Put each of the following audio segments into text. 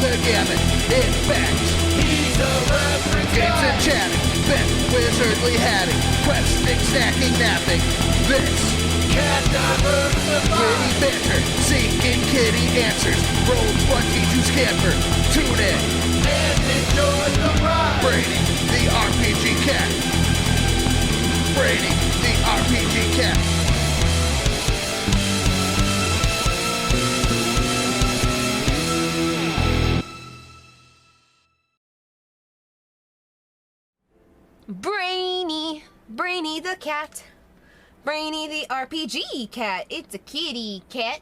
the gamut. In fact, he's a reference games and chatting, then wizardly hatting, questing, snacking, napping. This cat diversified. Witty banter, seeking kitty answers. Roll 20 to scamper. Tune in and enjoy the ride. Brady, the RPG cat. Brady, the RPG cat. Brainy the cat. Brainy the RPG cat. It's a kitty cat.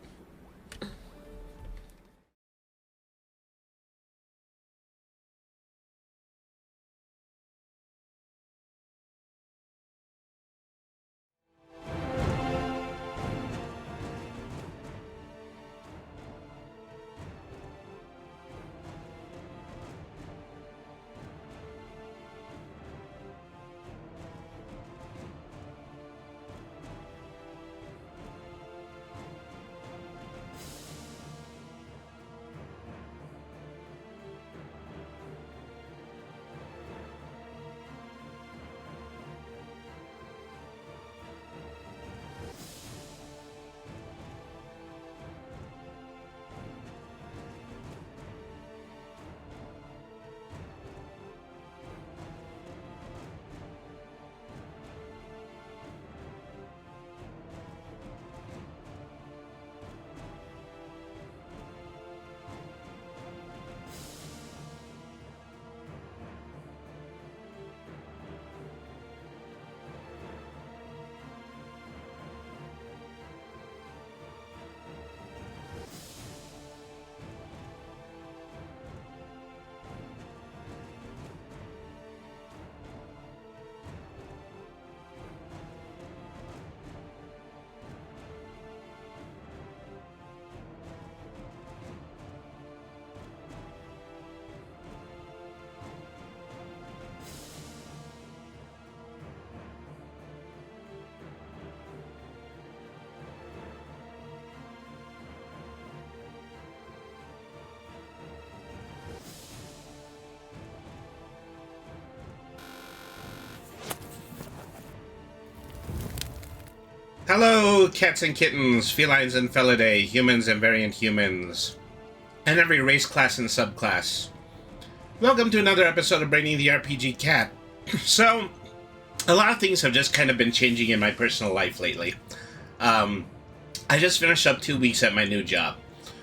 Hello, cats and kittens, felines and felidae, humans and variant humans, and every race, class, and subclass. Welcome to another episode of Brainy the RPG Cat. So, a lot of things have just kind of been changing in my personal life lately. I just finished up 2 weeks at my new job,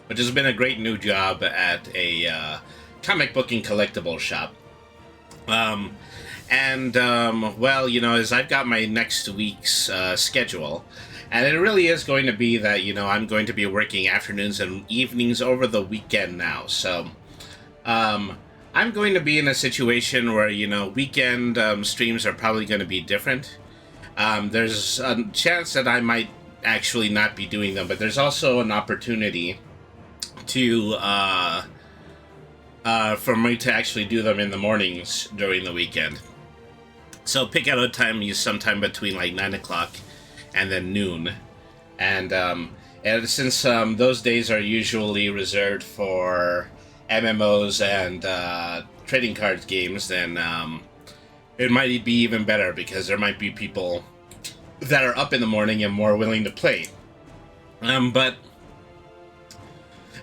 which has been a great new job at a comic book and collectible shop. Well, you know, as I've got my next week's schedule, and it really is going to be that, you know, I'm going to be working afternoons and evenings over the weekend now. So, I'm going to be in a situation where, you know, weekend streams are probably going to be different. There's a chance that I might actually not be doing them, but there's also an opportunity to, for me to actually do them in the mornings during the weekend. So pick out a time, use sometime between like 9 o'clock and then noon. And since those days are usually reserved for MMOs and trading cards games, then it might be even better because there might be people that are up in the morning and more willing to play. But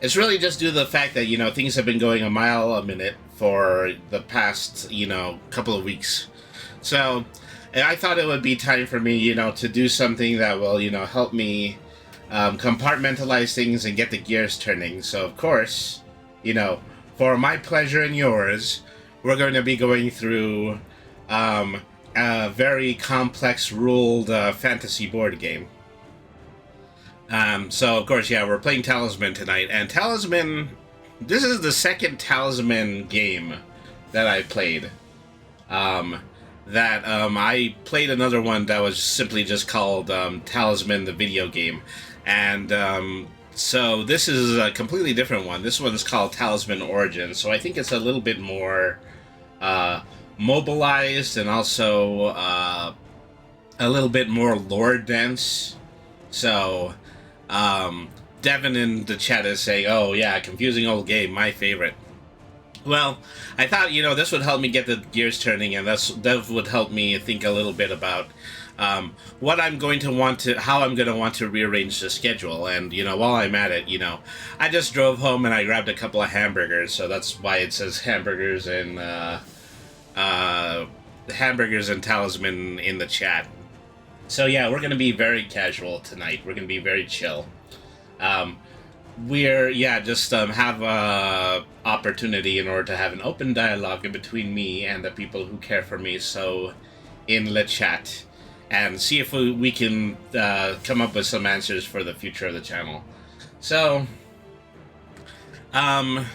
it's really just due to the fact that, you know, things have been going a mile a minute for the past, you know, couple of weeks. So, I thought it would be time for me, you know, to do something that will, you know, help me compartmentalize things and get the gears turning. So, of course, you know, for my pleasure and yours, we're going to be going through a very complex ruled fantasy board game. So, of course, yeah, we're playing Talisman tonight. And Talisman, this is the second Talisman game that I played. I played another one that was simply just called Talisman the video game. And so this is a completely different one. This one's called Talisman Origins. So I think it's a little bit more mobilized and also a little bit more lore dense. So Devin in the chat is saying, oh yeah, confusing old game, my favorite. Well, I thought, this would help me get the gears turning, and that would help me think a little bit about what I'm going to want to, how I'm going to want to rearrange the schedule. And, while I'm at it, I just drove home and I grabbed a couple of hamburgers, so that's why it says Hamburgers and Talisman in the chat. So yeah, we're going to be very casual tonight. We're going to be very chill. Have a opportunity in order to have an open dialogue in between me and the people who care for me, so in the chat, and see if we can come up with some answers for the future of the channel. So, I'm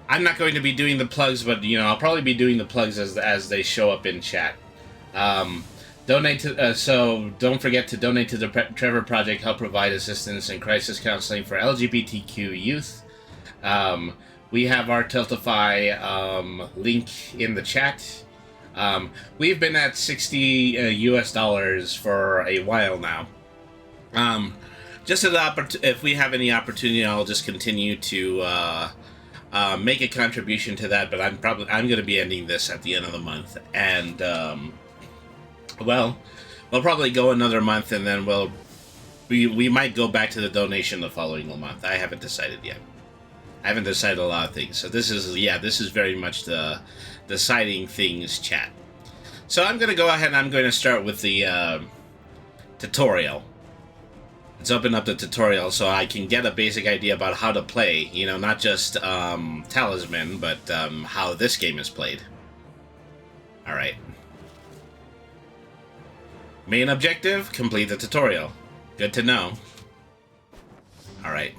not going to be doing the plugs, but I'll probably be doing the plugs as they show up in chat. Donate to so don't forget to donate to the Trevor Project. Help provide assistance and crisis counseling for LGBTQ youth. We have our Tiltify link in the chat. We've been at $60 US for a while now. Just if we have any opportunity, I'll just continue to make a contribution to that. But I'm going to be ending this at the end of the month, and we'll probably go another month, and then we might go back to the donation the following month. I haven't decided yet. I haven't decided a lot of things. So this is very much the deciding things chat. So I'm going to go ahead and I'm going to start with the tutorial. Let's open up the tutorial so I can get a basic idea about how to play, not just Talisman, but how this game is played. Alright. Main objective, complete the tutorial. Good to know. Alright.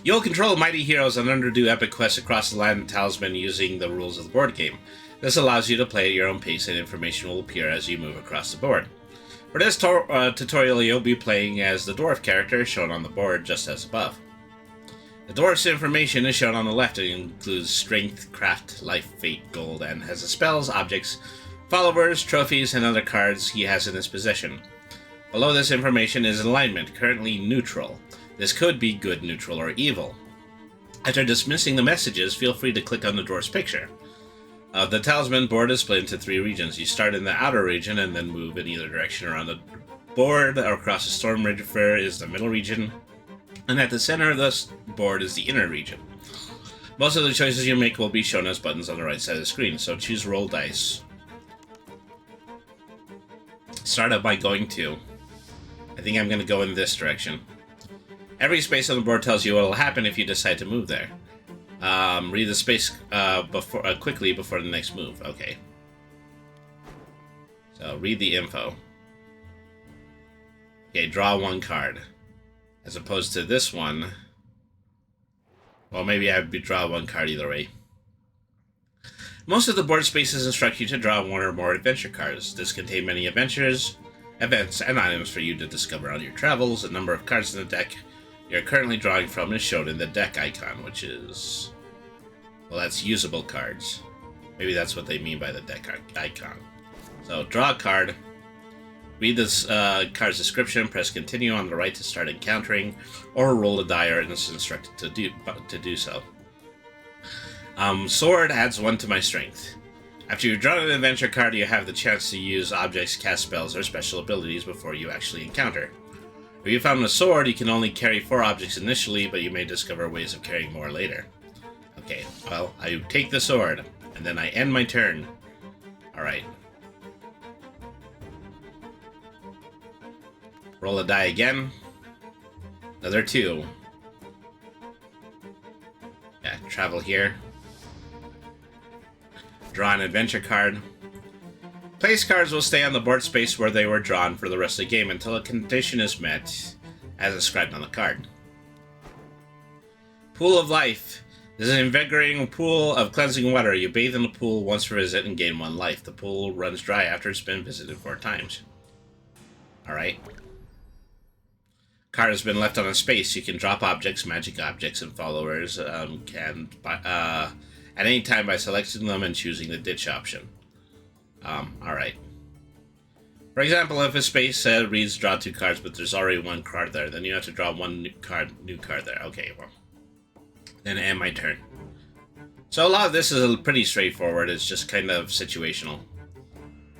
You'll control mighty heroes and underdo epic quests across the land of Talisman using the rules of the board game. This allows you to play at your own pace, and information will appear as you move across the board. For this tutorial, you'll be playing as the dwarf character shown on the board just as above. The dwarf's information is shown on the left. It includes strength, craft, life, fate, gold, and has the spells, objects, followers, trophies, and other cards he has in his possession. Below this information is alignment, currently neutral. This could be good, neutral, or evil. After dismissing the messages, feel free to click on the dwarf's picture. The Talisman board is split into 3 regions. You start in the outer region and then move in either direction around the board or across the storm river is the middle region. And at the center of the board is the inner region. Most of the choices you make will be shown as buttons on the right side of the screen, so choose roll dice. Start out by going to... I think I'm going to go in this direction. Every space on the board tells you what will happen if you decide to move there. Read the space quickly before the next move. Okay. So, read the info. Okay, draw 1 card. As opposed to this one... Well, maybe I would draw 1 card either way. Most of the board spaces instruct you to draw 1 or more adventure cards. This contains many adventures, events, and items for you to discover on your travels. The number of cards in the deck you're currently drawing from is shown in the deck icon, which is... Well, that's usable cards. Maybe that's what they mean by the deck icon. So, draw a card. Read this card's description, press continue on the right to start encountering, or roll a die or it's instructed to do so. Sword adds 1 to my strength. After you've drawn an adventure card, you have the chance to use objects, cast spells, or special abilities before you actually encounter. If you found a sword, you can only carry 4 objects initially, but you may discover ways of carrying more later. Okay, well, I take the sword, and then I end my turn. Alright. Roll a die again. Another 2. Yeah, travel here. Draw an adventure card. Place cards will stay on the board space where they were drawn for the rest of the game until a condition is met, as described on the card. Pool of Life. This is an invigorating pool of cleansing water. You bathe in the pool once per visit and gain 1 life. The pool runs dry after it's been visited 4 times. Alright. Card has been left on a space. You can drop objects, magic objects, and followers at any time by selecting them and choosing the ditch option. Alright. For example, if a space reads draw 2 cards, but there's already 1 card there, then you have to draw 1 new card there. Okay, well. Then end my turn. So a lot of this is pretty straightforward. It's just kind of situational.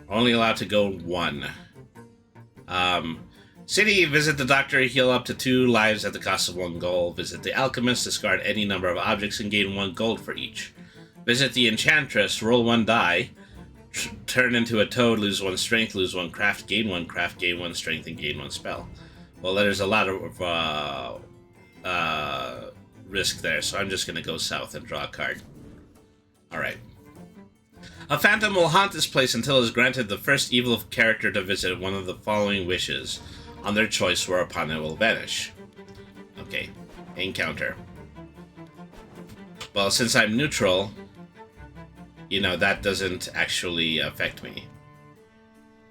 Only allowed to go 1. City, visit the doctor, heal up to 2 lives at the cost of 1 gold. Visit the alchemist, discard any number of objects and gain 1 gold for each. Visit the enchantress, roll 1 die, turn into a toad, lose 1 strength, lose 1 craft, gain 1 strength, and gain 1 spell. Well, there's a lot of risk there, so I'm just going to go south and draw a card. Alright. A phantom will haunt this place until it is granted the first evil character to visit one of the following wishes on their choice, whereupon it will vanish. Okay. Encounter. Well, since I'm neutral, you know, that doesn't actually affect me.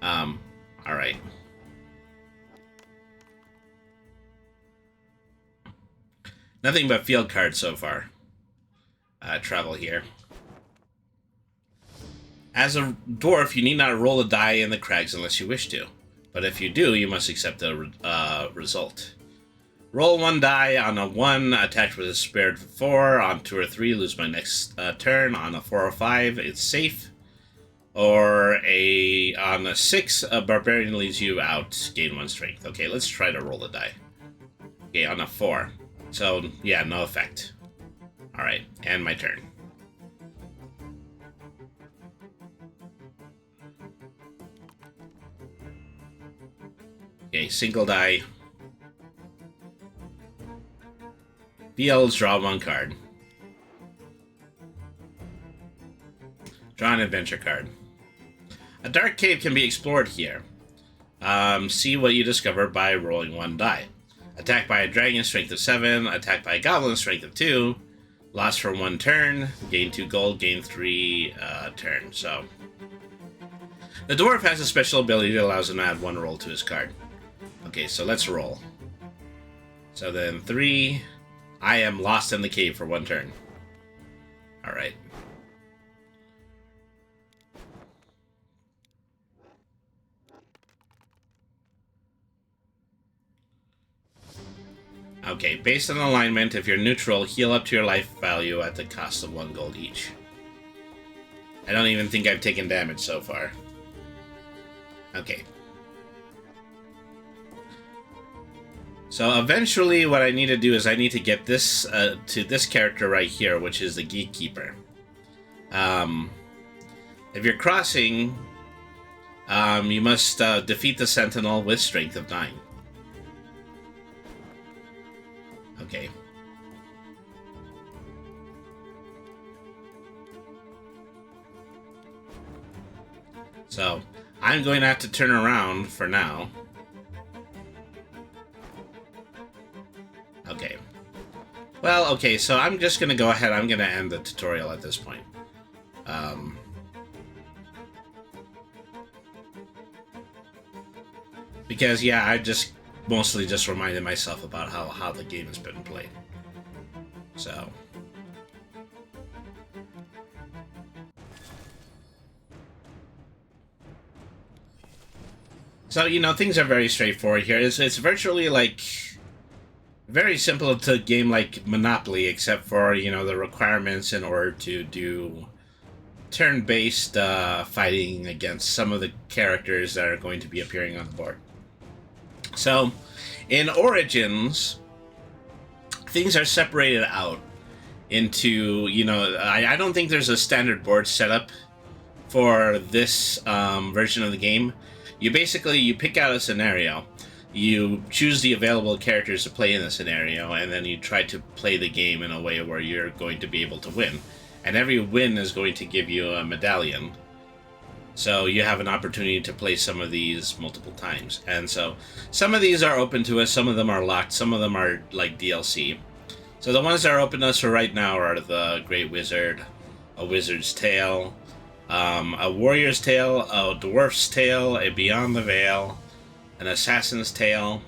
Alright. Nothing but field cards so far. Travel here. As a dwarf, you need not roll a die in the crags unless you wish to. But if you do, you must accept the result. Roll 1 die. On a 1, attack with a spared 4. On 2 or 3, lose my next turn. On a 4 or 5, it's safe. Or on a 6, a barbarian leaves you out. Gain 1 strength. Okay, let's try to roll the die. Okay, on a 4. So, yeah, no effect. Alright, and my turn. Okay, single die. Fields, draw 1 card. Draw an adventure card. A dark cave can be explored here. See what you discover by rolling 1 die. Attack by a dragon, strength of 7. Attack by a goblin, strength of 2. Lost for 1 turn. Gain 2 gold, gain 3 turn. So, the dwarf has a special ability that allows him to add 1 roll to his card. Okay, so let's roll. So then 3. I am lost in the cave for 1 turn. Alright. Okay, based on alignment, if you're neutral, heal up to your life value at the cost of 1 gold each. I don't even think I've taken damage so far. Okay. So eventually what I need to do is I need to get this to this character right here, which is the Gatekeeper. If you're crossing, you must defeat the Sentinel with strength of 9. Okay. So, I'm going to have to turn around for now. Okay. Well, okay, so I'm just going to go ahead. I'm going to end the tutorial at this point. Because, yeah, I just mostly just reminded myself about how the game has been played. So. So, you know, things are very straightforward here. It's virtually like very simple to game like Monopoly, except for, you know, the requirements in order to do turn-based fighting against some of the characters that are going to be appearing on the board. So, in Origins, things are separated out into, you know, I don't think there's a standard board setup for this version of the game. You pick out a scenario, you choose the available characters to play in the scenario, and then you try to play the game in a way where you're going to be able to win. And every win is going to give you a medallion. So you have an opportunity to play some of these multiple times. And so some of these are open to us, some of them are locked, some of them are like DLC. So the ones that are open to us for right now are the Great Wizard, a Wizard's Tale, a Warrior's Tale, a Dwarf's Tale, a Beyond the Veil, an Assassin's Tale,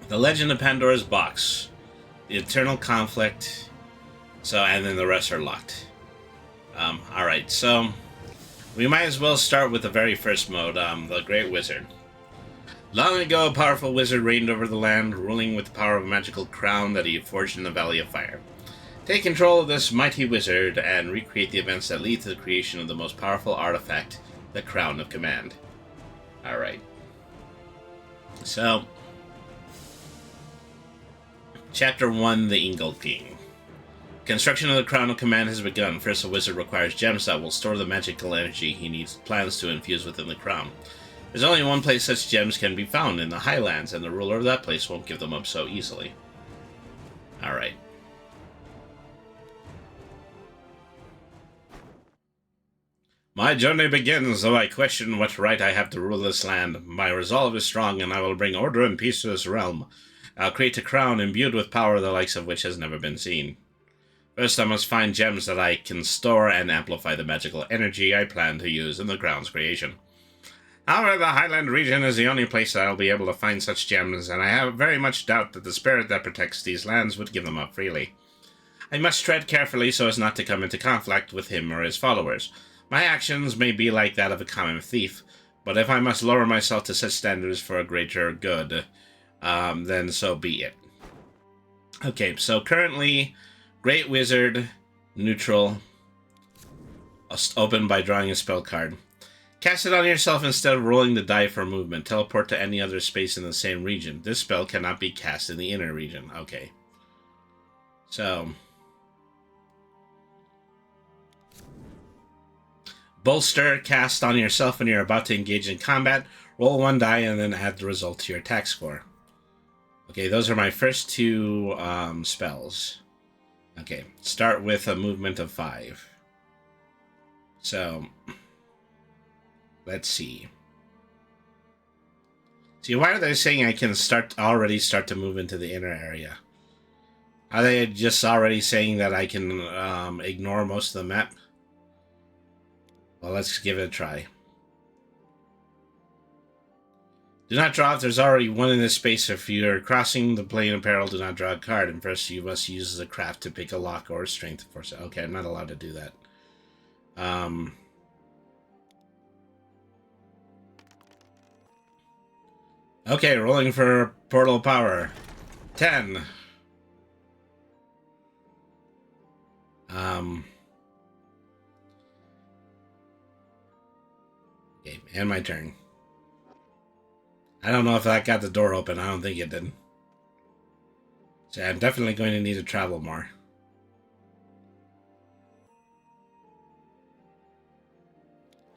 the Legend of Pandora's Box, the Eternal Conflict, and then the rest are locked. Alright, so we might as well start with the very first mode, the Great Wizard. Long ago, a powerful wizard reigned over the land, ruling with the power of a magical crown that he forged in the Valley of Fire. Take control of this mighty wizard and recreate the events that lead to the creation of the most powerful artifact, the Crown of Command. Alright. So, Chapter 1, The Ingolfing. Construction of the Crown of Command has begun. First, a wizard requires gems that will store the magical energy he needs plans to infuse within the crown. There's only one place such gems can be found, in the Highlands, and the ruler of that place won't give them up so easily. Alright. My journey begins, though I question what right I have to rule this land. My resolve is strong, and I will bring order and peace to this realm. I'll create a crown imbued with power the likes of which has never been seen. First, I must find gems that I can store and amplify the magical energy I plan to use in the crown's creation. However, the Highland region is the only place that I'll be able to find such gems, and I have very much doubt that the spirit that protects these lands would give them up freely. I must tread carefully so as not to come into conflict with him or his followers. My actions may be like that of a common thief, but if I must lower myself to such standards for a greater good, then so be it. Okay, so currently, Great Wizard, neutral, open by drawing a spell card. Cast it on yourself instead of rolling the die for movement. Teleport to any other space in the same region. This spell cannot be cast in the inner region. Okay. So, bolster, cast on yourself when you're about to engage in combat. Roll one die and then add the result to your attack score. Okay, those are my first two spells. Okay, start with a movement of 5. So, let's see. See, why are they saying I can already start to move into the inner area? Are they just already saying that I can ignore most of the map? Well, let's give it a try. Do not draw if there's already one in this space. If you're crossing the plane of peril, do not draw a card. And first, you must use the craft to pick a lock or a strength force. Okay, I'm not allowed to do that. Okay, rolling for portal power. 10. Okay, and my turn. I don't know if that got the door open. I don't think it did. So I'm definitely going to need to travel more.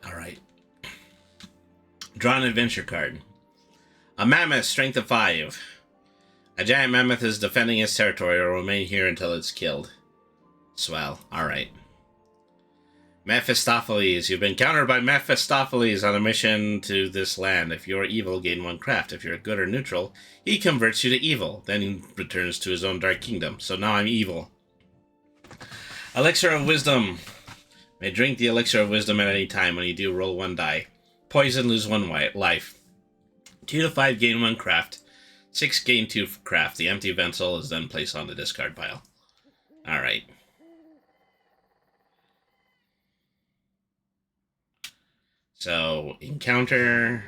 Alright. Draw an adventure card. A mammoth, strength of 5. A giant mammoth is defending its territory or will remain here until it's killed. Swell. Alright. Mephistopheles. You've been countered by Mephistopheles on a mission to this land. If you're evil, gain 1 craft. If you're good or neutral, he converts you to evil. Then he returns to his own dark kingdom. So now I'm evil. Elixir of Wisdom. May drink the Elixir of Wisdom at any time. When you do, roll 1 die. Poison, lose 1 life. 2 to 5, gain 1 craft. 6, gain 2 craft. The empty vessel is then placed on the discard pile. Alright. So, encounter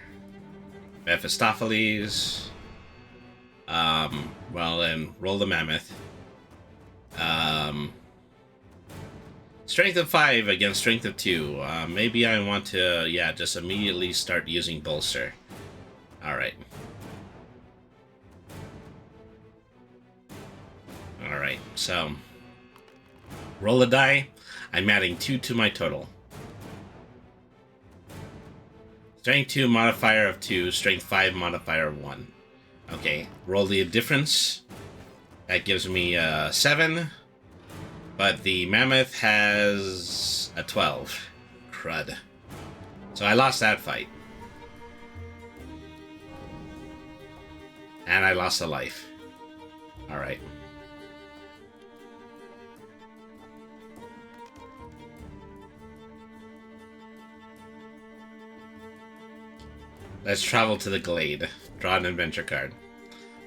Mephistopheles. Well, then roll the mammoth. Strength of 5 against strength of 2. Maybe I want to, yeah, just immediately start using bolster. Alright. Alright, so roll a die. I'm adding 2 to my total. Strength 2 modifier of 2, strength 5 modifier of 1. Okay, roll the difference. That gives me 7. But the mammoth has a 12. Crud. So I lost that fight. And I lost a life. Alright. Let's travel to the glade. Draw an adventure card.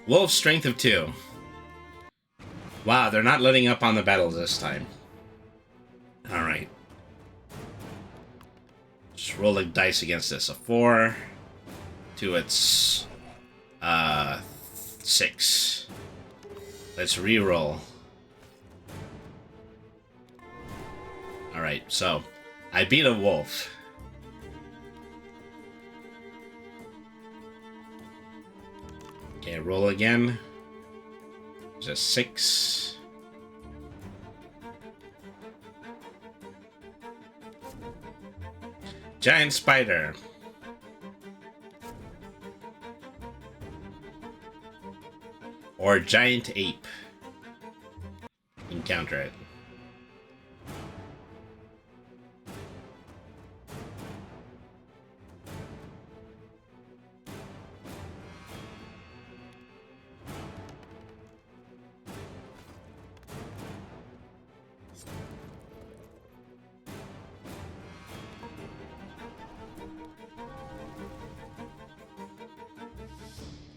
Wolf, strength of 2. Wow, they're not letting up on the battles this time. Alright. Just roll the dice against this. A 4 to its 6. Let's re-roll. Alright, so I beat a wolf. Okay, roll again. There's a 6. Giant spider. Or giant ape. Encounter it.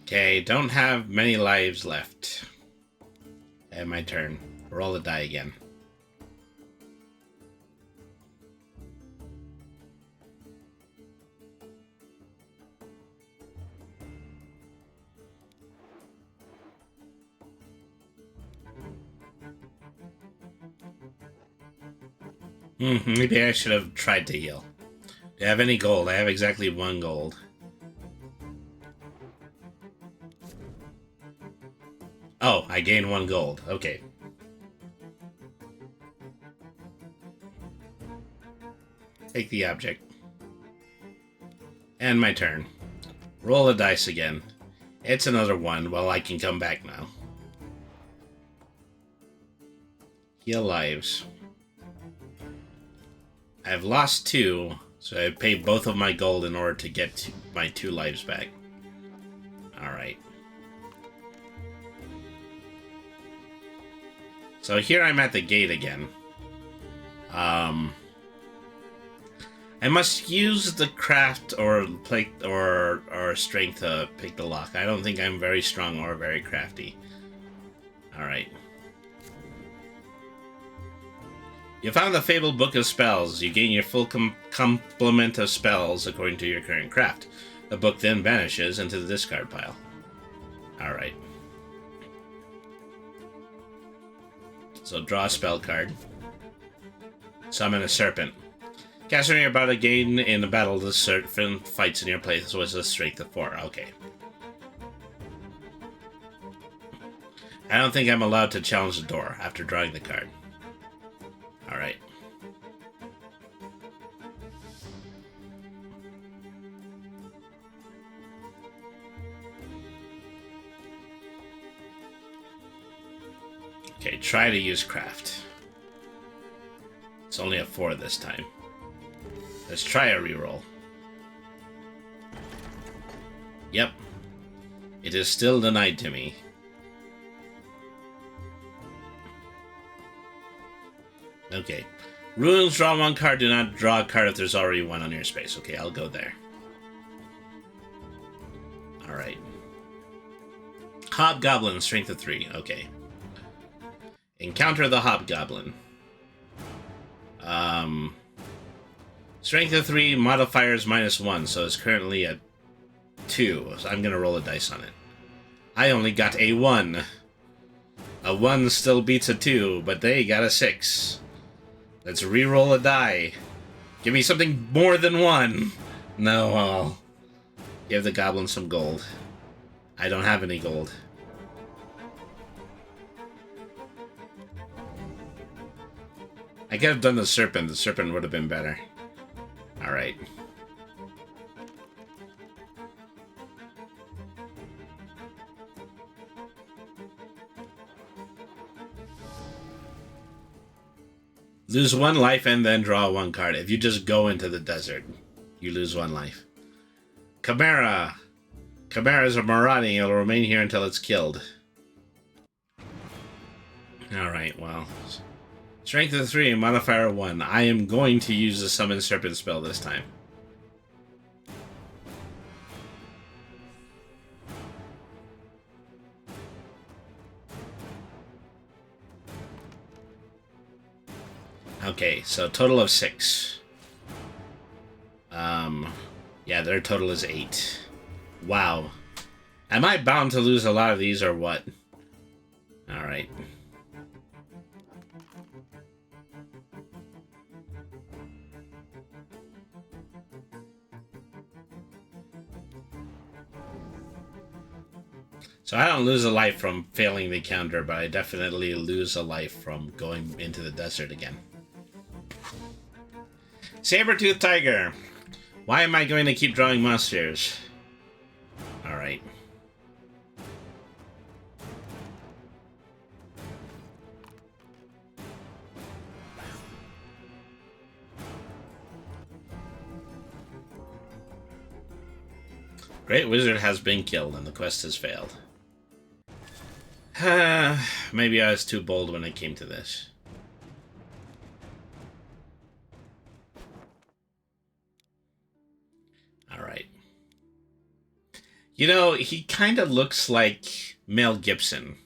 Okay, don't have many lives left. And my turn. Roll a die again. Maybe I should have tried to heal. Do I have any gold? I have exactly 1 gold. Oh, I gained 1 gold. Okay. Take the object. And my turn. Roll a dice again. It's another 1. Well, I can come back now. Heal lives. I've lost 2, so I paid both of my gold in order to get my 2 lives back. Alright. So here I'm at the gate again. I must use the craft or plate or strength to pick the lock. I don't think I'm very strong or very crafty. Alright. You found the Fabled Book of Spells. You gain your full complement of spells according to your current craft. The book then vanishes into the discard pile. Alright. So draw a spell card. Summon a serpent. Cast when you're about to gain in a battle, the serpent fights in your place with a strength of 4. Okay. I don't think I'm allowed to challenge the door after drawing the card. Alright. Okay, try to use craft. It's only a 4 this time. Let's try a reroll. Yep. It is still denied to me. Okay. Runes, draw 1 card. Do not draw a card if there's already 1 on your space. Okay, I'll go there. Alright. Hobgoblin, strength of 3. Okay. Encounter the Hobgoblin. Strength of 3, modifiers -1, so it's currently at 2. So I'm gonna roll a dice on it. I only got a 1. A 1 still beats a 2, but they got a 6. Let's re-roll a die. Give me something more than 1. No, I'll give the goblin some gold. I don't have any gold. I could have done the serpent. The serpent would have been better. Alright. Lose 1 life and then draw 1 card. If you just go into the desert, you lose 1 life. Chimera. Chimera is a marauding. It'll remain here until it's killed. Alright, well. Strength of 3, modifier 1. I am going to use the Summon Serpent spell this time. Okay, so total of 6. Yeah, their total is 8. Wow. Am I bound to lose a lot of these or what? Alright. So I don't lose a life from failing the counter, but I definitely lose a life from going into the desert again. Saber-toothed tiger. Why am I going to keep drawing monsters? Alright. Great Wizard has been killed and the quest has failed. Maybe I was too bold when it came to this. Alright. You know, he kind of looks like Mel Gibson.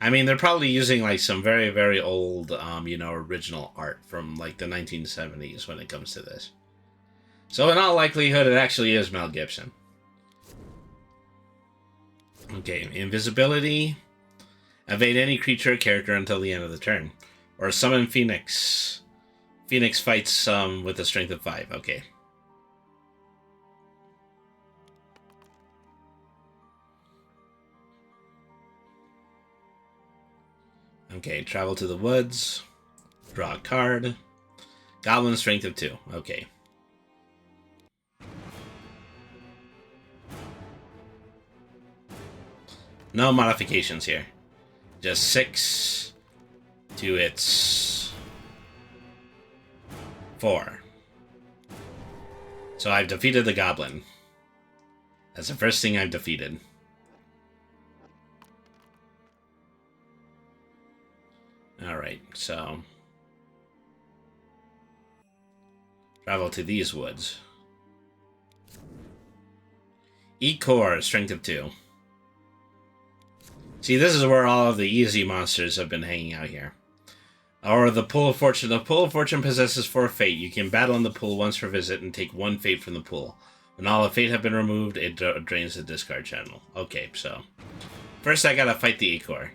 I mean, they're probably using like some very, very old, you know, original art from like the 1970s when it comes to this. So in all likelihood, it actually is Mel Gibson. Okay, invisibility. Evade any creature or character until the end of the turn. Or summon Phoenix. Phoenix fights with a strength of 5. Okay. Okay, travel to the woods. Draw a card. Goblin strength of 2. Okay. No modifications here. Just 6 to its 4. So I've defeated the goblin. That's the first thing I've defeated. Alright, so travel to these woods. E-Core, strength of 2. See, this is where all of the easy monsters have been hanging out here. Or the Pool of Fortune. The Pool of Fortune possesses 4 fate. You can battle in the pool once per visit and take 1 fate from the pool. When all the fate have been removed, it drains the discard channel. Okay, so first I gotta fight the E-Core.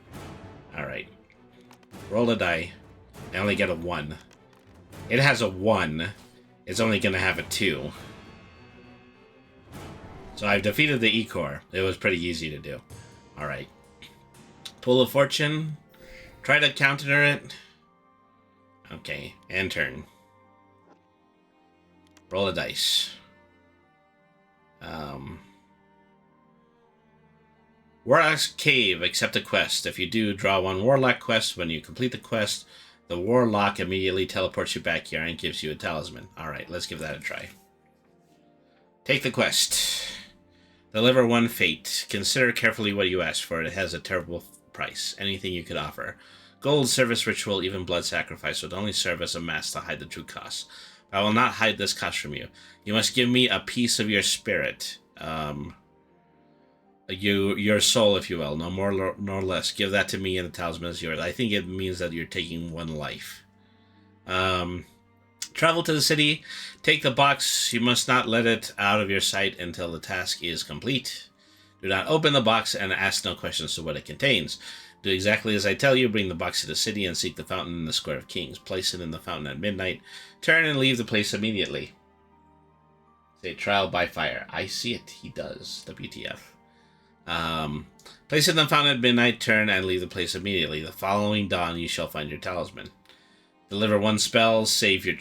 Alright. Roll a die. I only get a 1. It has a 1. It's only gonna have a 2. So I've defeated the E-Core. It was pretty easy to do. Alright. Pool of Fortune. Try to counter it. Okay, and turn. Roll a dice. Warlock's Cave. Accept a quest. If you do, draw 1 Warlock quest. When you complete the quest, the Warlock immediately teleports you back here and gives you a talisman. Alright, let's give that a try. Take the quest. Deliver 1 fate. Consider carefully what you ask for. It has a terrible price. Anything you could offer. Gold, service, ritual, even blood sacrifice would only serve as a mask to hide the true cost. But I will not hide this cost from you. You must give me a piece of your spirit. Your soul, if you will. No more nor less. Give that to me and the talisman is yours. I think it means that you're taking 1 life. Travel to the city. Take the box. You must not let it out of your sight until the task is complete. Do not open the box and ask no questions to what it contains. Do exactly as I tell you. Bring the box to the city and seek the fountain in the Square of Kings. Place it in the fountain at midnight. Turn and leave the place immediately. Say trial by fire. I see it. He does. WTF. Place it in the fountain at midnight. Turn and leave the place immediately. The following dawn you shall find your talisman. Deliver 1 spell. Save your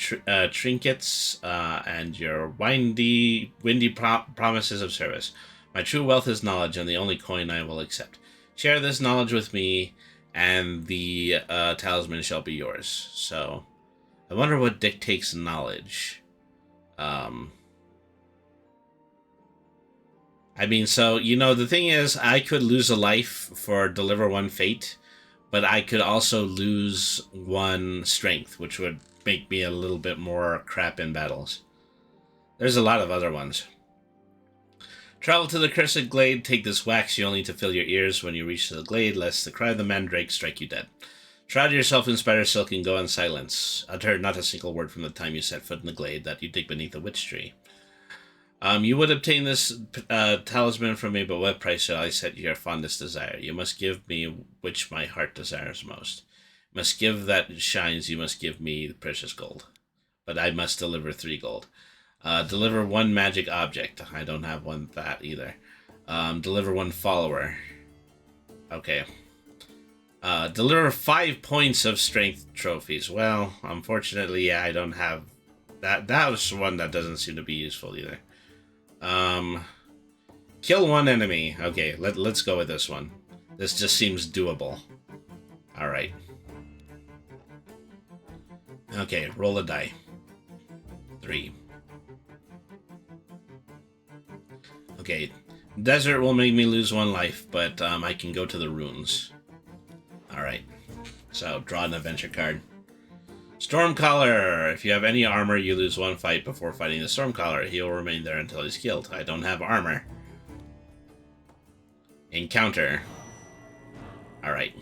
trinkets and your windy promises of service. My true wealth is knowledge, and the only coin I will accept. Share this knowledge with me, and the talisman shall be yours. So, I wonder what dictates knowledge. I mean, so, you know, the thing is, I could lose a life for deliver 1 fate, but I could also lose 1 strength, which would make me a little bit more crap in battles. There's a lot of other ones. Travel to the cursed glade. Take this wax. You only to fill your ears when you reach the glade, lest the cry of the mandrake strike you dead. Shroud yourself in spider silk and go in silence. Utter not a single word from the time you set foot in the glade that you dig beneath the witch tree. You would obtain this talisman from me, but what price shall I set your fondest desire? You must give me which my heart desires most. You must give that shines. You must give me the precious gold. But I must deliver 3 gold. Deliver 1 magic object. I don't have one that either. Deliver 1 follower. Okay. Deliver 5 points of strength trophies. Well, unfortunately, yeah, I don't have that. That was one that doesn't seem to be useful either. Kill 1 enemy. Okay, let's go with this one. This just seems doable. Alright. Okay, roll a die. 3. Okay, desert will make me lose 1 life, but I can go to the runes. Alright, so draw an adventure card. Stormcaller! If you have any armor, you lose 1 fight before fighting the Stormcaller. He will remain there until he's killed. I don't have armor. Encounter. Alright.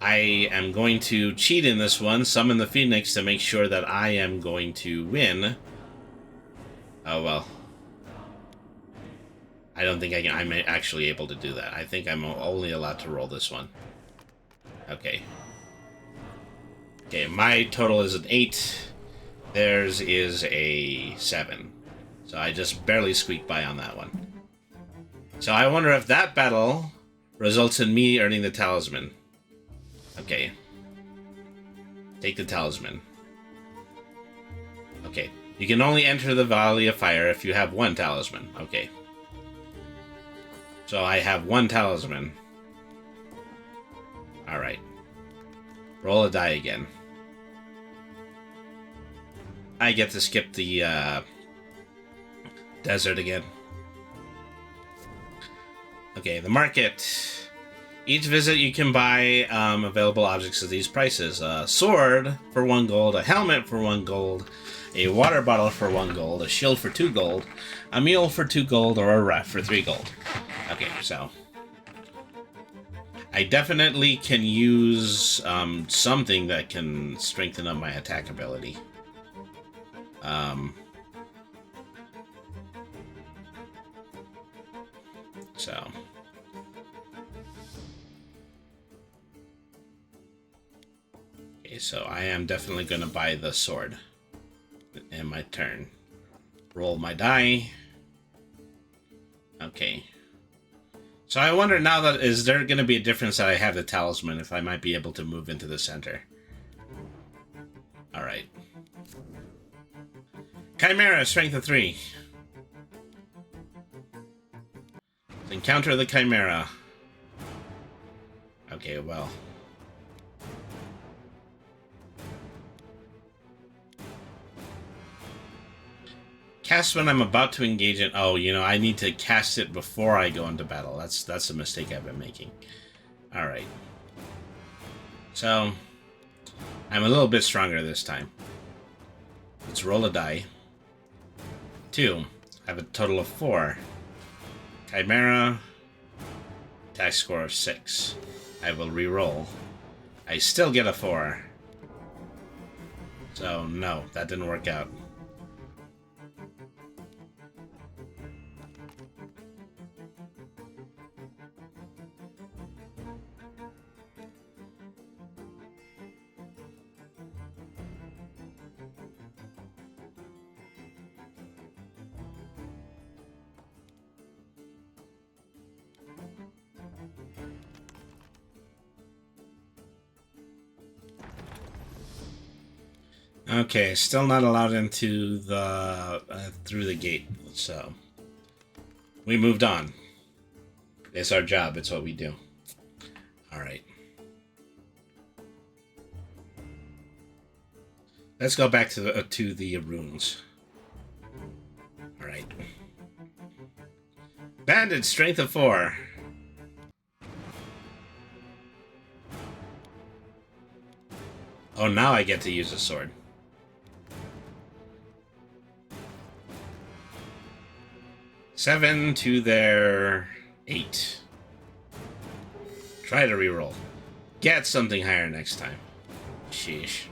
I am going to cheat in this one, summon the Phoenix to make sure that I am going to win. Oh well. I don't think I'm actually able to do that. I think I'm only allowed to roll this one. Okay. Okay, my total is an 8. Theirs is a 7. So I just barely squeaked by on that one. So I wonder if that battle results in me earning the talisman. Okay. Take the talisman. Okay. You can only enter the Valley of Fire if you have 1 talisman. Okay. So I have 1 talisman. Alright. Roll a die again. I get to skip the desert again. Okay, the market. Each visit you can buy available objects at these prices. A sword for 1 gold, a helmet for 1 gold, a water bottle for 1 gold, a shield for 2 gold, a mule for 2 gold, or a ref for 3 gold. Okay, so I definitely can use something that can strengthen up my attack ability. So okay, so I am definitely going to buy the sword in my turn. Roll my die. Okay. So I wonder now that is there going to be a difference that I have the talisman if I might be able to move into the center. Alright. Chimera, strength of 3. Encounter the Chimera. Okay, well. Cast when I'm about to engage it. Oh, you know, I need to cast it before I go into battle. That's a mistake I've been making. Alright. So, I'm a little bit stronger this time. Let's roll a die. 2. I have a total of 4. Chimera. Attack score of 6. I will re-roll. I still get a 4. So, no, that didn't work out. Okay, still not allowed into the through the gate, so we moved on. It's our job. It's what we do. All right. Let's go back to the runes. All right. Bandit, strength of 4. Oh, now I get to use a sword. 7 to their 8. Try to reroll. Get something higher next time. Sheesh.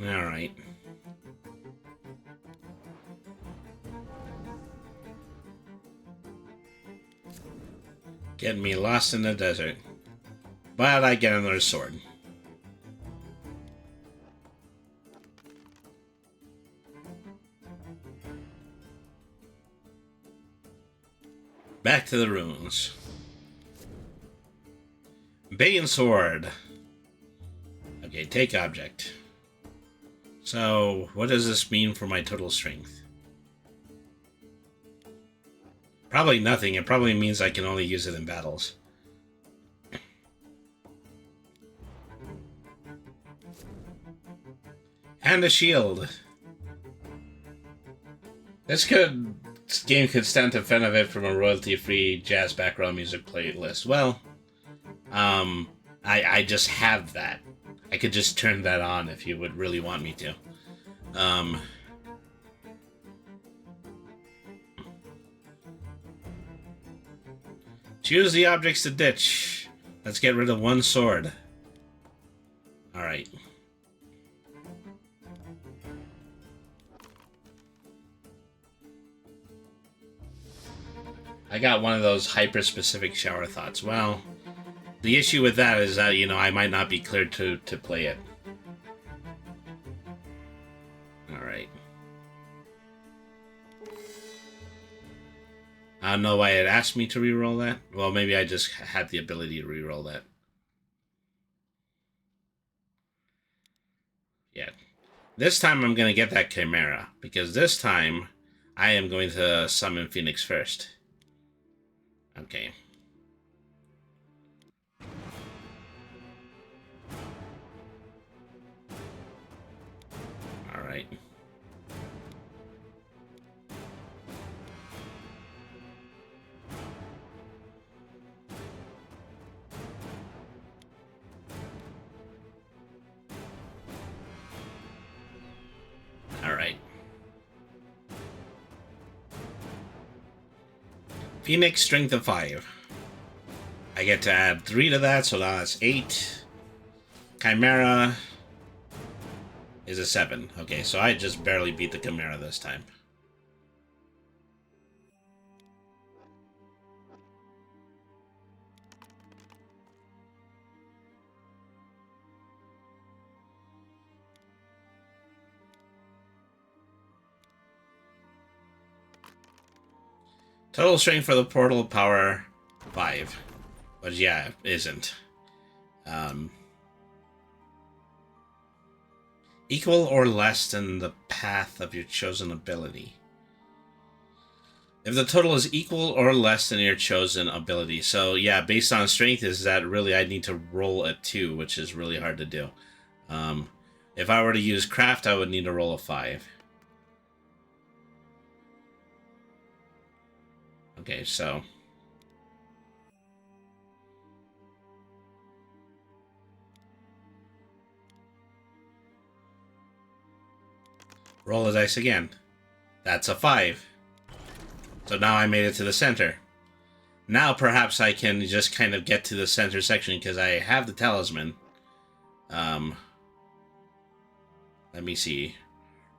Alright. Getting me lost in the desert. But I get another sword. Back to the runes. Bane Sword. Okay, take object. So, what does this mean for my total strength? Probably nothing. It probably means I can only use it in battles. And a shield. This game could stand to benefit from a royalty-free jazz background music playlist. Well, I just have that. I could just turn that on if you would really want me to. Choose the objects to ditch. Let's get rid of one sword. Alright. I got one of those hyper-specific shower thoughts. Well, the issue with that is that, you know, I might not be cleared to play it. Alright. I don't know why it asked me to reroll that. Well, maybe I just had the ability to reroll that. Yeah. This time I'm going to get that Chimera, because this time I am going to summon Phoenix first. Okay. Alright. Alright. Phoenix, strength of 5. I get to add 3 to that, so now that's 8. Chimera is a 7. Okay, so I just barely beat the Chimera this time. Total strength for the portal power 5. But yeah, it isn't. Equal or less than the path of your chosen ability. If the total is equal or less than your chosen ability. So yeah, based on strength is that really I need to roll a 2, which is really hard to do. If I were to use craft, I would need to roll a 5. Okay, so... roll the dice again. That's a 5. So now I made it to the center. Now perhaps I can just kind of get to the center section because I have the talisman. Let me see.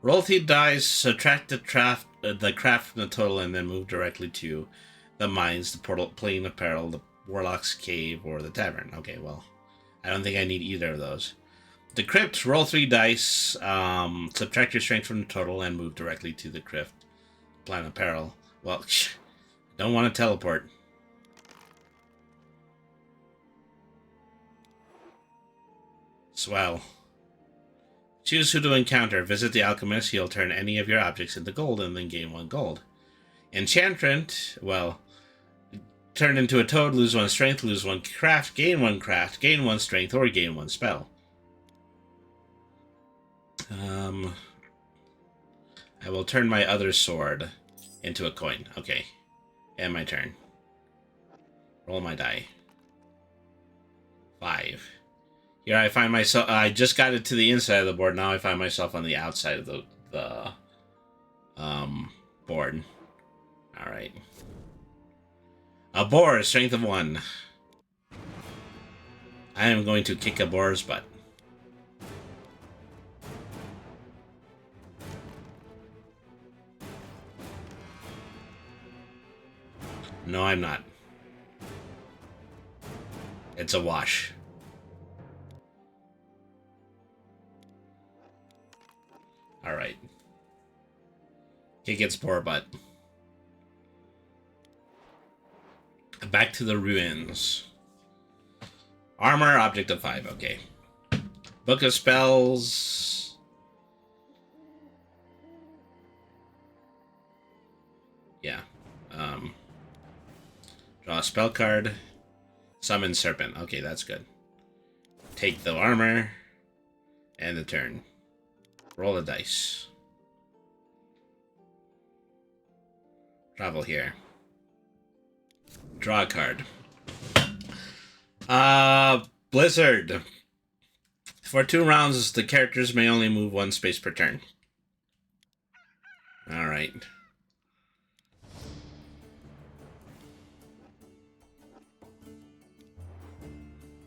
Roll 3 dice, subtract the craft from the total, and then move directly to the mines, the portal, plane of peril, the warlock's cave, or the tavern. Okay, well, I don't think I need either of those. The crypt, roll 3 dice, subtract your strength from the total, and move directly to the crypt, plan of peril. Well, don't want to teleport. Swell. Choose who to encounter. Visit the alchemist. He'll turn any of your objects into gold and then gain 1 gold. Enchantrant, well, turn into a toad, lose 1 strength, lose 1 craft, gain 1 strength, or gain 1 spell. I will turn my other sword into a coin. Okay. And my turn. Roll my die. 5. Here I find myself... I just got it to the inside of the board. Now I find myself on the outside of the board. Alright. A boar, strength of 1. I am going to kick a boar's butt. No, I'm not. It's a wash. Alright. Kick its poor butt. Back to the ruins. Armor, object of 5. Okay. Book of spells. Yeah. Draw a spell card. Summon serpent. Okay, that's good. Take the armor. And the turn. Roll a dice. Travel here. Draw a card. Blizzard. For 2 rounds, the characters may only move 1 space per turn. Alright.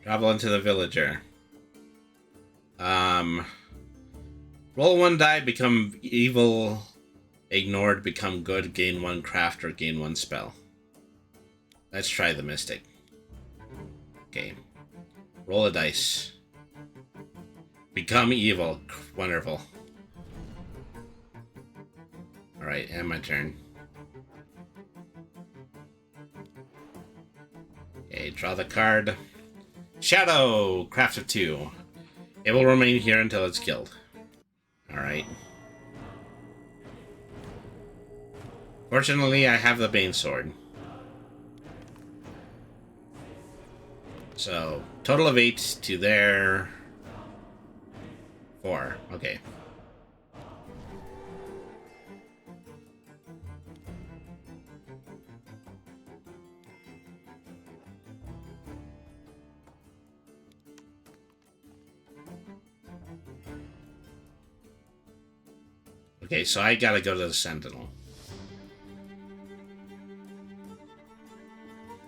Travel into the villager. Roll 1 die, become evil, ignored, become good, gain 1 craft, or gain 1 spell. Let's try the mystic. Okay. Roll a dice. Become evil. Wonderful. Alright, and my turn. Okay, draw the card. Shadow! Craft of 2. It will remain here until it's killed. Alright. Fortunately, I have the Bane Sword. So, total of 8 to their 4. Okay. Okay, so I gotta go to the Sentinel.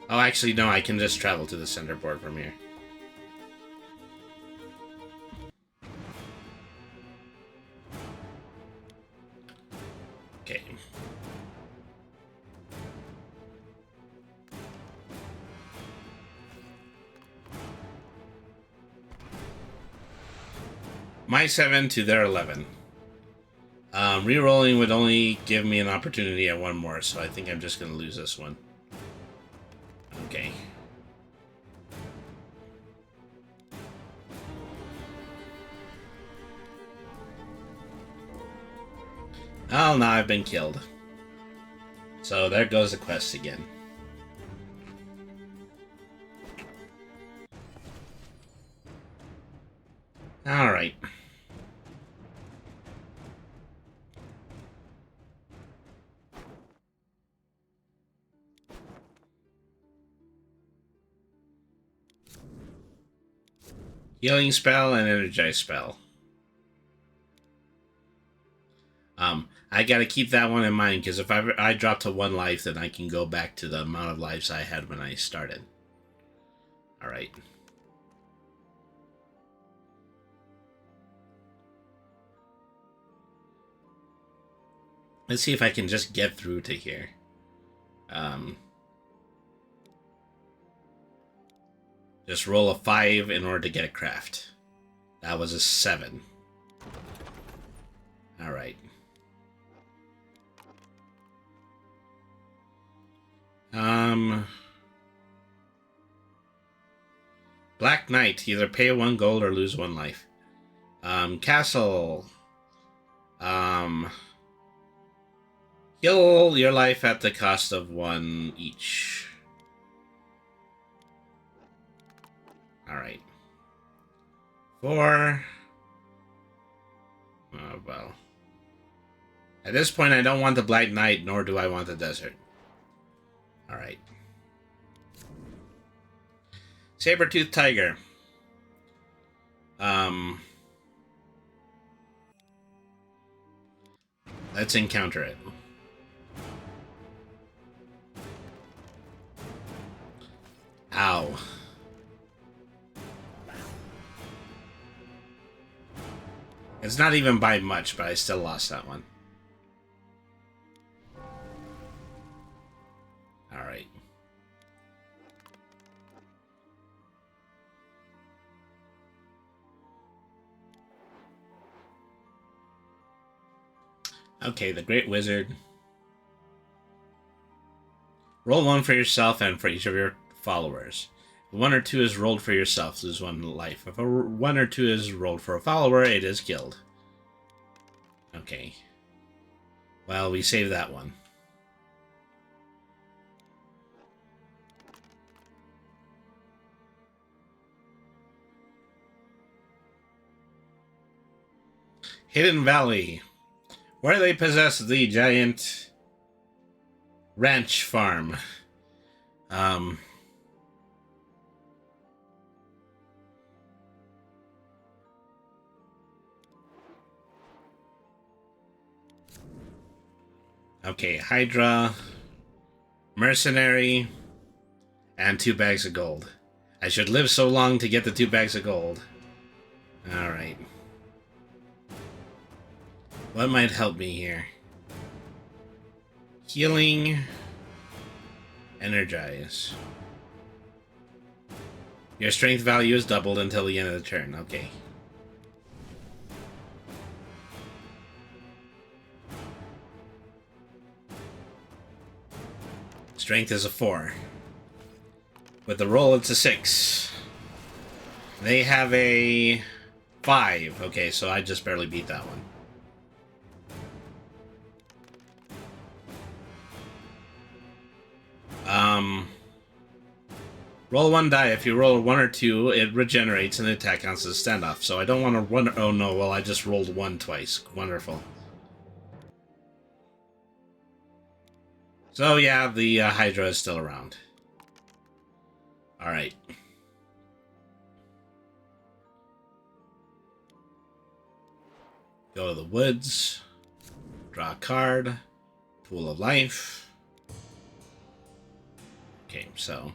Oh, actually, no, I can just travel to the center board from here. Okay. My 7 to their 11. Rerolling would only give me an opportunity at 1 more, so I think I'm just going to lose this one. Okay. Oh, now I've been killed. So there goes the quest again. Alright. Healing spell and energize spell. I gotta keep that one in mind, because if I drop to 1 life, then I can go back to the amount of lives I had when I started. Alright. Let's see if I can just get through to here. Just roll a 5 in order to get a craft. That was a 7. Alright. Black Knight. Either pay 1 gold or lose 1 life. Castle. Heal your life at the cost of 1 each. Alright. 4. Oh, well. At this point, I don't want the Black Knight, nor do I want the desert. Alright. Saber-toothed tiger. Let's encounter it. Ow. It's not even by much, but I still lost that one. Alright. Okay, the Great Wizard. Roll 1 for yourself and for each of your followers. If 1 or 2 is rolled for yourself, lose 1 life. If 1 or 2 is rolled for a follower, it is killed. Okay. Well, we saved that one. Hidden Valley. Where they possess the giant ranch farm. Okay, Hydra, Mercenary, and 2 bags of gold. I should live so long to get the 2 bags of gold. Alright. What might help me here? Healing. Energize. Your strength value is doubled until the end of the turn. Okay. Strength is a 4. With the roll, it's a 6. They have a 5. Okay, so I just barely beat that one. Roll 1 die. If you roll 1 or 2, it regenerates and the attack counts as a standoff. So I don't want to run. Oh no, well, I just rolled 1 twice. Wonderful. So yeah, the Hydra is still around. Alright. Go to the woods. Draw a card. Pool of life. Okay, so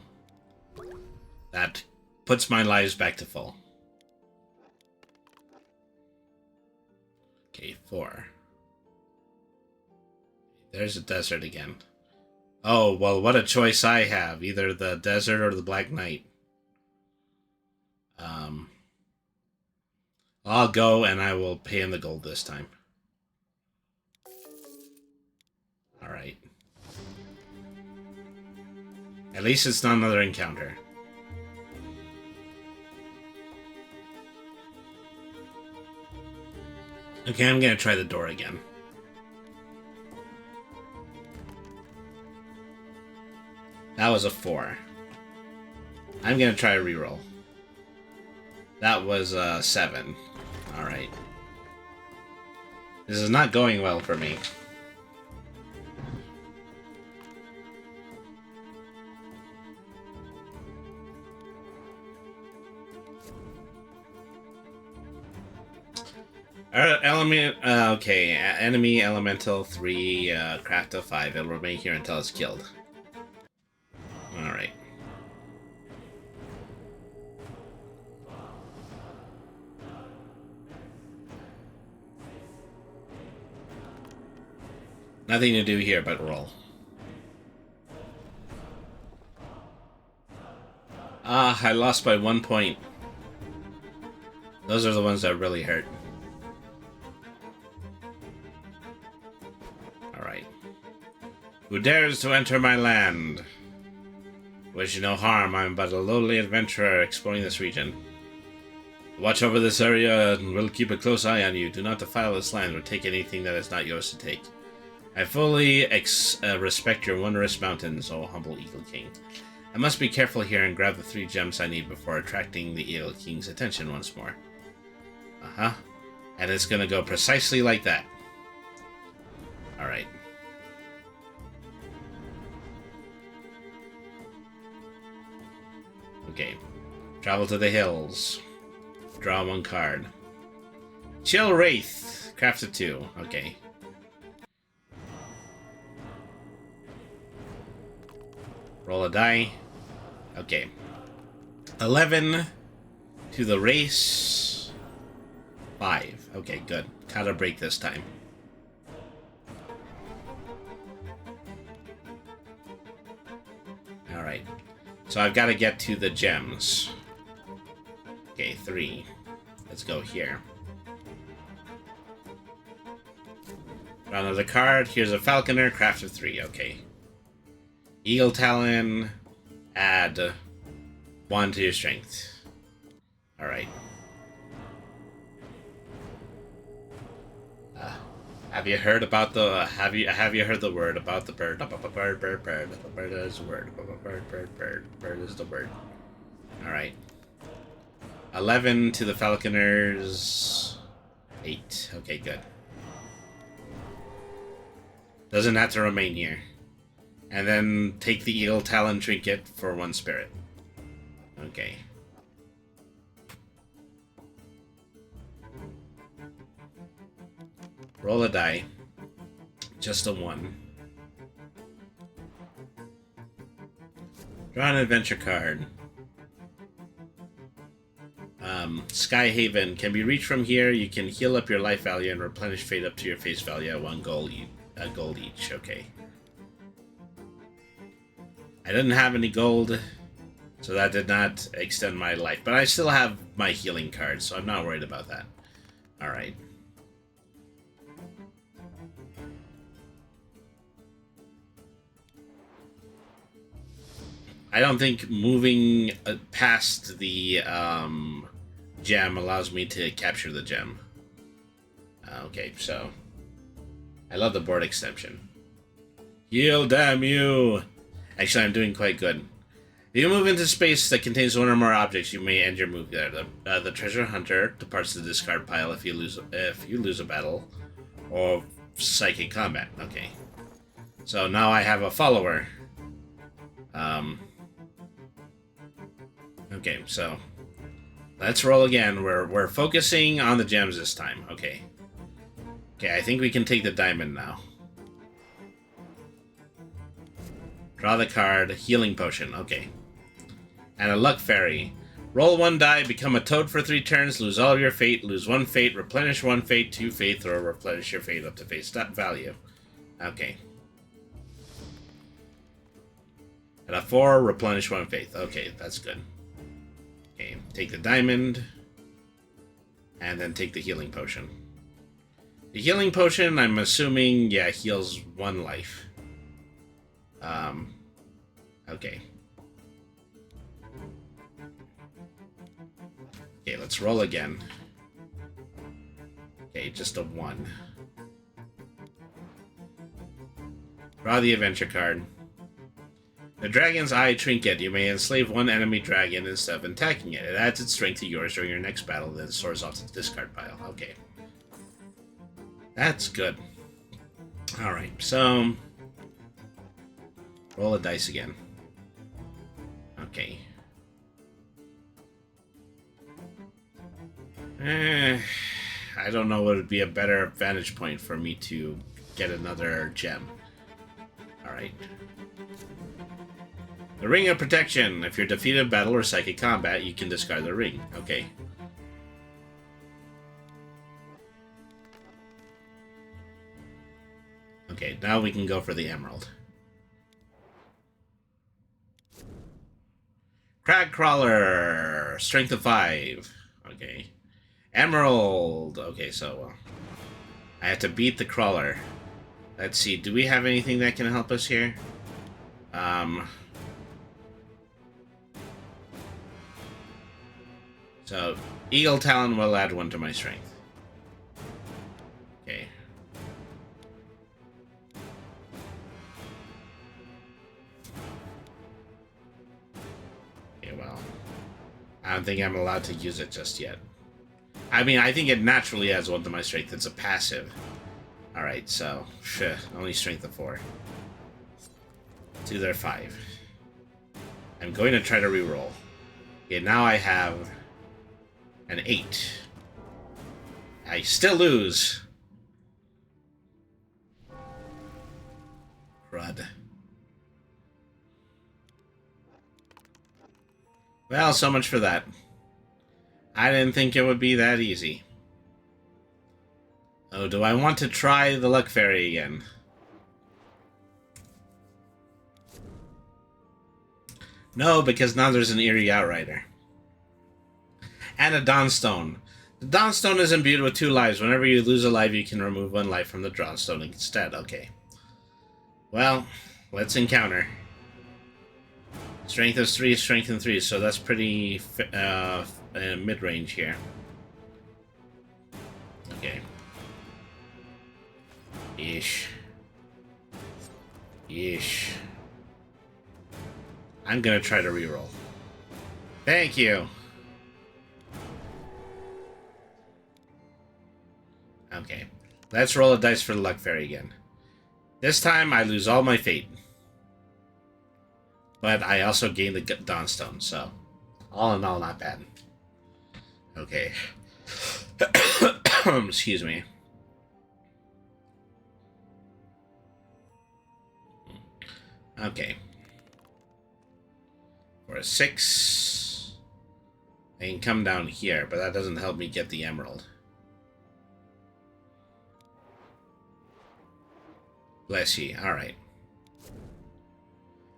that puts my lives back to full. Okay, 4. There's a desert again. Oh, well, what a choice I have. Either the desert or the Black Knight. I'll go and I will pay in the gold this time. Alright. At least it's not another encounter. Okay, I'm gonna try the door again. That was a 4. I'm gonna try a reroll. That was a 7. Alright. This is not going well for me. Okay, enemy elemental 3, craft of 5. It'll remain here until it's killed. Alright. Nothing to do here but roll. Ah, I lost by 1 point. Those are the ones that really hurt. Alright. Who dares to enter my land? Wish you no harm, I'm but a lowly adventurer exploring this region. Watch over this area and we'll keep a close eye on you. Do not defile this land or take anything that is not yours to take. I fully respect your wondrous mountains, O humble Eagle King. I must be careful here and grab the 3 gems I need before attracting the Eagle King's attention once more. Uh-huh. And it's gonna go precisely like that. Alright. Okay. Travel to the hills. Draw 1 card. Chill Wraith. Craft of 2. Okay. Roll a die. Okay. 11 to the race. 5. Okay, good. Got a break this time. Alright. So I've got to get to the gems. Okay, 3. Let's go here. Draw another card. Here's a falconer. Craft of 3. Okay. Eagle Talon, add 1 to your strength. Alright. Have you heard about the have you heard the word about the bird? Bird is the word. Bird is the word. Alright. 11 to the Falconers. 8. Okay, good. Doesn't have to remain here. And then take the Eagle Talon trinket for 1 spirit. Okay. Roll a die. Just a 1. Draw an adventure card. Sky Haven can be reached from here. You can heal up your life value and replenish fate up to your face value at 1 gold each. Okay. I didn't have any gold, so that did not extend my life. But I still have my healing card, so I'm not worried about that. Alright. I don't think moving past the gem allows me to capture the gem. Okay, so I love the board extension. Heal, damn you! Actually, I'm doing quite good. If you move into space that contains 1 or more objects, you may end your move there. The treasure hunter departs the discard pile if you lose a battle or psychic combat. Okay, so now I have a follower. Okay, so let's roll again. We're focusing on the gems this time. Okay. Okay, I think we can take the diamond now. Draw the card. Healing potion. Okay. And a luck fairy. Roll 1 die, become a toad for 3 turns, lose all of your fate, lose 1 fate, replenish 1 fate, 2 fate, or replenish your fate up to face value. Okay. At a 4, replenish 1 fate. Okay, that's good. Okay, take the diamond, and then take the healing potion. The healing potion, I'm assuming, yeah, heals 1 life. Okay. Okay, let's roll again. Okay, just a 1. Draw the adventure card. The Dragon's Eye Trinket. You may enslave 1 enemy dragon instead of attacking it. It adds its strength to yours during your next battle, then soars off to the discard pile. Okay. That's good. Alright, so roll a dice again. Okay. I don't know what would be a better vantage point for me to get another gem. Alright. The Ring of Protection. If you're defeated in battle or psychic combat, you can discard the ring. Okay. Okay, now we can go for the emerald. Crag Crawler. Strength of 5. Okay. Emerald. Okay, so I have to beat the crawler. Let's see. Do we have anything that can help us here? So, Eagle Talon will add 1 to my strength. Okay. Okay, well. I don't think I'm allowed to use it just yet. I mean, I think it naturally adds 1 to my strength. It's a passive. Alright, so, only strength of 4. 2 there, 5. I'm going to try to reroll. Okay, now I have an 8. I still lose. Crud. Well, so much for that. I didn't think it would be that easy. Oh, do I want to try the Luck Fairy again? No, because now there's an Eerie Outrider. And a Dawnstone. The Dawnstone is imbued with 2 lives. Whenever you lose a life, you can remove 1 life from the Dawnstone instead. Okay. Well, let's encounter. Strength is 3, strength in 3, so that's pretty mid-range here. Okay. Ish. I'm gonna try to reroll. Thank you! Okay. Let's roll a dice for the Luck Fairy again. This time I lose all my fate. But I also gain the Dawnstone, so all in all, not bad. Okay. Excuse me. Okay. For a 6, I can come down here, but that doesn't help me get the emerald. Bless ye. Alright.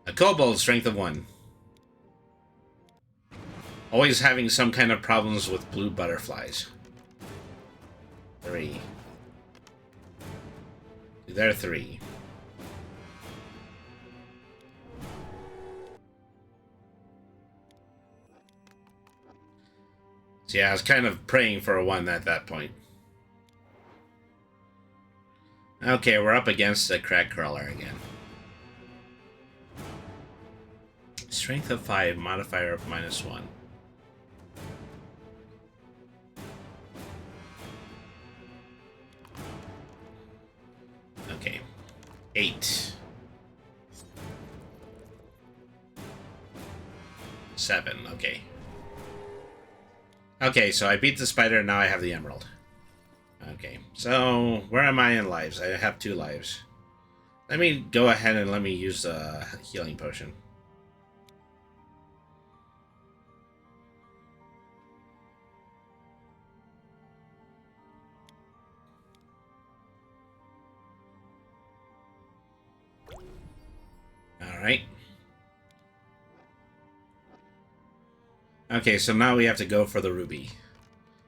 A kobold, strength of 1. Always having some kind of problems with blue butterflies. 3. There, 3. So yeah, I was kind of praying for a 1 at that point. Okay, we're up against the crack crawler again. Strength of 5, modifier of -1. Okay. 8. 7, okay. Okay, so I beat the spider, and now I have the emerald. Okay, so where am I in lives? I have 2 lives. Let me go ahead and let me use the healing potion. Alright. Okay, so now we have to go for the ruby.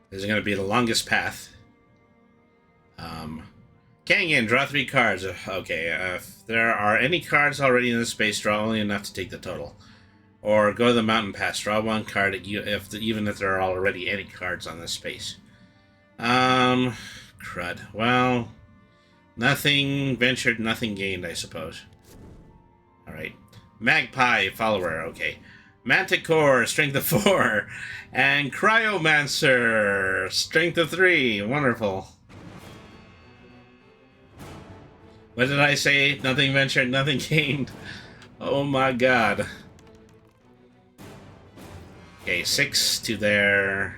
This is going to be the longest path. Kangan, draw 3 cards. Okay, if there are any cards already in the space, draw only enough to take the total. Or go to the mountain pass, draw 1 card even if there are already any cards on this space. Crud. Well, nothing ventured, nothing gained, I suppose. Alright. Magpie, follower, okay. Manticore, strength of 4. And Cryomancer, strength of 3. Wonderful. What did I say? Nothing ventured, nothing gained. Oh my god. Okay, 6 to there.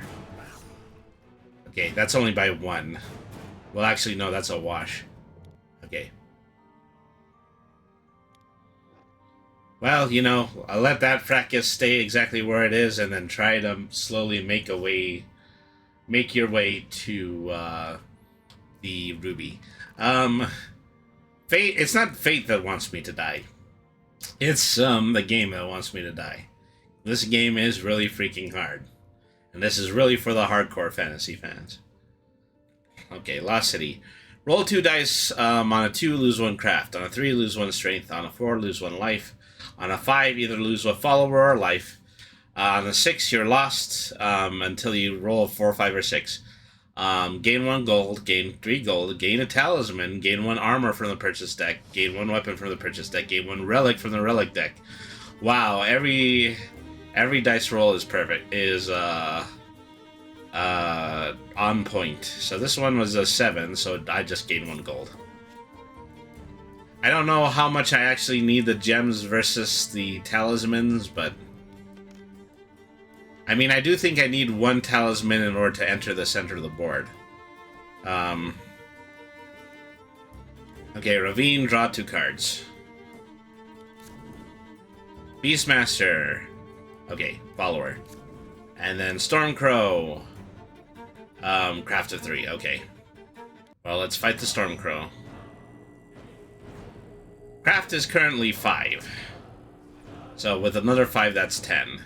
Okay, that's only by 1. Well, actually, no, that's a wash. Okay. Well, you know, I'll let that fracas stay exactly where it is and then try to slowly make your way to the ruby. Fate, it's not fate that wants me to die. It's the game that wants me to die. This game is really freaking hard. And this is really for the hardcore fantasy fans. Okay, Lost City. Roll 2 dice. On a 2, lose 1 craft. On a 3, lose 1 strength. On a 4, lose 1 life. On a 5, either lose a follower or life. On a 6, you're lost until you roll a 4, 5, or 6. Gain 1 gold, gain 3 gold, gain a talisman, gain 1 armor from the purchase deck, gain 1 weapon from the purchase deck, gain 1 relic from the relic deck. Wow, every dice roll is perfect, is on point. So this one was a 7, so I just gained 1 gold. I don't know how much I actually need the gems versus the talismans, but I mean, I do think I need 1 talisman in order to enter the center of the board. Okay, Ravine, draw 2 cards. Beastmaster. Okay, follower. And then Stormcrow. Craft of 3, okay. Well, let's fight the Stormcrow. Craft is currently 5. So with another 5, that's 10.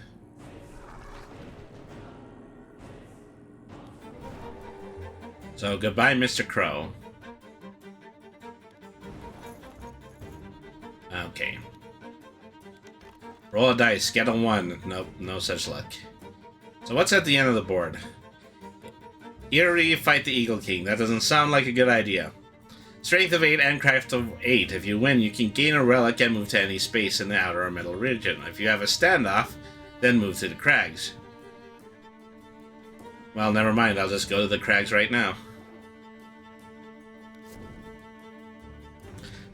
So goodbye, Mr. Crow. Okay. Roll a dice. Get a 1. Nope, no such luck. So what's at the end of the board? Eerie, fight the Eagle King. That doesn't sound like a good idea. Strength of 8 and craft of 8. If you win, you can gain a relic and move to any space in the outer or middle region. If you have a standoff, then move to the crags. Well, never mind. I'll just go to the crags right now.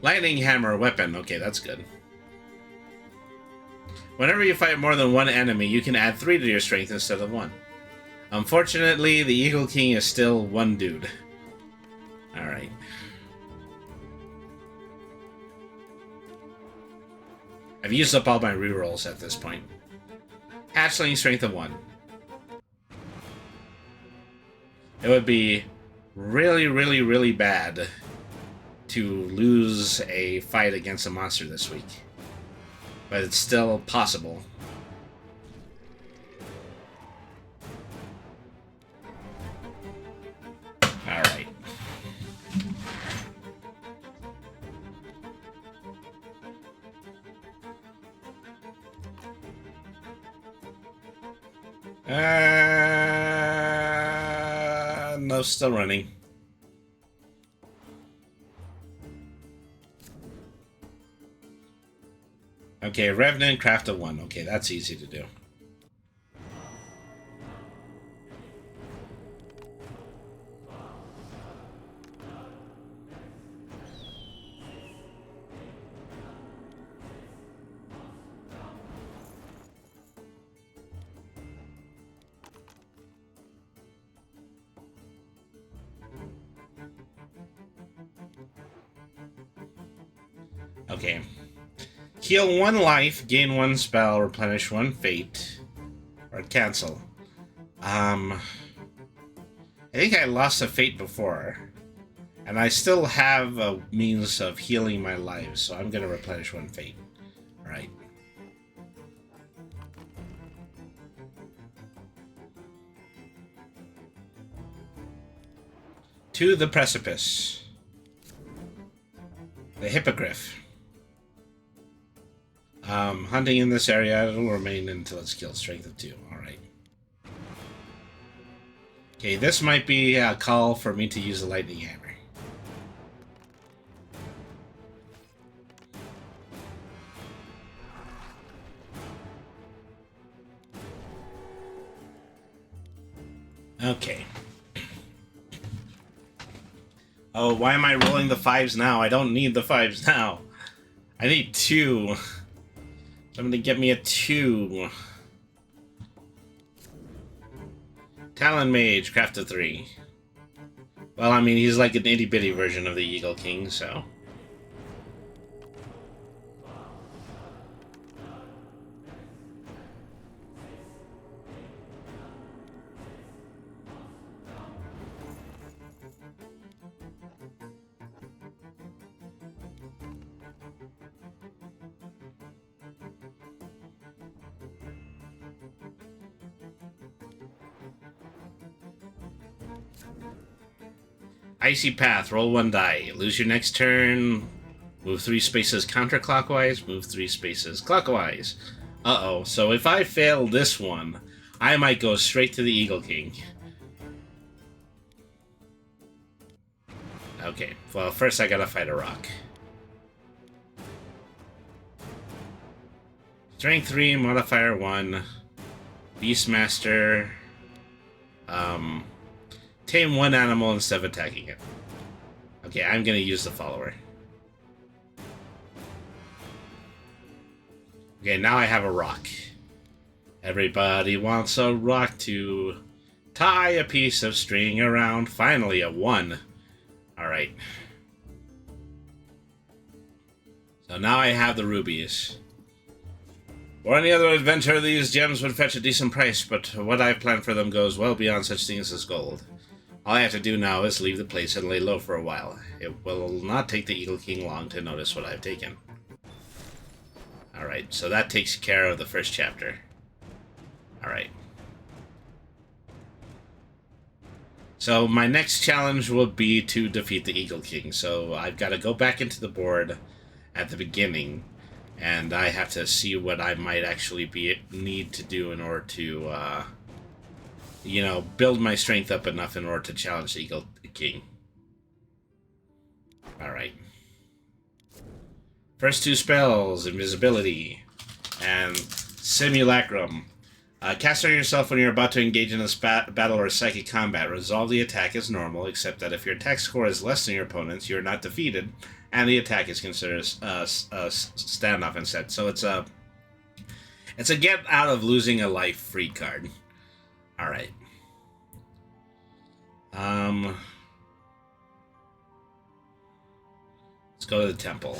Lightning hammer weapon. Okay, that's good. Whenever you fight more than one enemy, you can add 3 to your strength instead of 1. Unfortunately, the Eagle King is still one dude. Alright. I've used up all my rerolls at this point. Hatchling, strength of 1. It would be really, really, really bad to lose a fight against a monster this week. But it's still possible. Alright. No, still running. Okay, Revenant, craft of 1. Okay, that's easy to do. Okay. Heal 1 life, gain 1 spell, replenish 1 fate, or cancel. I think I lost a fate before, and I still have a means of healing my lives, so I'm gonna replenish 1 fate. Alright. To the precipice. The Hippogriff. Hunting in this area, it'll remain until it's killed. Strength of 2. Alright. Okay, this might be a call for me to use the lightning hammer. Okay. Oh, why am I rolling the 5s now? I don't need the 5s now. I need 2. Somebody get me a 2. Talon Mage, craft of 3. Well, I mean, he's like an itty-bitty version of the Eagle King, so... Icy Path, roll 1 die. Lose your next turn. Move 3 spaces counterclockwise. Move 3 spaces clockwise. Uh-oh. So if I fail this one, I might go straight to the Eagle King. Okay. Well, first I gotta fight a rock. Strength 3, modifier 1. Beastmaster. Tame 1 animal instead of attacking it. Okay, I'm gonna use the follower. Okay, now I have a rock. Everybody wants a rock to tie a piece of string around. Finally, a 1. Alright. So now I have the rubies. For any other adventure, these gems would fetch a decent price, but what I've planned for them goes well beyond such things as gold. All I have to do now is leave the place and lay low for a while. It will not take the Eagle King long to notice what I've taken. Alright, so that takes care of the first chapter. Alright. So my next challenge will be to defeat the Eagle King. So I've got to go back into the board at the beginning And I have to see what I might actually need to do in order to, you know, build my strength up enough in order to challenge the Eagle King. Alright. First two spells, Invisibility and Simulacrum. Cast on yourself when you're about to engage in a battle or psychic combat. Resolve the attack as normal, except that if your attack score is less than your opponent's, you're not defeated, and the attack is considered a standoff instead. So it's a get out of losing a life free card. All right. Let's go to the temple.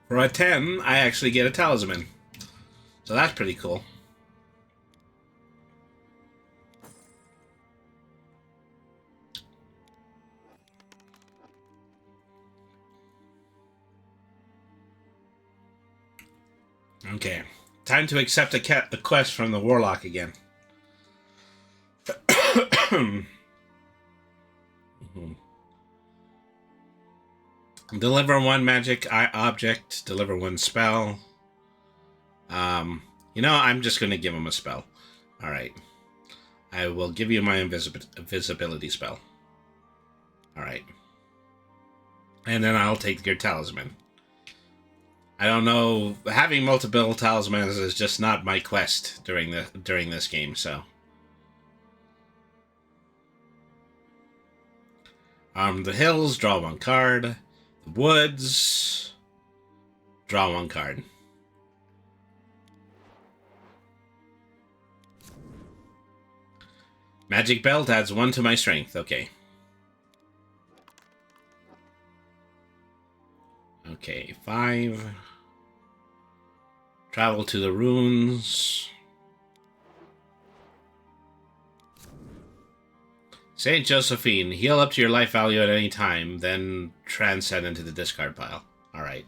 For a 10, I actually get a talisman. So that's pretty cool. Okay. Time to accept a quest from the Warlock again. Deliver one magic object. Deliver one spell. You know, I'm just going to give him a spell. Alright. I will give you my invisibility spell. Alright. And then I'll take your talisman. I don't know. Having multiple talismans is just not my quest during this game, so. The hills, draw one card. The woods, draw one card. Magic belt adds 1 to my strength. Okay. Okay, 5. Travel to the ruins. Saint Josephine, heal up to your life value at any time, then transcend into the discard pile. Alright.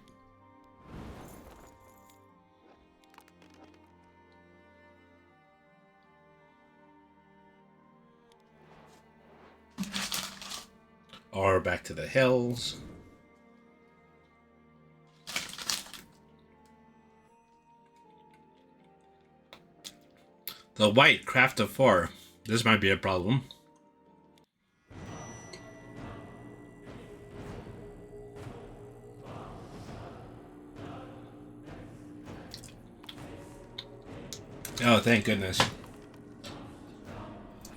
Or back to the hills. The white, craft of 4. This might be a problem. Oh, thank goodness.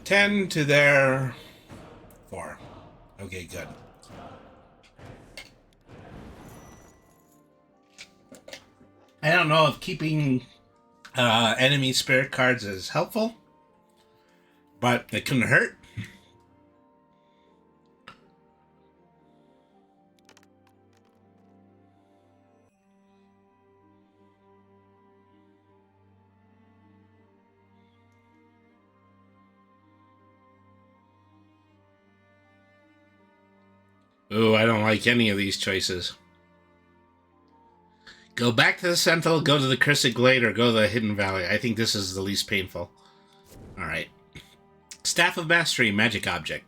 10 to their 4. Okay, good. I don't know if keeping enemy spirit cards is helpful, but it couldn't hurt. Ooh, I don't like any of these choices. Go back to the Sentinel, go to the Cursed Glade, or go to the Hidden Valley. I think this is the least painful. Alright. Staff of Mastery, magic object.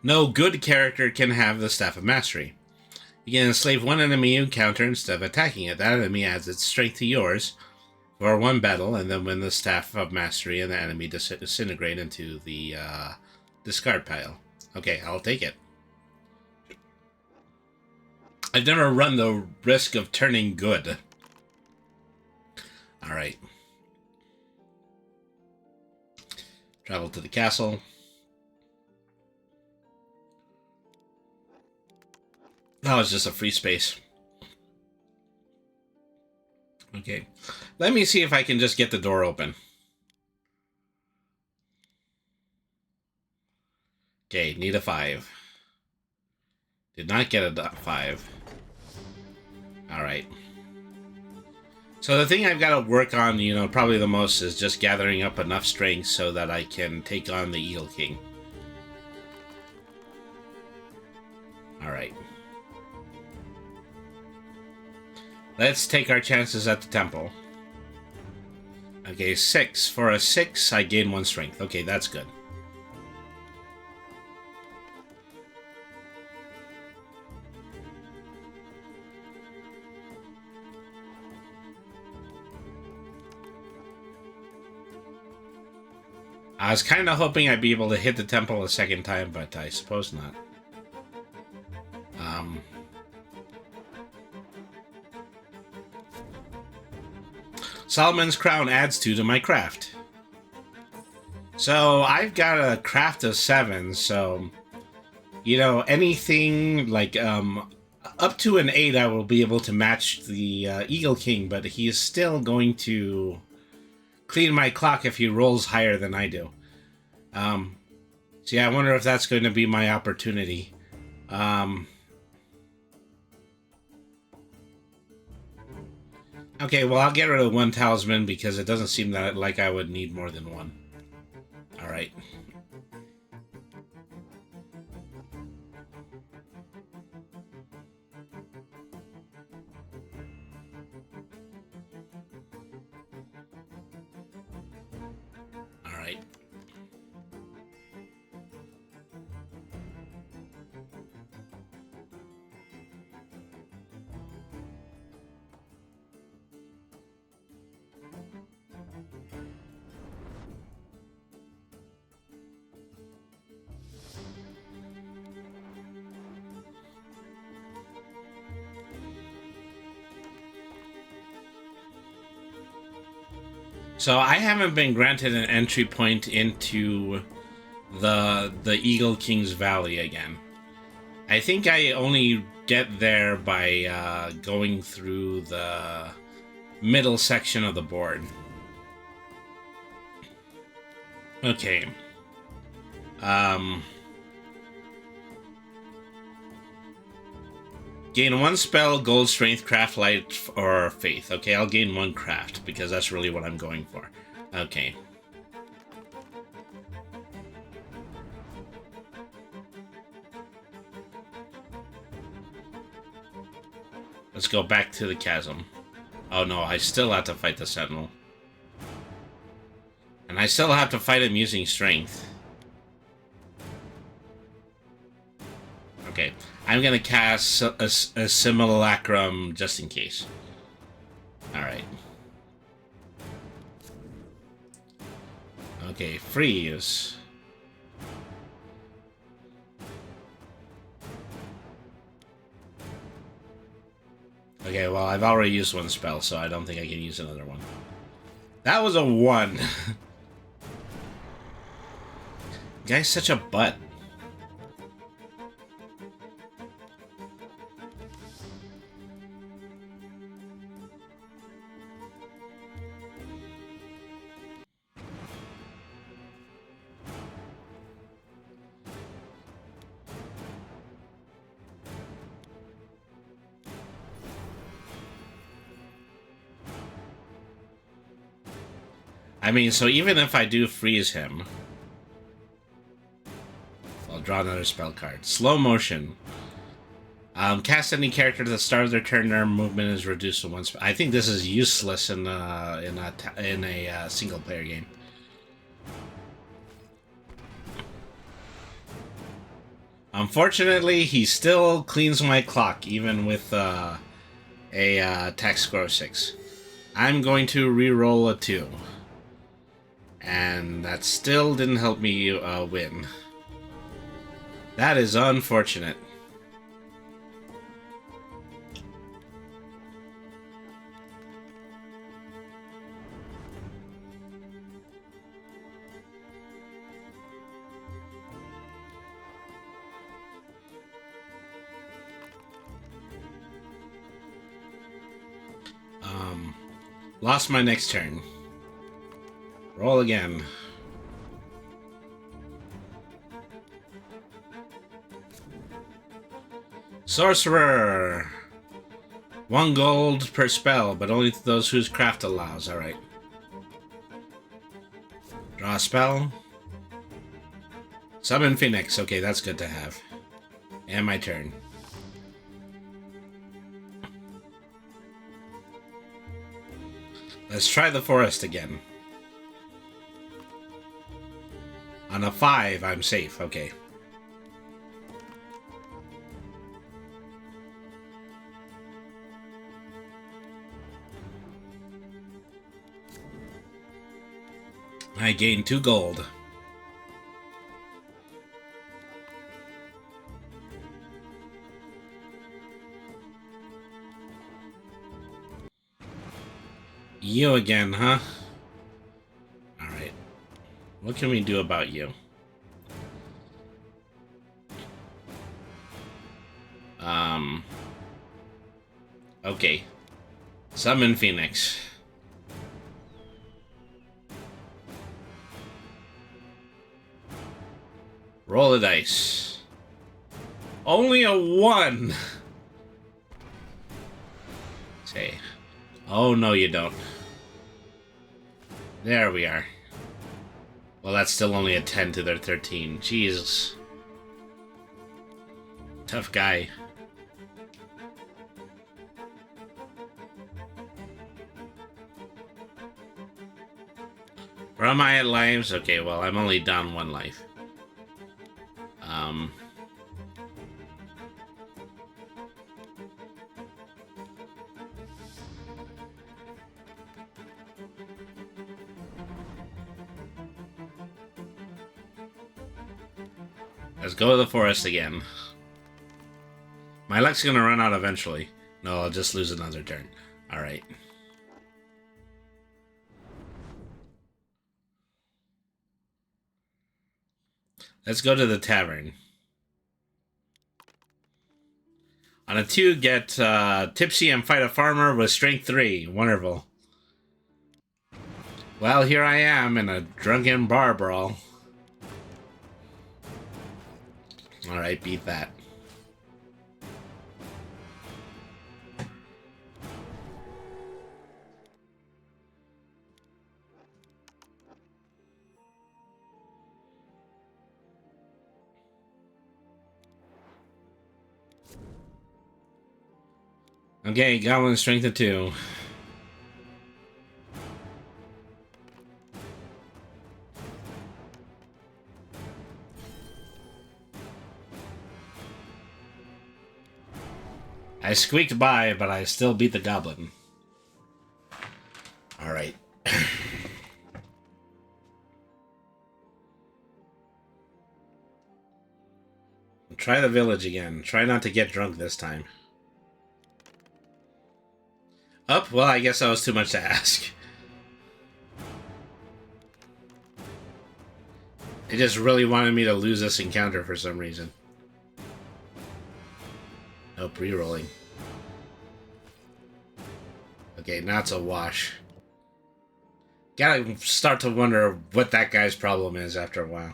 No good character can have the Staff of Mastery. You can enslave one enemy you encounter instead of attacking it. That enemy adds its strength to yours for one battle, and then when the Staff of Mastery and the enemy disintegrate into the discard pile. Okay, I'll take it. I've never run the risk of turning good. Alright. Travel to the castle. Oh, it's just a free space. Okay. Let me see if I can just get the door open. Okay, need a 5. Did not get a 5. Alright. So the thing I've got to work on, you know, probably the most is just gathering up enough strength so that I can take on the Eagle King. Alright. Let's take our chances at the temple. Okay, 6. For a 6, I gain 1 strength. Okay, that's good. I was kind of hoping I'd be able to hit the temple a second time, but I suppose not. Solomon's Crown adds 2 to my craft. So I've got a craft of 7, so... You know, anything like up to an 8 I will be able to match the Eagle King, but he is still going to clean my clock if he rolls higher than I do. So yeah, I wonder if that's going to be my opportunity. Okay, well, I'll get rid of 1 talisman because it doesn't seem that like I would need more than 1. Alright. Alright. So I haven't been granted an entry point into the Eagle King's Valley again. I think I only get there by going through the middle section of the board. Okay. Gain 1 spell, gold, strength, craft, light, or faith. Okay, I'll gain 1 craft, because that's really what I'm going for. Okay. Let's go back to the chasm. Oh no, I still have to fight the sentinel. And I still have to fight him using strength. Okay. I'm gonna cast a simulacrum just in case. Alright. Okay, freeze. Okay, well, I've already used 1 spell, so I don't think I can use another one. That was a 1. Guy's such a butt. I mean, so even if I do freeze him, I'll draw another spell card. Slow motion. Cast any character at the start of their turn. Their movement is reduced to 1 spell. I think this is useless in a single player game. Unfortunately, he still cleans my clock, even with a attack score of 6. I'm going to re-roll a 2. And that still didn't help me win. That is unfortunate. Lost my next turn. Roll again. Sorcerer. 1 gold per spell, but only to those whose craft allows. Alright. Draw a spell. Summon Phoenix. Okay, that's good to have. And my turn. Let's try the forest again. On a 5, I'm safe. Okay. I gained 2 gold. You again, huh? Alright. What can we do about you? Okay. Summon Phoenix. Roll the dice. Only a 1! Say. Oh, no, you don't. There we are. Well, that's still only a 10 to their 13. Jeez. Tough guy. Where am I at lives? Okay, well, I'm only down 1 life. Let's go to the forest again. My luck's gonna run out eventually. No, I'll just lose another turn. Alright. Let's go to the tavern. On a 2, get tipsy and fight a farmer with strength 3. Wonderful. Well, here I am in a drunken bar brawl. Alright, beat that. Okay, goblin strength of 2. I squeaked by, but I still beat the goblin. Alright. Try the village again. Try not to get drunk this time. Up? Well, I guess that was too much to ask. It just really wanted me to lose this encounter for some reason. Nope, re-rolling. Okay, now it's a wash. Gotta start to wonder what that guy's problem is after a while.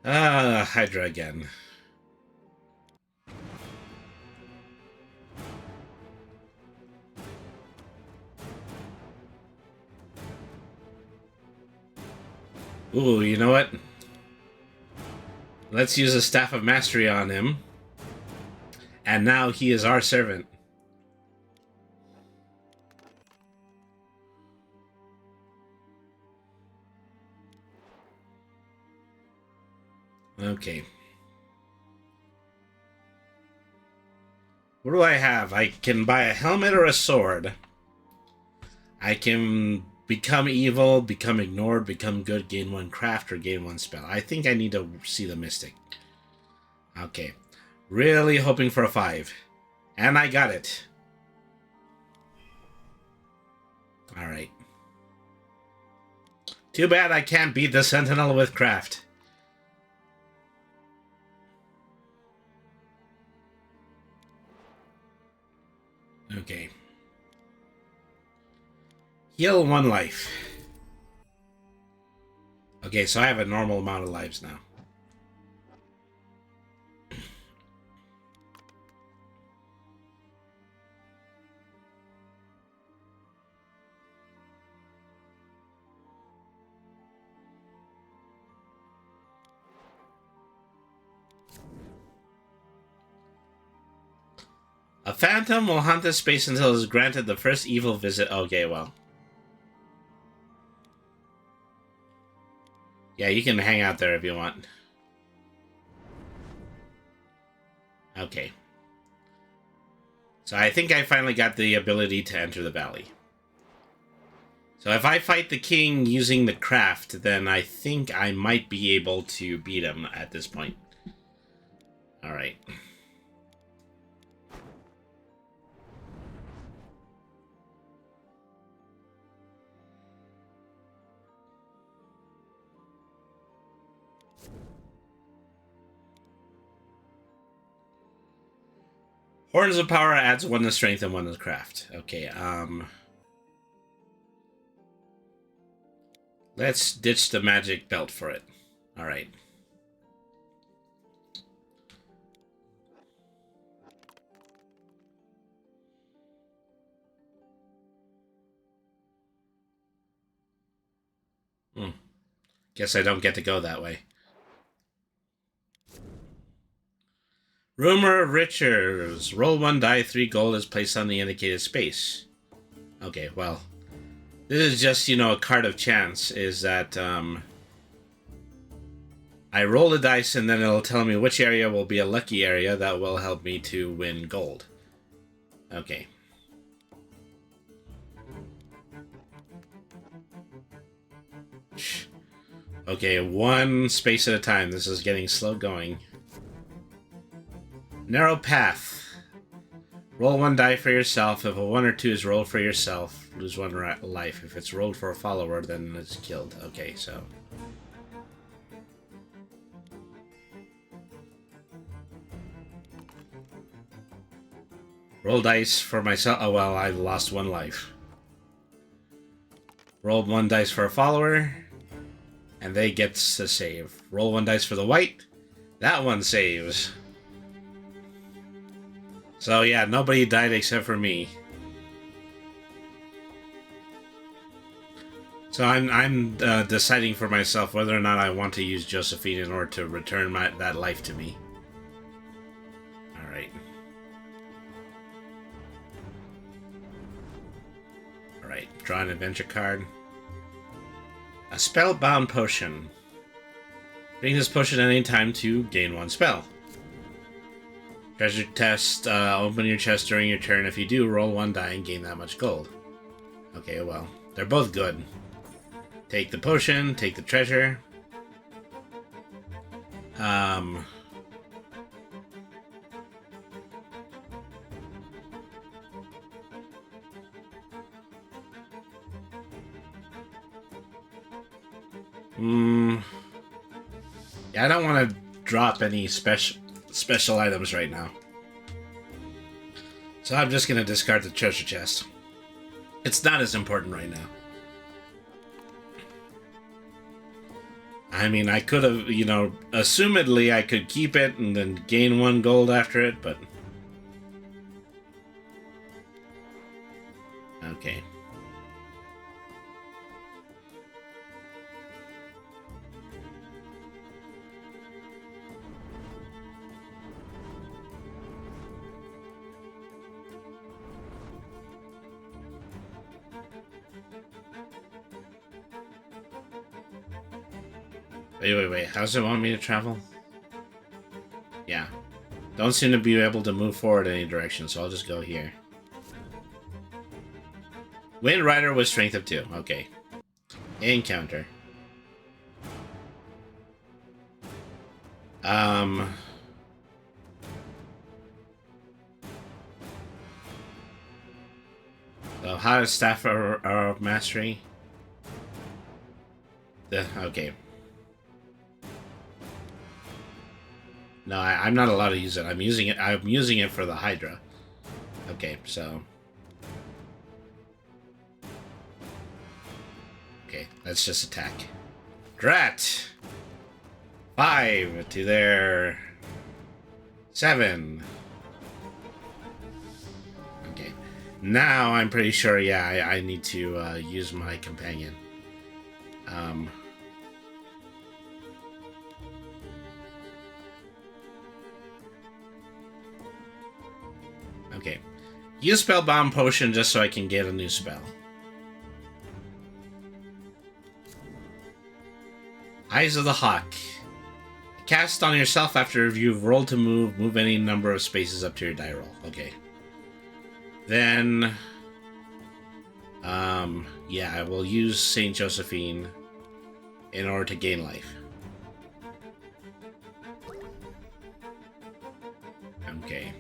Hydra again. Ooh, you know what? Let's use a Staff of Mastery on him. And now he is our servant. Okay. What do I have? I can buy a helmet or a sword. I can become evil, become ignored, become good, gain 1 craft, or gain 1 spell. I think I need to see the mystic. Okay. Really hoping for a 5. And I got it. Alright. Too bad I can't beat the Sentinel with craft. Okay. Heal 1 life. Okay, so I have a normal amount of lives now. A phantom will haunt this space until it is granted the first evil visit. Okay, well. Yeah, you can hang out there if you want. Okay. So I think I finally got the ability to enter the valley. So if I fight the king using the craft, then I think I might be able to beat him at this point. Alright. Horns of Power adds 1 to strength and 1 to craft. Okay, let's ditch the magic belt for it. Alright. Guess I don't get to go that way. Rumor of Riches. Roll 1 die, 3 gold is placed on the indicated space. Okay, well. This is just, you know, a card of chance. Is that, I roll the dice and then it'll tell me which area will be a lucky area that will help me to win gold. Okay. Okay, 1 space at a time. This is getting slow going. Narrow path. Roll 1 die for yourself. If a 1 or 2 is rolled for yourself, lose 1 life. If it's rolled for a follower, then it's killed. Okay, so. Roll dice for myself. Oh, well, I lost 1 life. Roll 1 dice for a follower, and they get to save. Roll 1 dice for the white. That one saves. So yeah, nobody died except for me. So I'm deciding for myself whether or not I want to use Josephine in order to return that life to me. Alright. Alright, draw an adventure card. A spellbound potion. Drink this potion at any time to gain 1 spell. Treasure test, open your chest during your turn. If you do, roll 1 die and gain that much gold. Okay, well, they're both good. Take the potion, take the treasure. Yeah, I don't want to drop any special items right now. So I'm just going to discard the treasure chest. It's not as important right now. I mean, I could have, you know, assumedly I could keep it and then gain 1 gold after it, but... Okay. Wait. How does it want me to travel? Yeah. Don't seem to be able to move forward in any direction, so I'll just go here. Wind Rider with strength of 2. Okay. Encounter. So how does Staff of Mastery? Okay. No, I'm not allowed to use it. I'm using it for the Hydra. Okay, so... Okay, let's just attack. Drat! 5 to their... 7. Okay. Now I'm pretty sure, yeah, I need to use my companion. Okay. Use Spellbound Potion just so I can get a new spell. Eyes of the Hawk. Cast on yourself after you've rolled to move. Move any number of spaces up to your die roll. Okay. Then... yeah, I will use Saint Josephine in order to gain life. Okay.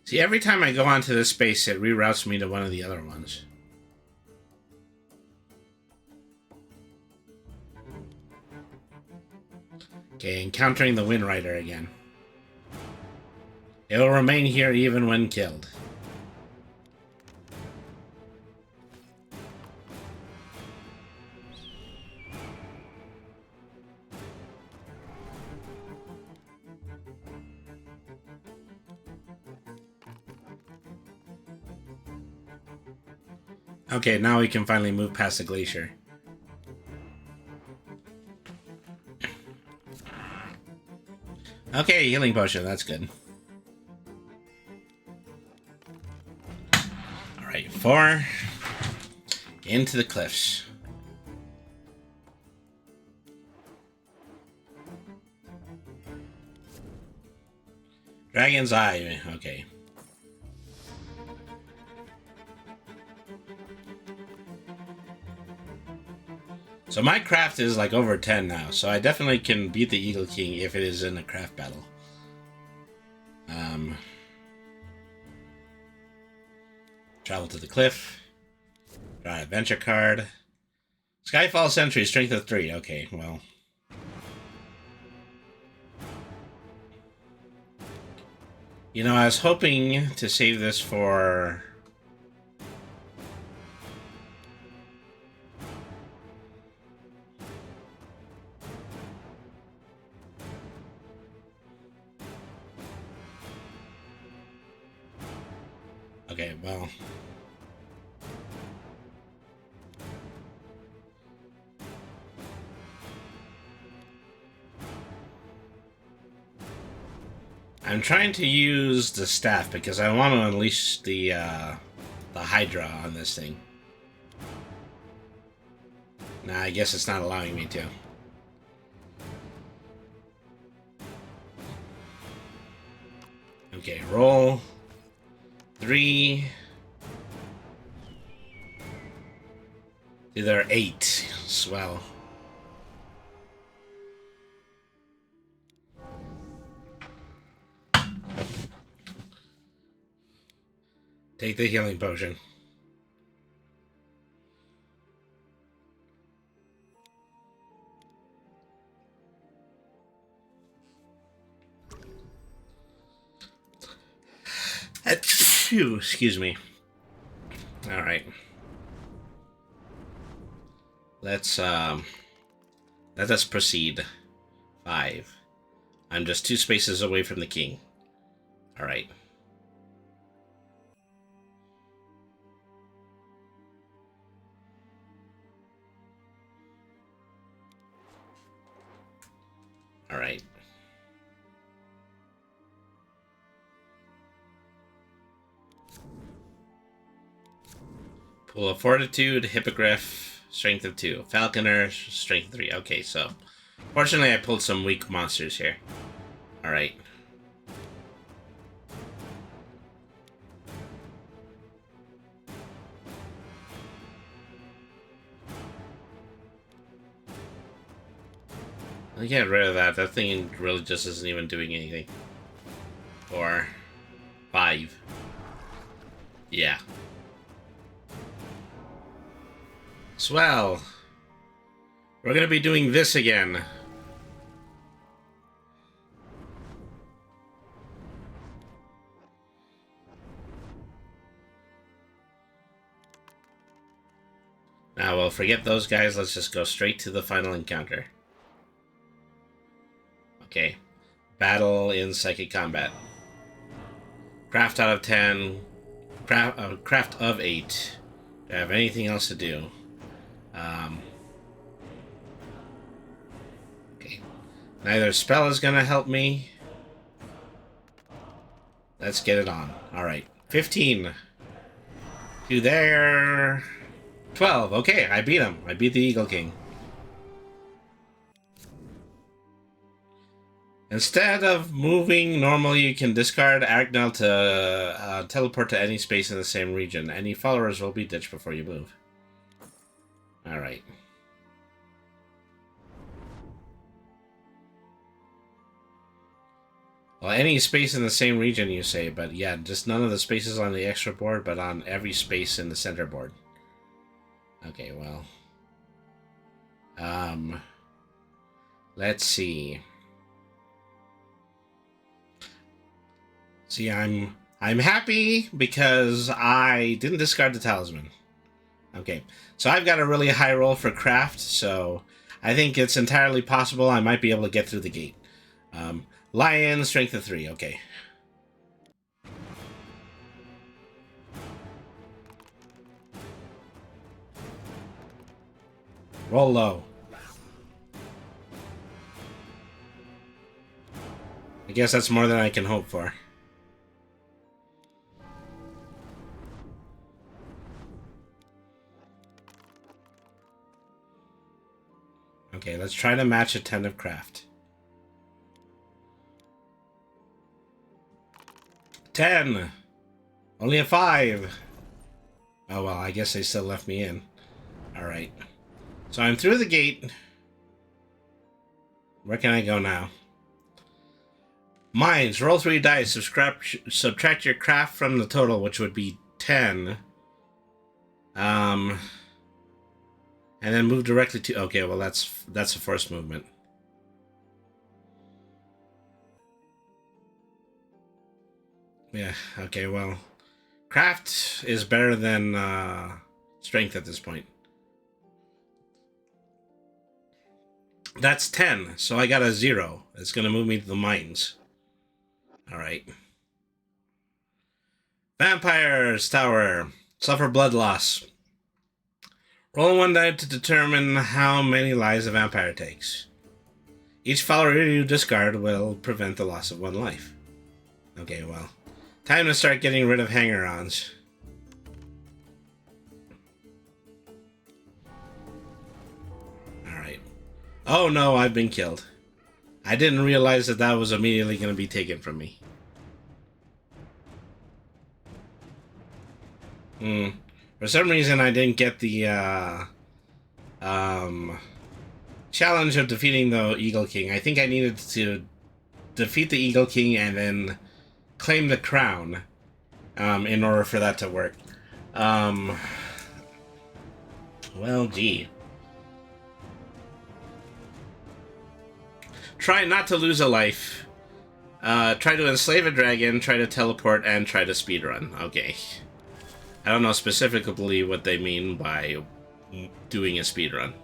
See, every time I go onto this space, it reroutes me to one of the other ones. Okay, encountering the Wind Rider again. It will remain here even when killed. Okay, now we can finally move past the glacier. Okay, healing potion, that's good. Alright, 4. Into the cliffs. Dragon's Eye, okay. So my craft is like over 10 now, so I definitely can beat the Eagle King if it is in a craft battle. Travel to the cliff. Draw an adventure card. Skyfall Sentry, strength of 3. Okay, well. You know, I was hoping to save this for... Okay, well... I'm trying to use the staff because I want to unleash the Hydra on this thing. Nah, I guess it's not allowing me to. Okay, roll 3. There are 8. Swell. Take the healing potion. Phew, excuse me. All right. Let us proceed. 5. I'm just 2 spaces away from the king. All right. All right. Pool of Fortitude, Hippogriff, Strength of 2. Falconer, Strength of 3. Okay, so... Fortunately, I pulled some weak monsters here. Alright. I'll get rid of that. That thing really just isn't even doing anything. 4. 5. Yeah. Swell. We're gonna be doing this again. Now we'll forget those guys. Let's just go straight to the final encounter. Okay. Battle in psychic combat. Craft out of 10. Craft of 8. Do I have anything else to do? Okay. Neither spell is going to help me. Let's get it on. Alright. 15. To there. 12. Okay, I beat him. I beat the Eagle King. Instead of moving normally, you can discard Agnel to teleport to any space in the same region. Any followers will be ditched before you move. Alright. Well, any space in the same region, you say, but yeah, just none of the spaces on the extra board, but on every space in the center board. Okay, well. Let's see. See, I'm happy because I didn't discard the talisman. Okay, so I've got a really high roll for craft, so I think it's entirely possible I might be able to get through the gate. Lion, strength of 3, okay. Roll low. I guess that's more than I can hope for. Okay, let's try to match a 10 of craft. 10! Only a 5! Oh well, I guess they still left me in. Alright. So I'm through the gate. Where can I go now? Mines. Roll 3 dice. Subtract your craft from the total, which would be 10. And then move directly to... Okay, well, that's the first movement. Yeah, okay, well... Craft is better than strength at this point. That's 10, so I got a 0. It's going to move me to the mines. Alright. Vampire's Tower. Suffer blood loss. Roll 1 die to determine how many lives a vampire takes. Each follower you discard will prevent the loss of 1 life. Okay, well. Time to start getting rid of hanger-ons. Alright. Oh no, I've been killed. I didn't realize that that was immediately going to be taken from me. For some reason, I didn't get the challenge of defeating the Eagle King. I think I needed to defeat the Eagle King and then claim the crown in order for that to work. Well, gee. Try not to lose a life. Try to enslave a dragon, try to teleport, and try to speedrun. Okay. I don't know specifically what they mean by doing a speedrun.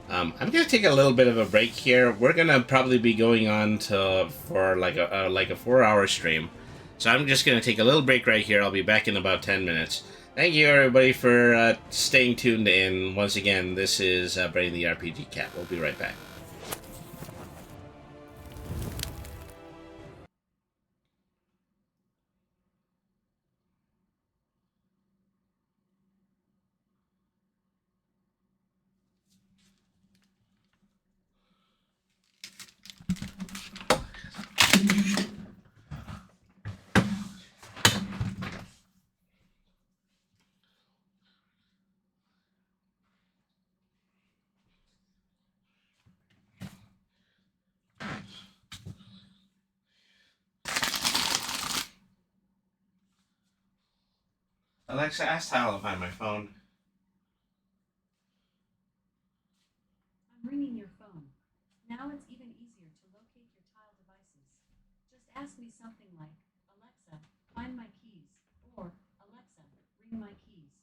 I'm going to take a little bit of a break here. We're going to probably be going on for like a 4-hour stream. So I'm just going to take a little break right here. I'll be back in about 10 minutes. Thank you, everybody, for staying tuned in. Once again, this is Brady the RPG Cat. We'll be right back. Alexa, ask Tile to find my phone. I'm ringing your phone. Now it's even easier to locate your Tile devices. Just ask me something like, Alexa, find my keys, or Alexa, ring my keys.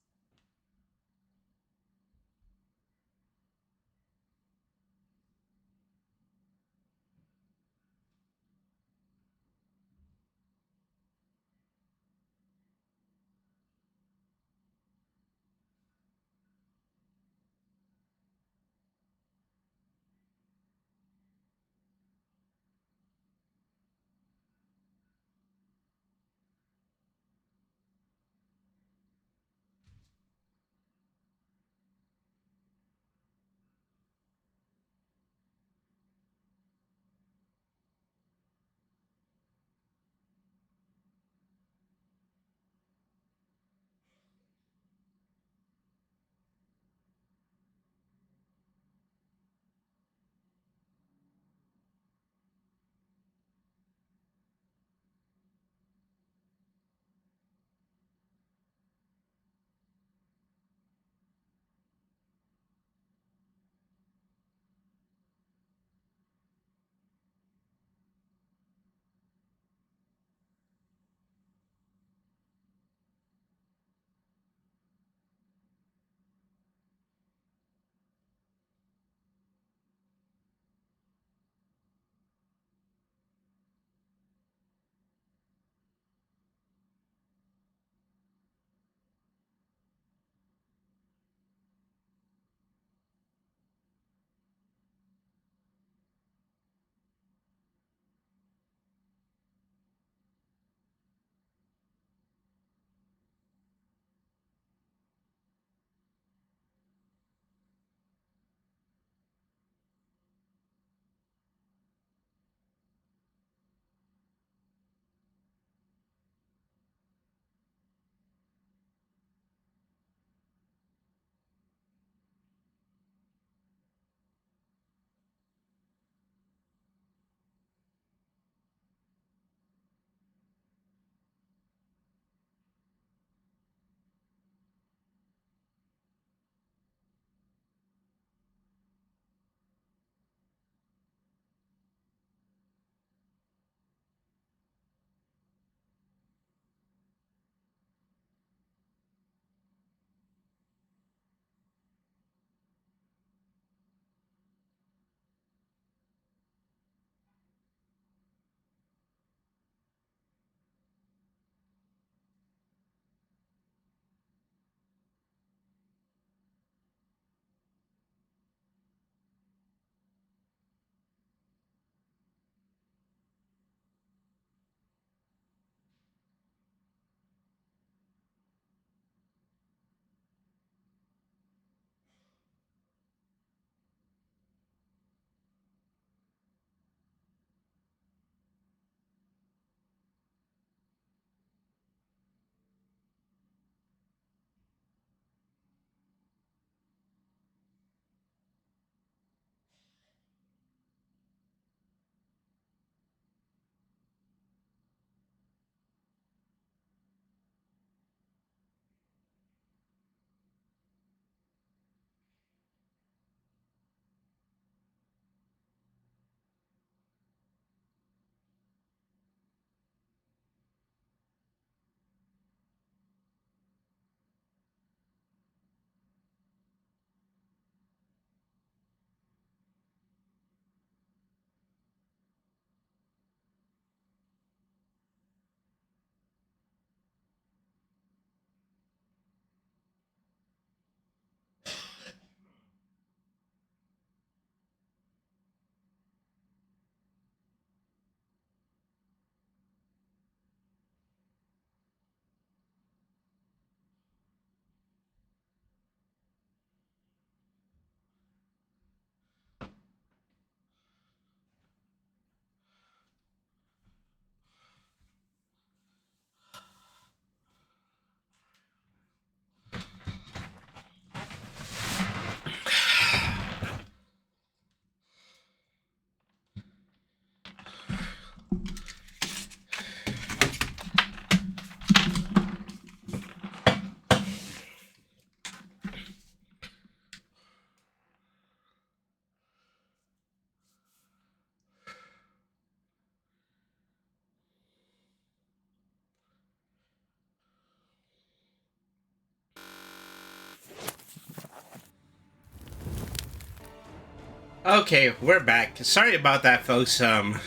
Okay, we're back. Sorry about that, folks. I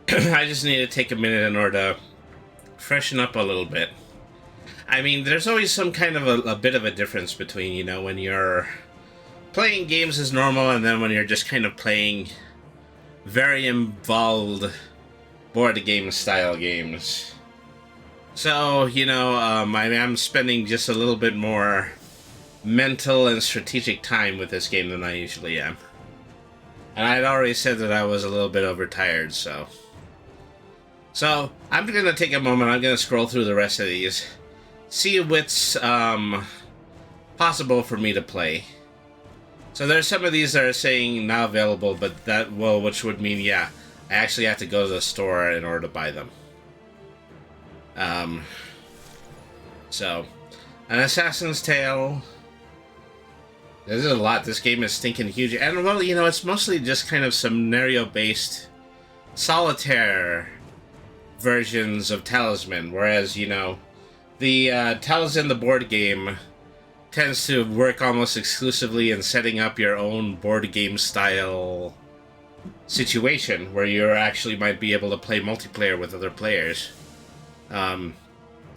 just need to take a minute in order to freshen up a little bit. I mean, there's always some kind of a bit of a difference between, you know, when you're playing games as normal and then when you're just kind of playing very involved board game style games. So, you know, I'm spending just a little bit more mental and strategic time with this game than I usually am. And I'd already said that I was a little bit overtired, so... So, I'm going to take a moment, I'm going to scroll through the rest of these, see what's possible for me to play. So there's some of these that are saying not available, but that, well, which would mean, yeah, I actually have to go to the store in order to buy them. So, An Assassin's Tale... There's a lot. This game is stinking huge. And, well, you know, it's mostly just kind of scenario-based solitaire versions of Talisman. Whereas, you know, the Talisman, the board game, tends to work almost exclusively in setting up your own board game style situation where you actually might be able to play multiplayer with other players.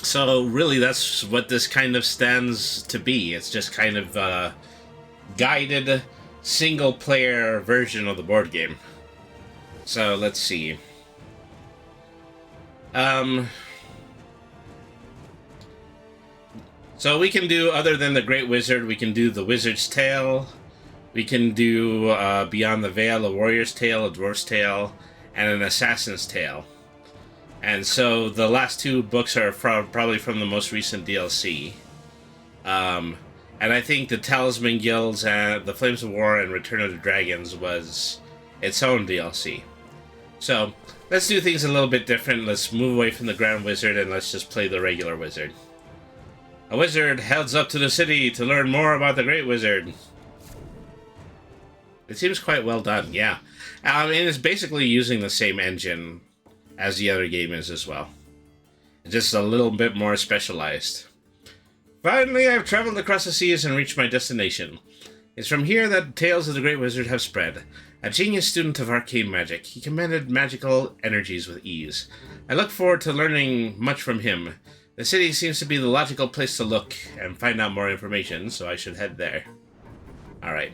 So, really, that's what this kind of stands to be. It's just kind of guided single-player version of the board game. So, let's see. So we can do, other than the Great Wizard, we can do the Wizard's Tale, we can do Beyond the Veil, a Warrior's Tale, a Dwarf's Tale, and an Assassin's Tale. And so the last two books are probably from the most recent DLC. And I think the Talisman Guilds and the Flames of War and Return of the Dragons was its own DLC. So, let's do things a little bit different. Let's move away from the Grand Wizard and let's just play the regular wizard. A wizard heads up to the city to learn more about the Great Wizard. It seems quite well done, yeah. And it's basically using the same engine as the other game is as well. Just a little bit more specialized. Finally, I've traveled across the seas and reached my destination. It's from here that tales of the Great Wizard have spread. A genius student of arcane magic, he commanded magical energies with ease. I look forward to learning much from him. The city seems to be the logical place to look and find out more information, so I should head there. Alright.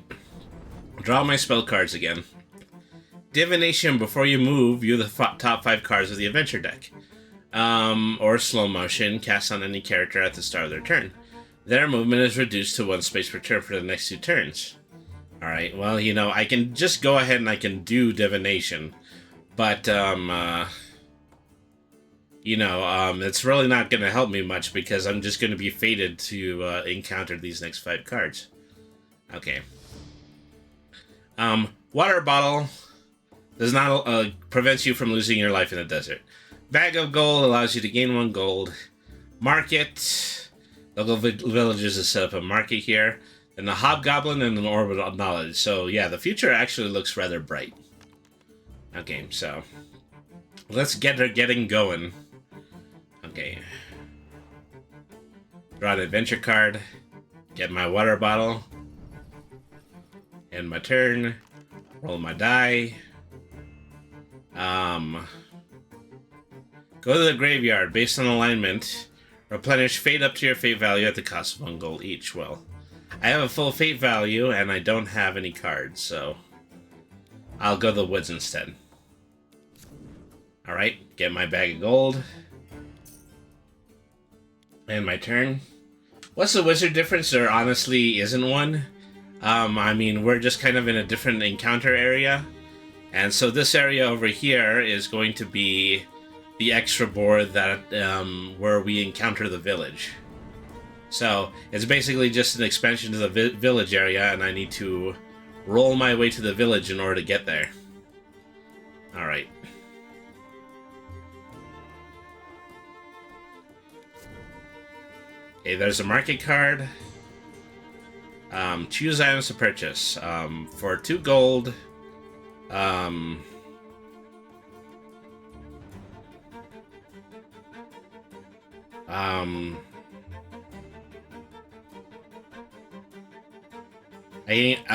Draw my spell cards again. Divination. Before you move, view the top 5 cards of the adventure deck. Or slow motion, cast on any character at the start of their turn. Their movement is reduced to 1 space per turn for the next 2 turns. Alright, well, you know, I can just go ahead and I can do Divination. But, you know, it's really not going to help me much because I'm just going to be fated to encounter these next 5 cards. Okay. Water bottle does not prevents you from losing your life in the desert. Bag of gold allows you to gain 1 gold. Market. Local villages is set up a market here. And the hobgoblin and an orb of knowledge. So yeah, the future actually looks rather bright. Okay, so let's get her getting going. Okay. Draw an adventure card. Get my water bottle. End my turn. Roll my die. Go to the graveyard. Based on alignment, replenish fate up to your fate value at the cost of 1 gold each. Well, I have a full fate value, and I don't have any cards, so I'll go to the woods instead. Alright, get my bag of gold. And my turn. What's the wizard difference? There honestly isn't one. I mean, we're just kind of in a different encounter area. And so this area over here is going to be the extra board that where we encounter the village. So it's basically just an expansion to the village area, and I need to roll my way to the village in order to get there. Alright. Okay, there's a market card. Choose items to purchase. For 2 gold.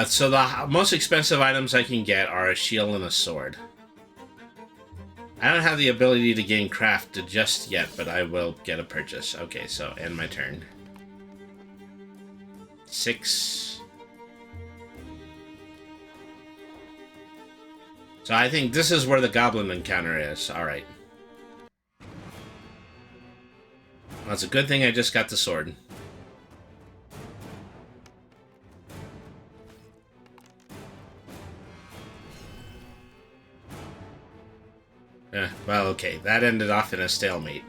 So the most expensive items I can get are a shield and a sword. I don't have the ability to gain craft just yet, but I will get a purchase. Okay, so end my turn. 6. So I think this is where the goblin encounter is. Alright. Well, it's a good thing I just got the sword. Well, okay. That ended off in a stalemate.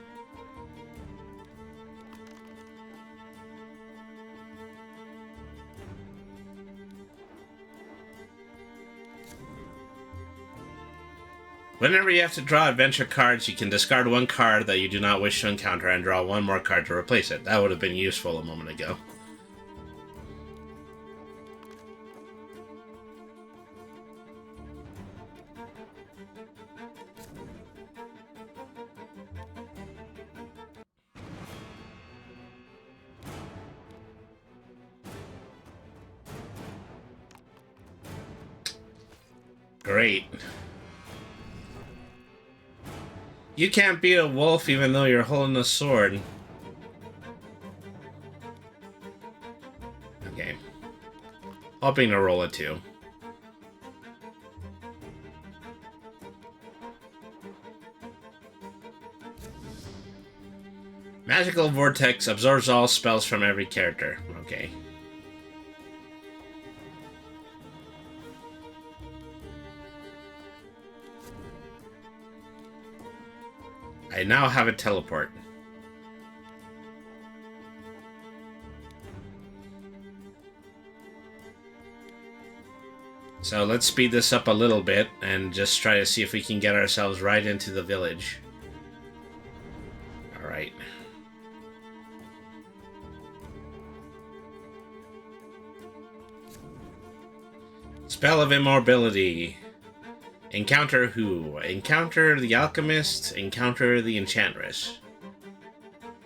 Whenever you have to draw adventure cards, you can discard one card that you do not wish to encounter and draw one more card to replace it. That would have been useful a moment ago. Great. You can't beat a wolf even though you're holding a sword. Okay. Hoping to roll a 2. Magical Vortex absorbs all spells from every character. Okay. I now have a teleport. So let's speed this up a little bit and just try to see if we can get ourselves right into the village. Alright. Spell of Immobility. Encounter who? Encounter the Alchemist, encounter the Enchantress.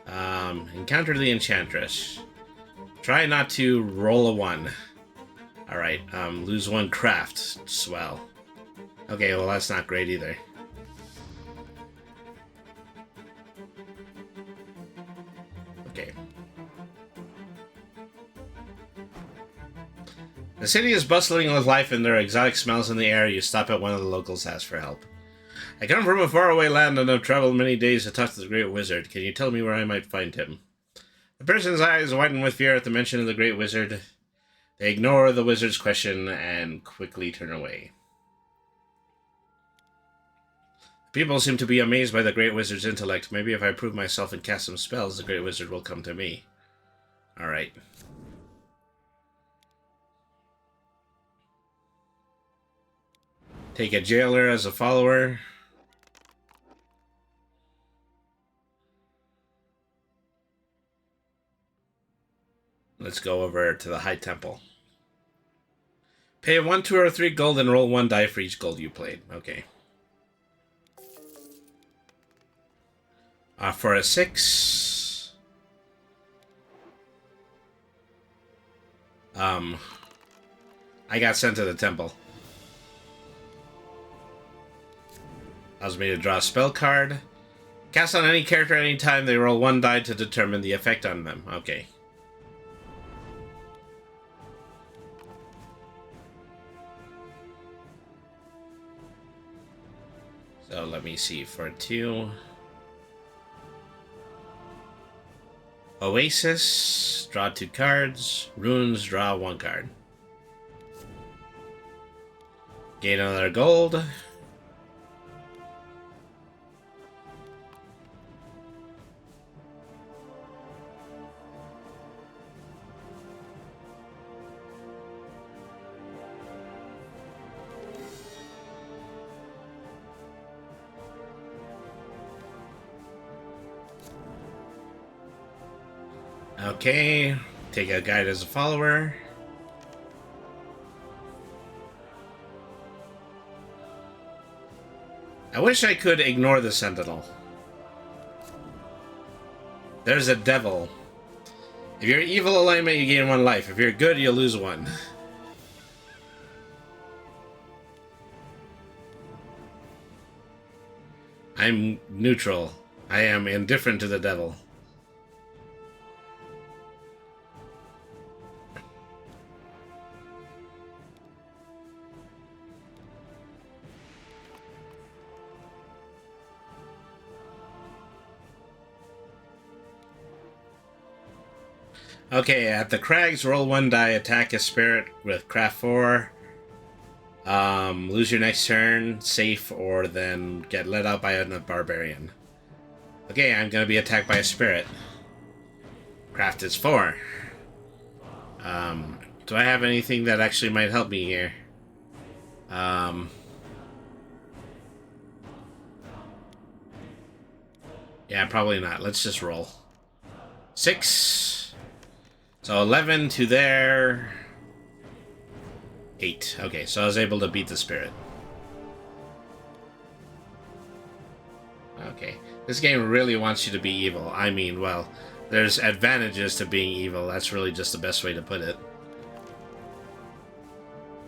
Encounter the Enchantress. Try not to roll a 1. Alright, lose 1 craft. Swell. Okay, well that's not great either. Okay. The city is bustling with life and there are exotic smells in the air. You stop at one of the locals, ask for help. I come from a faraway land and have traveled many days to talk to the Great Wizard. Can you tell me where I might find him? The person's eyes widen with fear at the mention of the Great Wizard. They ignore the wizard's question and quickly turn away. People seem to be amazed by the Great Wizard's intellect. Maybe if I prove myself and cast some spells, the Great Wizard will come to me. Alright. Take a jailer as a follower. Let's go over to the High Temple. Pay 1, 2, or 3 gold and roll 1 die for each gold you played. Okay. For a 6... I got sent to the temple. Allows me to draw a spell card. Cast on any character at any time. They roll 1 die to determine the effect on them. Okay. So let me see. For 2... Oasis. Draw 2 cards. Runes. Draw 1 card. Gain another gold. Okay, take a guide as a follower. I wish I could ignore the Sentinel. There's a devil. If you're evil alignment, you gain 1 life. If you're good, you'll lose 1. I'm neutral. I am indifferent to the devil. Okay, at the crags, roll 1 die, attack a spirit with craft 4. Lose your next turn, safe, or then get let out by a barbarian. Okay, I'm gonna be attacked by a spirit. Craft is 4. Do I have anything that actually might help me here? Yeah, probably not. Let's just roll. 6. So 11 to there. 8. Okay, so I was able to beat the spirit. Okay. This game really wants you to be evil. I mean, well, there's advantages to being evil. That's really just the best way to put it.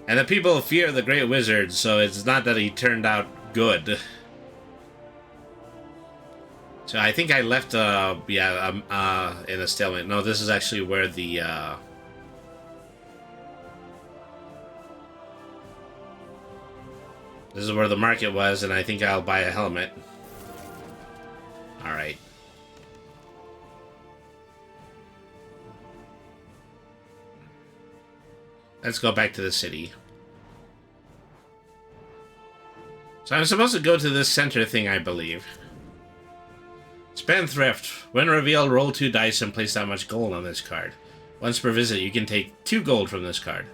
And the people fear the Great Wizard, so it's not that he turned out good. So I think I left, in a stalemate. No, this is actually where the, this is where the market was, and I think I'll buy a helmet. Alright. Let's go back to the city. So I'm supposed to go to this center thing, I believe. Spendthrift. When revealed, roll 2 dice and place that much gold on this card. Once per visit, you can take 2 gold from this card.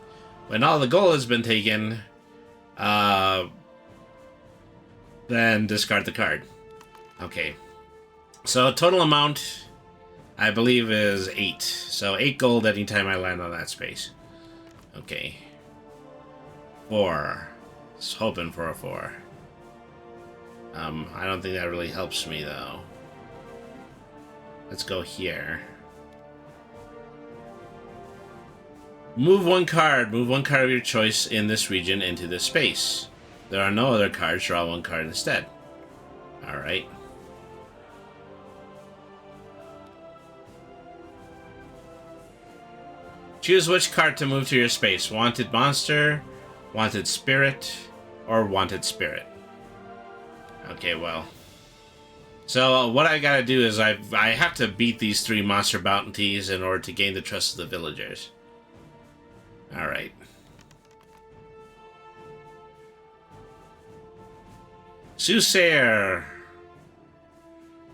When all the gold has been taken, then discard the card. Okay. So total amount, I believe, is 8. So 8 gold anytime I land on that space. Okay. 4. Just hoping for a 4. I don't think that really helps me, though. Let's go here. Move 1 card. Move 1 card of your choice in this region into this space. There are no other cards. Draw 1 card instead. Alright. Choose which card to move to your space. Wanted monster, wanted spirit, or wanted spirit. Okay, well. So what I gotta do is I have to beat these 3 monster bounties in order to gain the trust of the villagers. Alright. Soothsayer.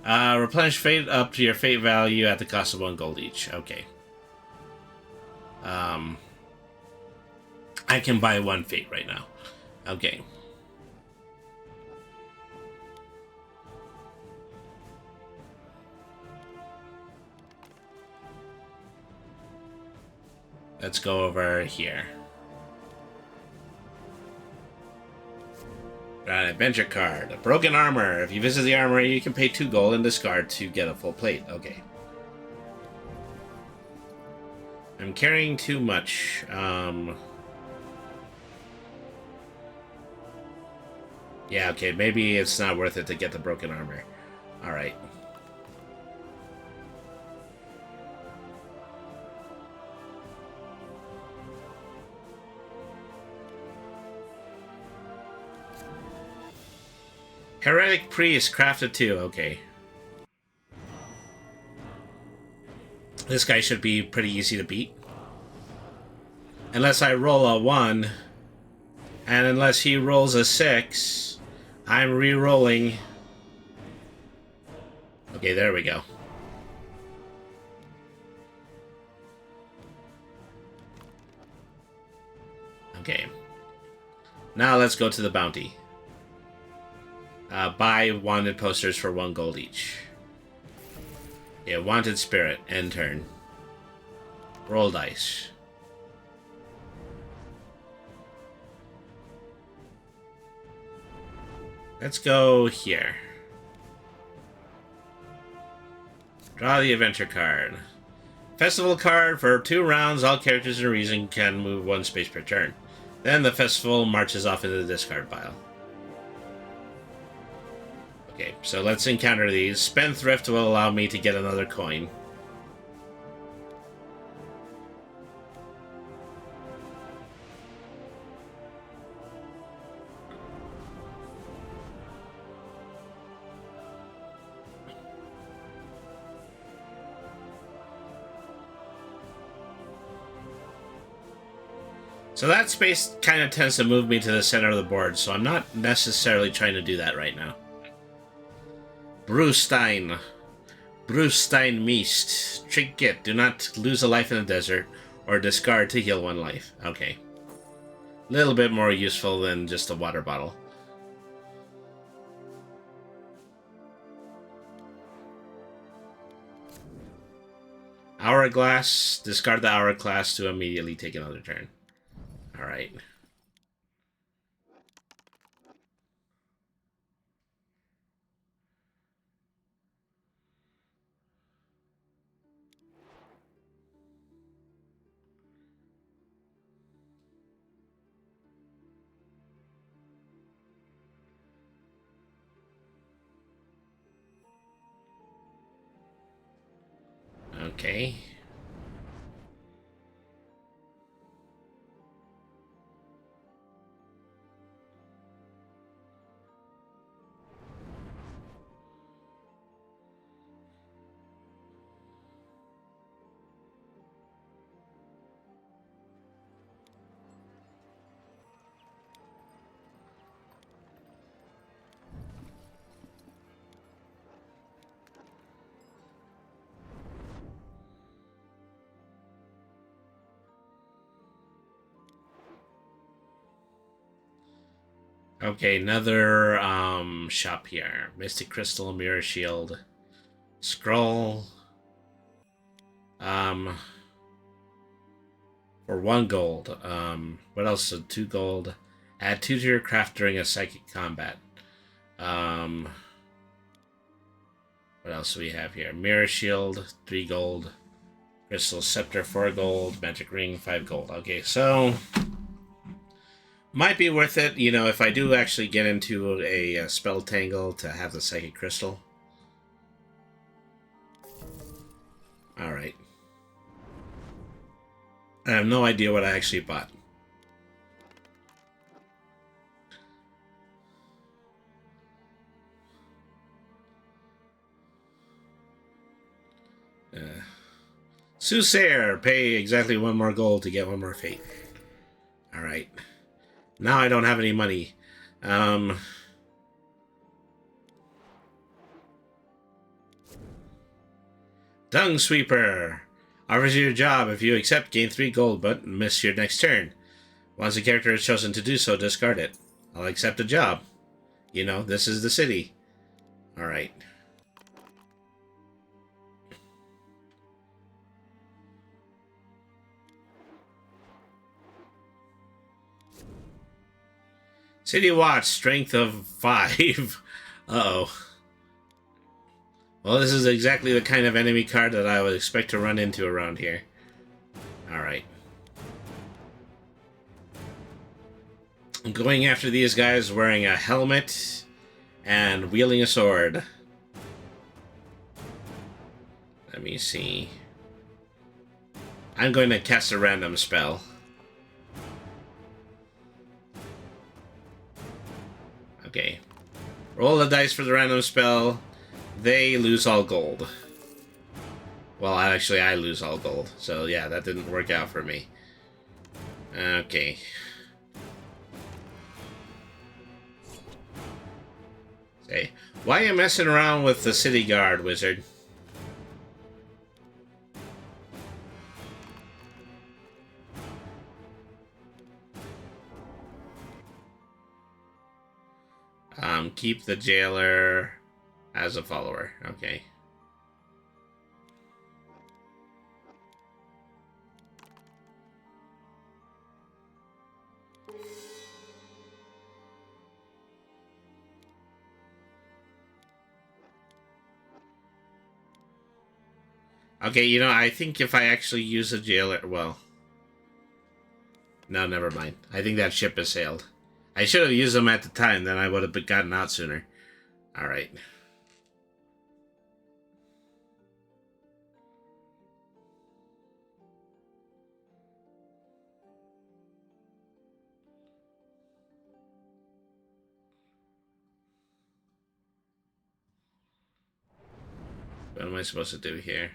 Replenish fate up to your fate value at the cost of 1 gold each. Okay. I can buy 1 fate right now. Okay. Let's go over here. Got an adventure card. A broken armor. If you visit the armory, you can pay 2 gold and discard to get a full plate. Okay. I'm carrying too much. Yeah, okay. Maybe it's not worth it to get the broken armor. Alright. Heretic Priest, crafted 2, okay. This guy should be pretty easy to beat. Unless I roll a 1, and unless he rolls a 6, I'm re-rolling. Okay, there we go. Okay. Now let's go to the bounty. Buy wanted posters for 1 gold each. Yeah, wanted spirit. End turn. Roll dice. Let's go here. Draw the adventure card. Festival card. For 2 rounds, all characters in Reason can move 1 space per turn. Then the festival marches off into the discard pile. Okay, so let's encounter these. Spendthrift will allow me to get another coin. So that space kind of tends to move me to the center of the board, so I'm not necessarily trying to do that right now. Brewstein. Brewstein Meast. Trinket. Do not lose a life in the desert, or discard to heal one life. Okay. A little bit more useful than just a water bottle. Hourglass. Discard the hourglass to immediately take another turn. Alright. Okay. Okay, another shop here. Mystic Crystal, Mirror Shield, Scroll. For 1 gold. What else? So 2 gold. Add 2 to your craft during a psychic combat. What else do we have here? Mirror Shield, 3 gold. Crystal Scepter, 4 gold. Magic Ring, 5 gold. Okay, so might be worth it, you know, if I do actually get into a spell tangle to have the Psychic Crystal. Alright. I have no idea what I actually bought. Soothsayer, pay exactly 1 more gold to get 1 more fate. Alright. Now I don't have any money. Dung Sweeper. Offers you a job. If you accept, gain 3 gold, but miss your next turn. Once a character has chosen to do so, discard it. I'll accept a job. You know, this is the city. Alright. City Watch, strength of 5. Uh-oh. Well, this is exactly the kind of enemy card that I would expect to run into around here. Alright. I'm going after these guys wearing a helmet and wielding a sword. Let me see. I'm going to cast a random spell. Okay. Roll the dice for the random spell. They lose all gold. Well, actually, I lose all gold. So, yeah, that didn't work out for me. Okay. Say, why are you messing around with the city guard, wizard? Keep the jailer as a follower. Okay. Okay, you know, I think if I actually use a jailer... Well... No, never mind. I think that ship has sailed. I should have used them at the time, then I would have gotten out sooner. All right. What am I supposed to do here?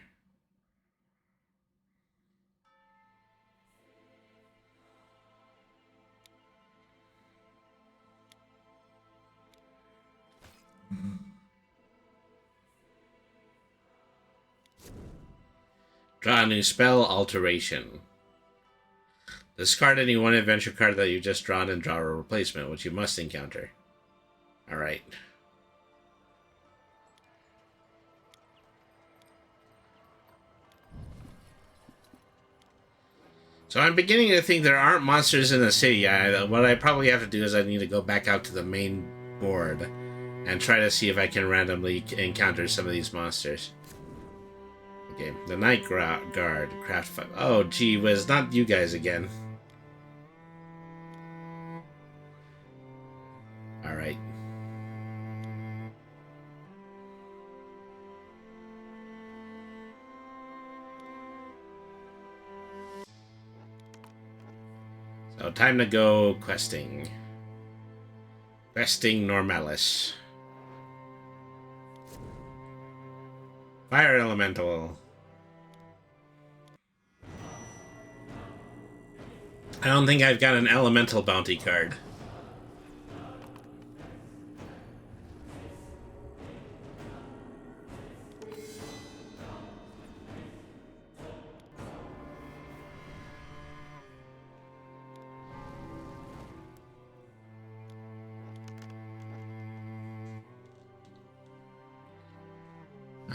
Draw a new spell, alteration. Discard any one adventure card that you just drawn and draw a replacement, which you must encounter. Alright. So I'm beginning to think there aren't monsters in the city. What I probably have to do is I need to go back out to the main board and try to see if I can randomly encounter some of these monsters. Okay, the Night Guard, Craft 5. Oh, gee whiz, not you guys again. Alright. So, time to go questing. Questing Normalis. Fire Elemental. I don't think I've got an Elemental bounty card.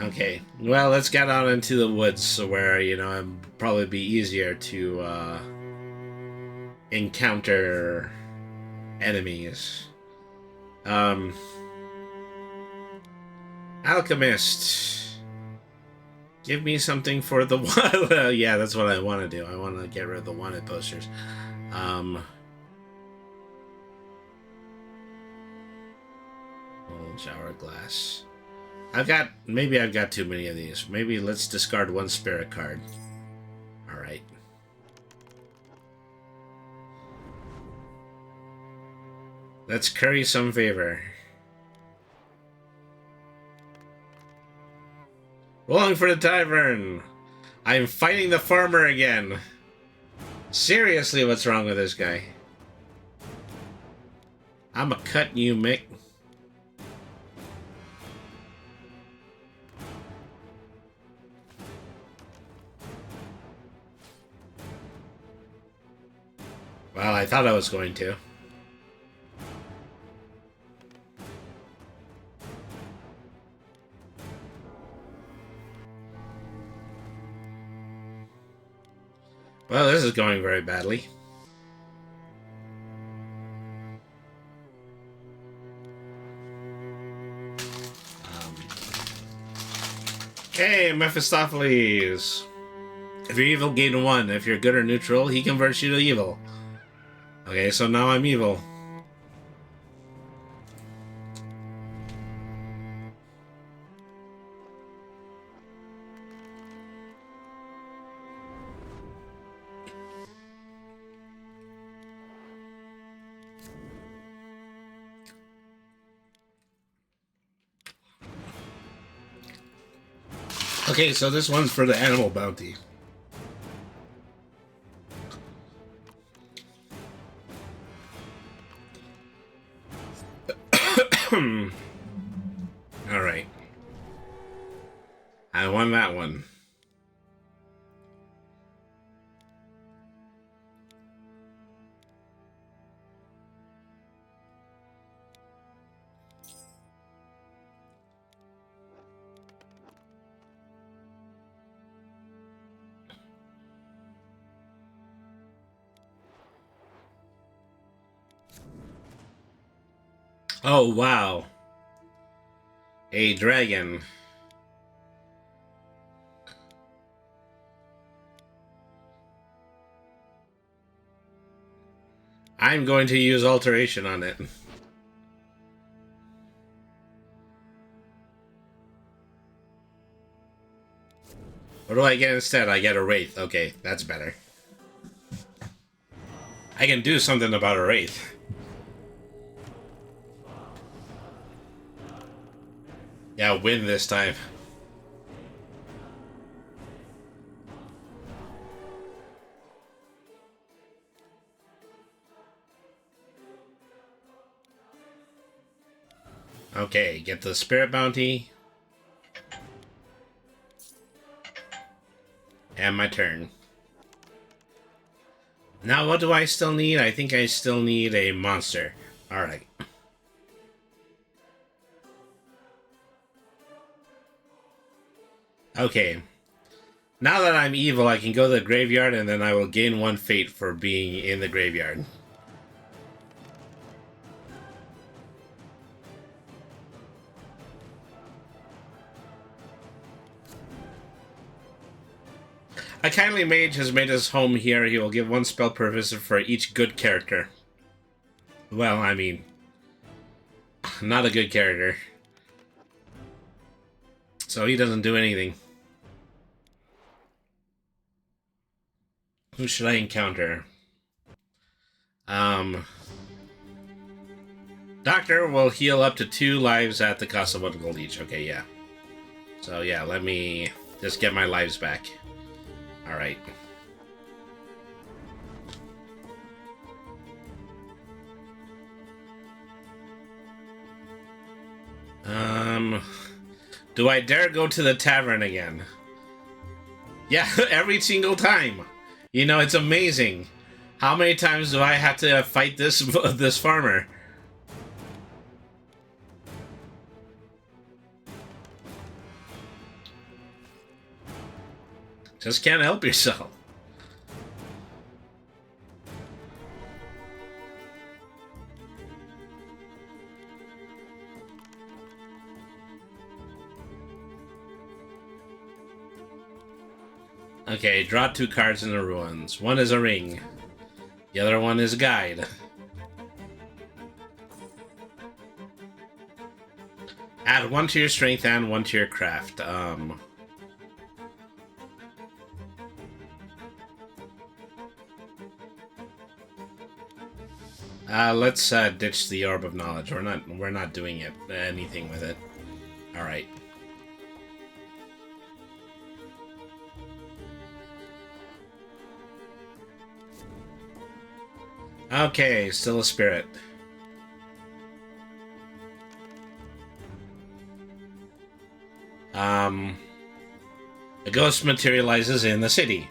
Okay, well, let's get out into the woods where, you know, it'd probably be easier to encounter enemies. Alchemist. Give me something for the one. Yeah, that's what I want to do. I want to get rid of the wanted posters. Old hourglass. Maybe I've got too many of these. Maybe let's discard one spirit card. Alright. Let's curry some favor. Rolling for the tavern! I'm fighting the farmer again! Seriously, what's wrong with this guy? I'ma cut you, Mick. Well, I thought I was going to. Well, this is going very badly. Hey, Mephistopheles! If you're evil, gain 1. If you're good or neutral, he converts you to evil. Okay, so now I'm evil. Okay, so this one's for the animal bounty. Alright. I won that one. Oh, wow. A dragon. I'm going to use alteration on it. What do I get instead? I get a Wraith. Okay, that's better. I can do something about a Wraith. Yeah, win this time. Okay, get the Spirit Bounty. And my turn. Now what do I still need? I think I still need a monster. Alright. Okay. Now that I'm evil, I can go to the graveyard and then I will gain 1 fate for being in the graveyard. A kindly mage has made his home here. He will give 1 spell per visit for each good character. Well, I mean, not a good character. So he doesn't do anything. Who should I encounter? Doctor will heal up to 2 lives at the cost of 1 gold each. Okay, yeah. So yeah, let me just get my lives back. Alright. Do I dare go to the tavern again? Yeah, every single time. You know, it's amazing. How many times do I have to fight this farmer? Just can't help yourself. Okay, draw 2 cards in the ruins. One is a ring. The other one is a guide. Add 1 to your strength and 1 to your craft. Let's ditch the Orb of Knowledge. We're not doing anything with it. All right. Okay, still a spirit. A ghost materializes in the city.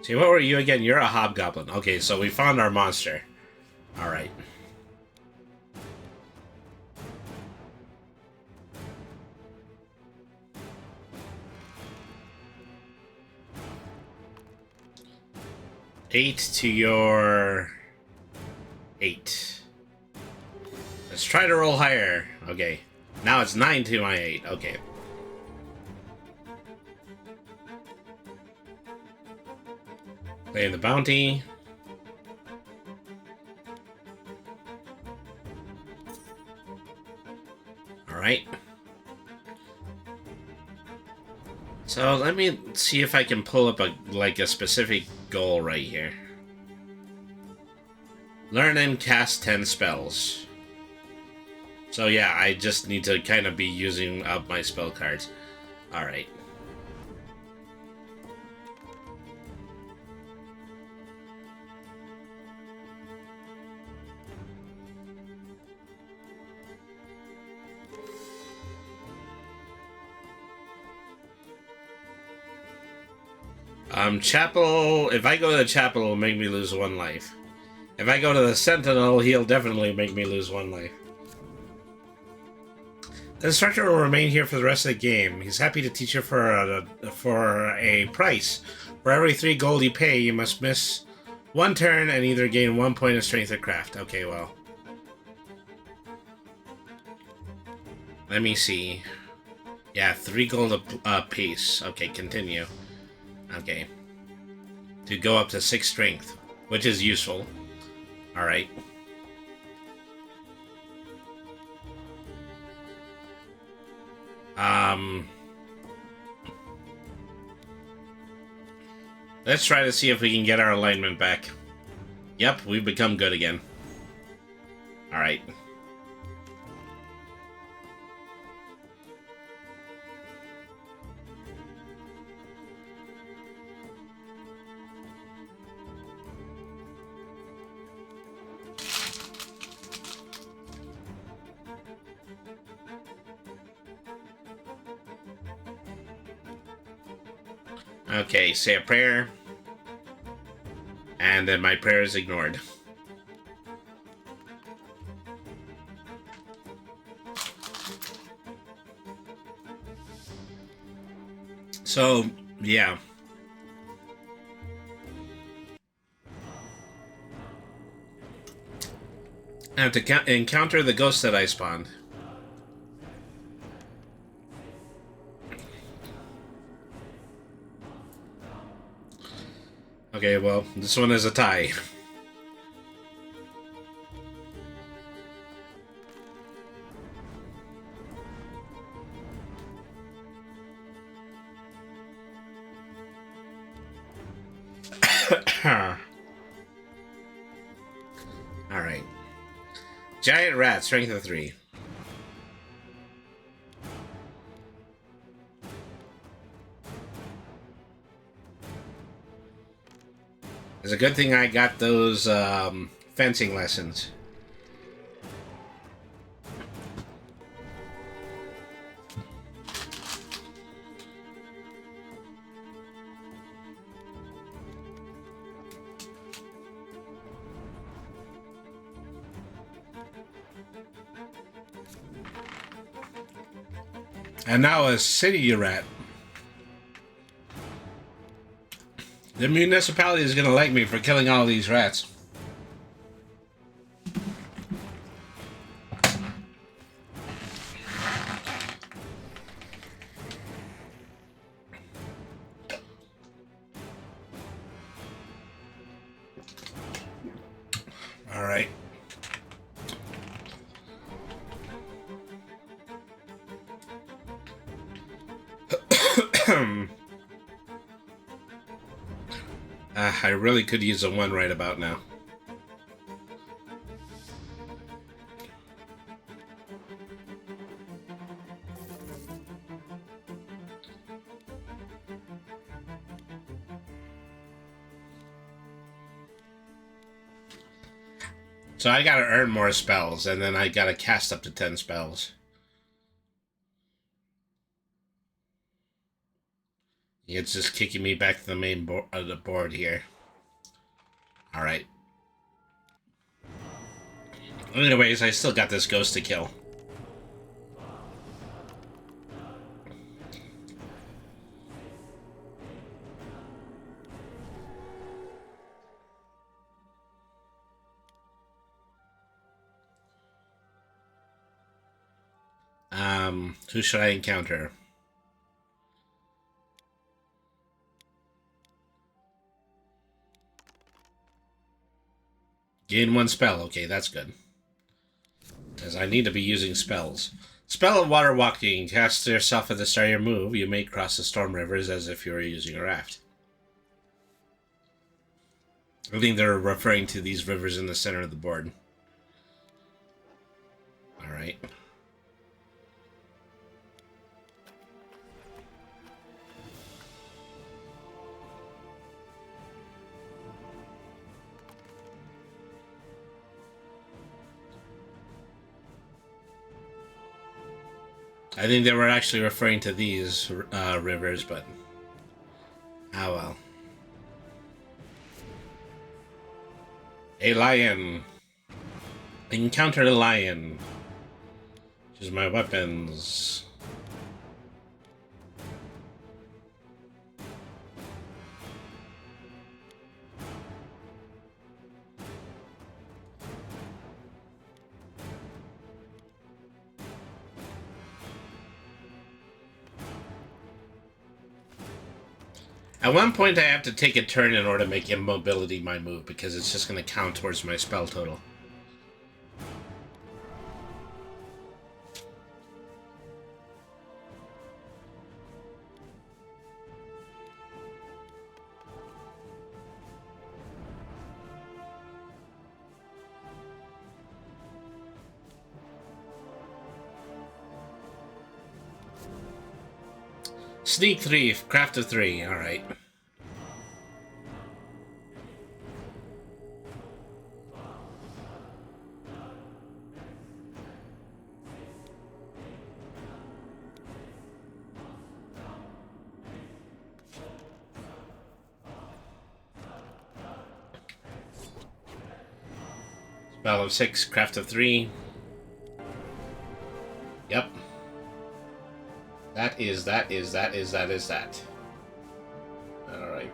See, what were you again? You're a hobgoblin. Okay, so we found our monster. Alright. Eight to your 8. Let's try to roll higher. Okay. Now it's 9 to my 8. Okay. Playing the bounty. Alright. So let me see if I can pull up a specific goal right here. Learn and cast 10 spells. So yeah, I just need to kind of be using up my spell cards. Alright. Chapel, if I go to the chapel, it'll make me lose 1 life. If I go to the sentinel, he'll definitely make me lose 1 life. The instructor will remain here for the rest of the game. He's happy to teach you for a price. For every 3 gold you pay, you must miss 1 turn and either gain 1 point of strength or craft. Okay, well. Let me see. Yeah, 3 gold a piece. Okay, continue. Okay. To go up to 6 strength, which is useful. All right. Let's try to see if we can get our alignment back. Yep, we've become good again. All right. Okay, say a prayer. And then my prayer is ignored. So, yeah. I have to encounter the ghost that I spawned. Okay, well, this one is a tie. Alright. Giant rat, strength of 3. It's a good thing I got those fencing lessons. And now a city rat. The municipality is gonna like me for killing all these rats. All right. I really could use a 1 right about now. So I gotta earn more spells, and then I gotta cast up to 10 spells. It's just kicking me back to the main the board here. Alright. Anyways, I still got this ghost to kill. Who should I encounter? Gain 1 spell. Okay, that's good. Because I need to be using spells. Spell of Water Walking. Cast yourself at the start of your move. You may cross the storm rivers as if you were using a raft. I think they're referring to these rivers in the center of the board. Alright. I think they were actually referring to these rivers, but... oh well. A lion. Encountered a lion. Choose my weapons. At one point, I have to take a turn in order to make immobility my move, because it's just going to count towards my spell total. Sneak 3, craft of 3, alright. Spell of 6, craft of 3. Yep. That is that. Alright.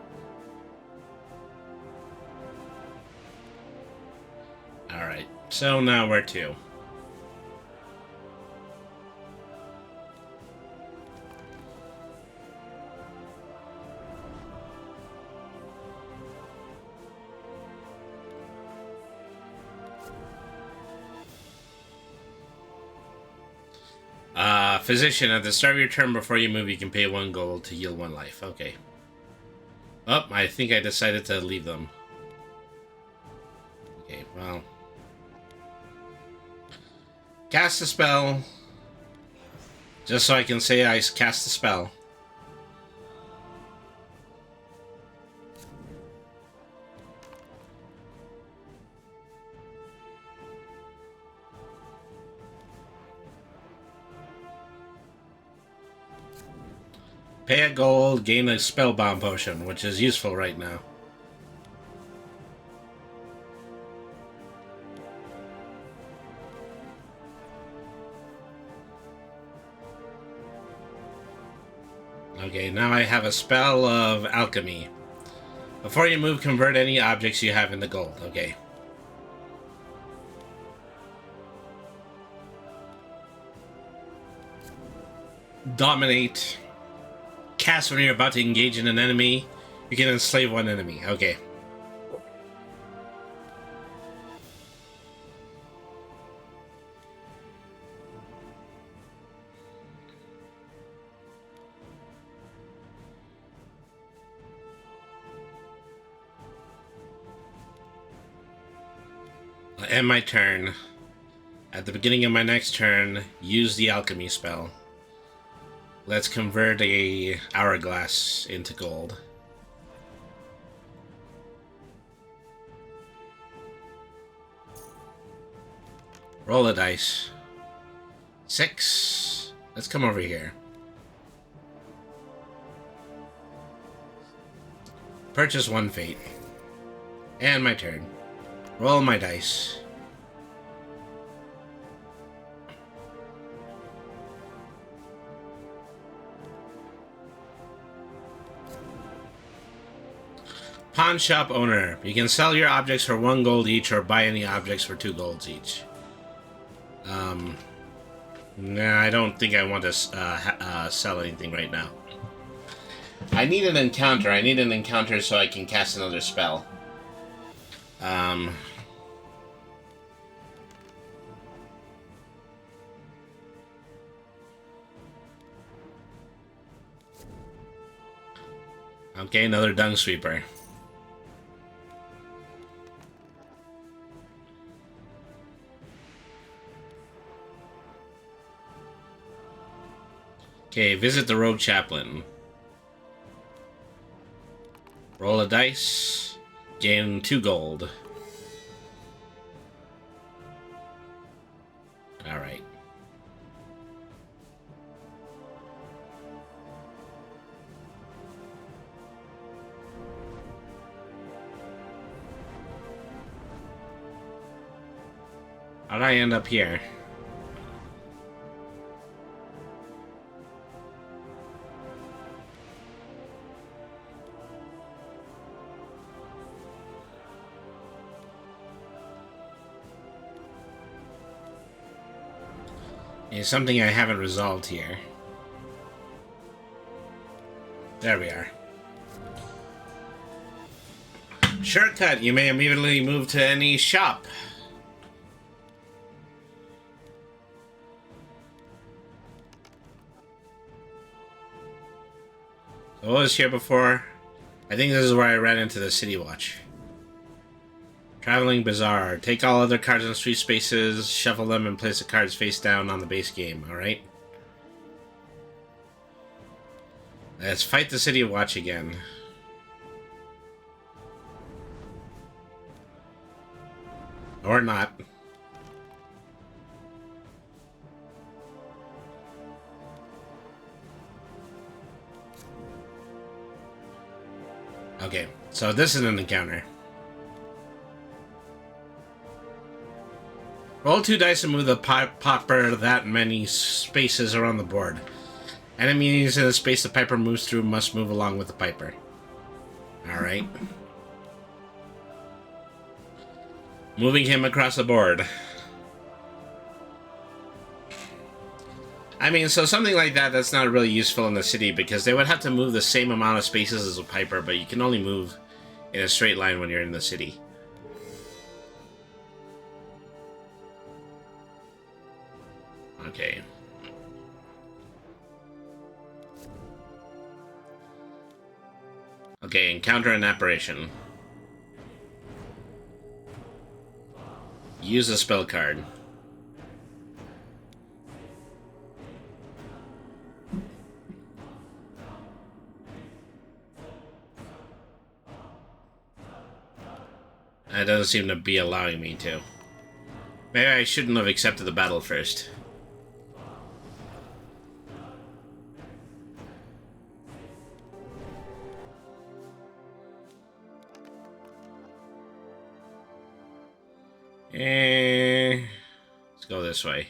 Alright, so now where to? Physician, at the start of your turn before you move, you can pay 1 gold to heal 1 life. Okay. Oh, I think I decided to leave them. Okay, well. Cast a spell. Just so I can say I cast a spell. Pay a gold, gain a spellbound potion, which is useful right now. Okay, now I have a spell of alchemy. Before you move, convert any objects you have into gold. Okay. Dominate. Cast when you're about to engage in an enemy. You can enslave 1 enemy. Okay. I'll end my turn. At the beginning of my next turn, use the alchemy spell. Let's convert a hourglass into gold. Roll a dice. 6. Let's come over here. Purchase 1 fate. And my turn. Roll my dice. Pawn shop owner. You can sell your objects for 1 gold each or buy any objects for 2 golds each. Nah, I don't think I want to sell anything right now. I need an encounter. I need an encounter so I can cast another spell. Okay, another dung sweeper. Okay, visit the rogue chaplain. Roll a dice. Gain 2 gold. Alright. How'd I end up here? Is something I haven't resolved here. There we are. Shortcut. You may immediately move to any shop. So what was here before? I think this is where I ran into the City Watch. Traveling Bazaar. Take all other cards in street spaces, shuffle them, and place the cards face down on the base game, alright? Let's fight the City Watch again. Or not. Okay, so this is an encounter. Roll 2 dice and move the popper that many spaces around the board. Enemies in the space the piper moves through must move along with the piper. Alright. Moving him across the board. I mean, so something like that, that's not really useful in the city because they would have to move the same amount of spaces as a piper, but you can only move in a straight line when you're in the city. Okay. Okay, encounter an apparition. Use a spell card. It doesn't seem to be allowing me to. Maybe I shouldn't have accepted the battle first. Let's go this way.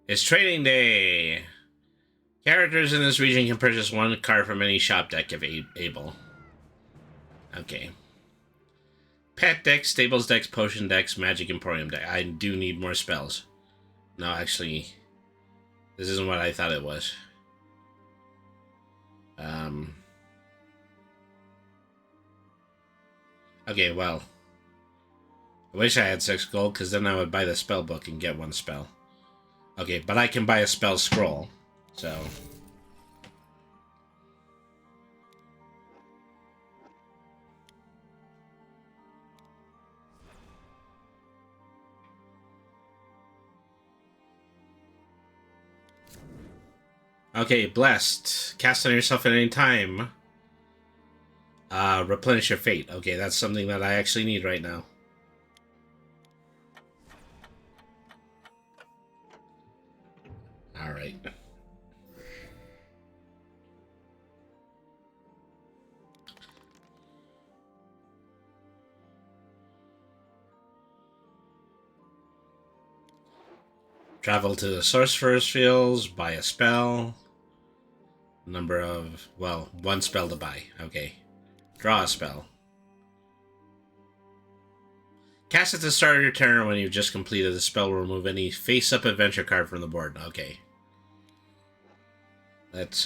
It's trading day. Characters in this region can purchase 1 card from any shop deck if able. Okay. Pet decks, stables decks, potion decks, magic emporium deck. I do need more spells. No, actually, this isn't what I thought it was. Okay, well. I wish I had 6 gold, because then I would buy the spell book and get 1 spell. Okay, but I can buy a spell scroll, so... Okay, Blessed. Cast on yourself at any time. Replenish your fate. Okay, that's something that I actually need right now. Alright. Travel to the Sorcerer's Fields, buy a spell. Number of, well, 1 spell to buy. Okay. Draw a spell. Cast at the start of your turn when you've just completed the spell. Remove any face-up adventure card from the board. Okay. Let's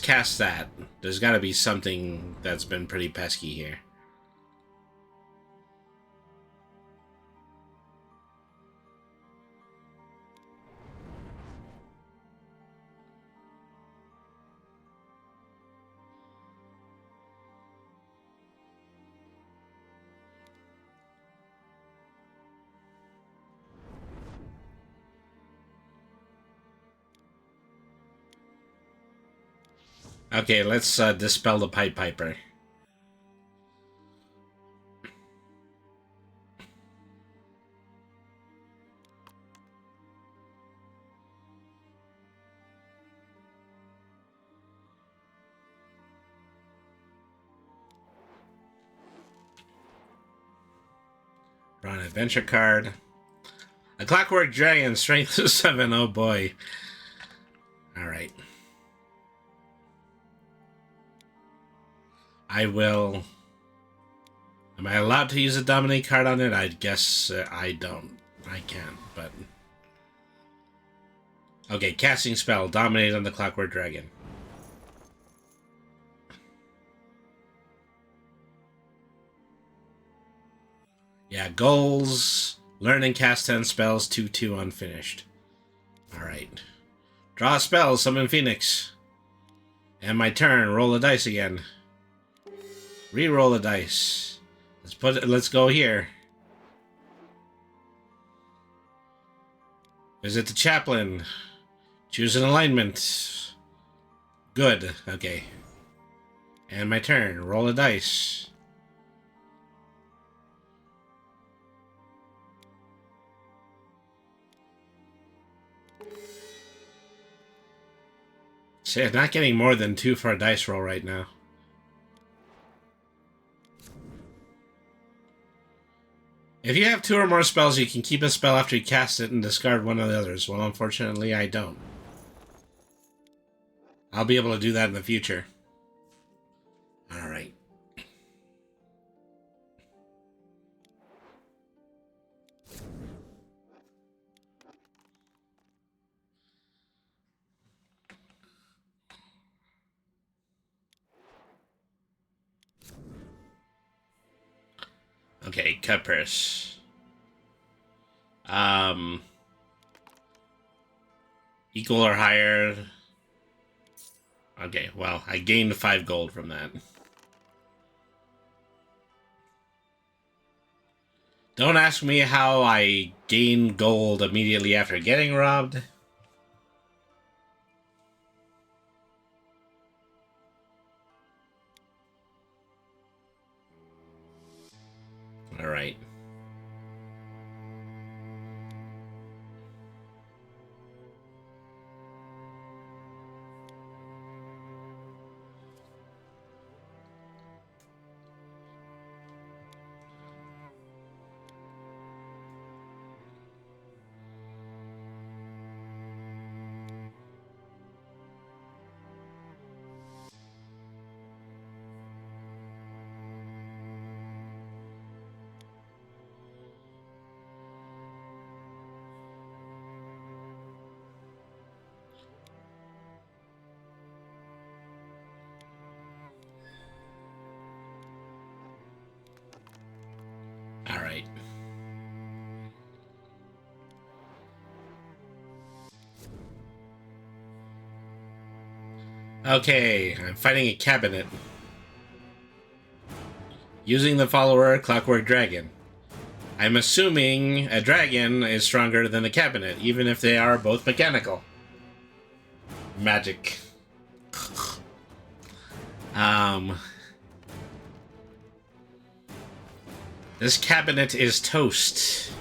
cast that. There's gotta be something that's been pretty pesky here. Okay, let's dispel the Pied Piper. Draw an adventure card. A Clockwork Dragon, strength of 7. Oh boy. Alright. I will... Am I allowed to use a dominate card on it? I guess I don't. I can't, but... Okay, casting spell. Dominate on the Clockwork Dragon. Yeah, goals. Learn and cast 10 spells, 2/2 unfinished. Alright. Draw a spell, summon Phoenix. And my turn, roll a dice again. Re-roll a dice. Let's go here. Visit the chaplain. Choose an alignment. Good, okay. And my turn, roll a dice. See, I'm not getting more than 2 for a dice roll right now. If you have 2 or more spells, you can keep a spell after you cast it and discard one of the others. Well, unfortunately, I don't. I'll be able to do that in the future. Alright. Okay, cut purse. Equal or higher. Okay, well, I gained 5 gold from that. Don't ask me how I gained gold immediately after getting robbed. Alright. Alright. Okay, I'm fighting a cabinet. Using the follower Clockwork Dragon. I'm assuming a dragon is stronger than a cabinet, even if they are both mechanical. Magic. This cabinet is toast.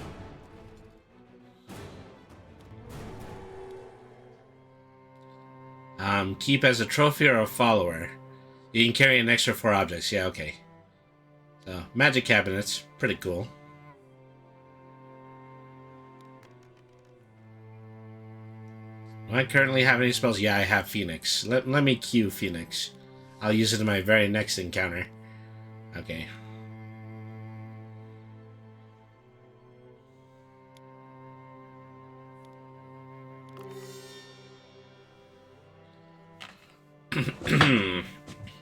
Keep as a trophy or a follower. You can carry an extra 4 objects. Yeah, okay. So, magic cabinets. Pretty cool. Do I currently have any spells? Yeah, I have Phoenix. Let me cue Phoenix. I'll use it in my very next encounter. Okay.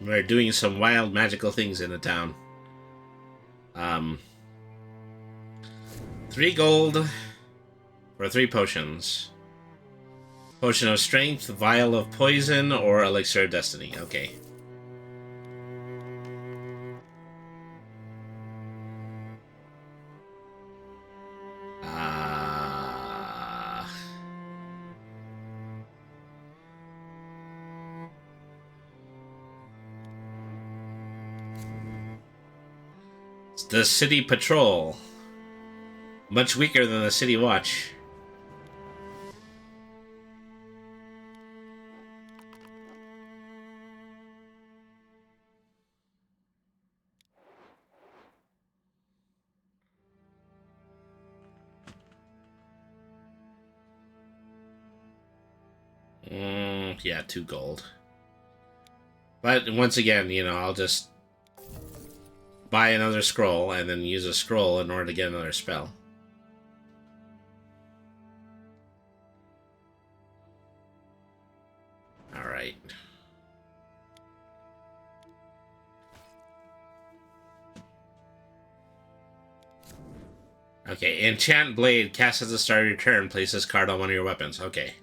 We're doing some wild magical things in the town. 3 gold for 3 potions. Potion of Strength, Vial of Poison, or Elixir of Destiny. Okay. The City Patrol. Much weaker than the City Watch. Yeah, 2 gold. But once again, you know, I'll just buy another scroll and then use a scroll in order to get another spell. Alright. Okay, Enchant Blade, cast at the start of your turn, place this card on one of your weapons. Okay.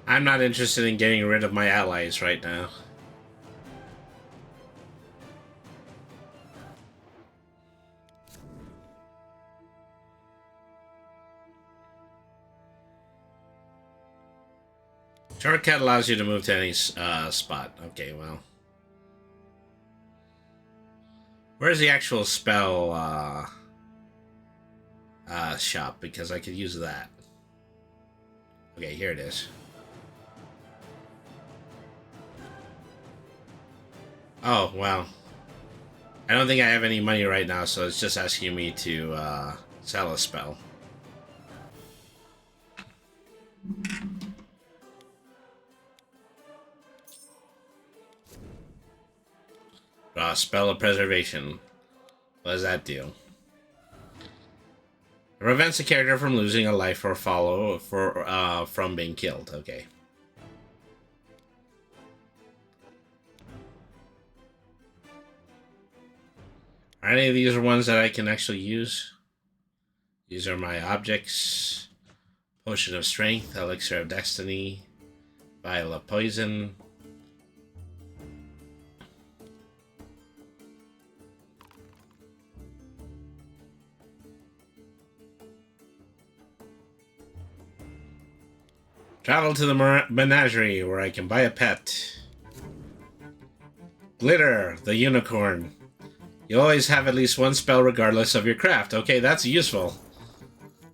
I'm not interested in getting rid of my allies right now. Shortcut allows you to move to any spot. Okay, well. Where's the actual spell shop? Because I could use that. Okay, here it is. Oh, well. I don't think I have any money right now, so it's just asking me to sell a spell. Draw a spell of preservation. What does that do? It prevents a character from losing a life or follow from being killed. Okay. Are any of these ones that I can actually use? These are my objects. Potion of Strength, Elixir of Destiny, Vial of Poison. Travel to the menagerie where I can buy a pet. Glitter, the unicorn. You always have at least one spell regardless of your craft. Okay, that's useful.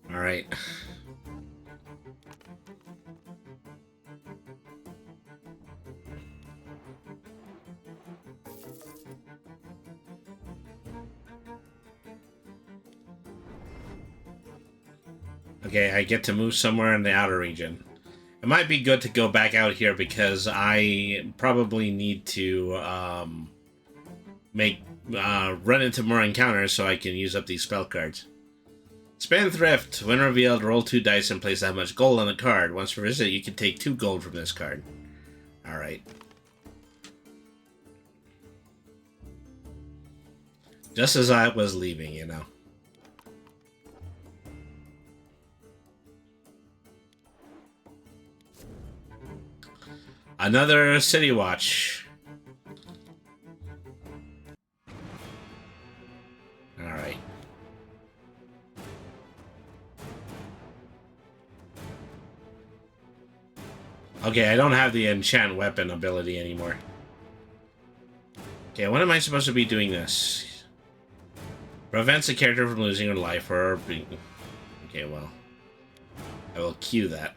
Alright. Okay, I get to move somewhere in the outer region. It might be good to go back out here because I probably need to run into more encounters so I can use up these spell cards. Spendthrift. When revealed, roll 2 dice and place that much gold on the card. Once revisited, you can take 2 gold from this card. Alright. Just as I was leaving, you know. Another City Watch. Alright. Okay, I don't have the enchant weapon ability anymore. Okay, when am I supposed to be doing this? Prevents a character from losing her life or being... Okay, well. I will cue that.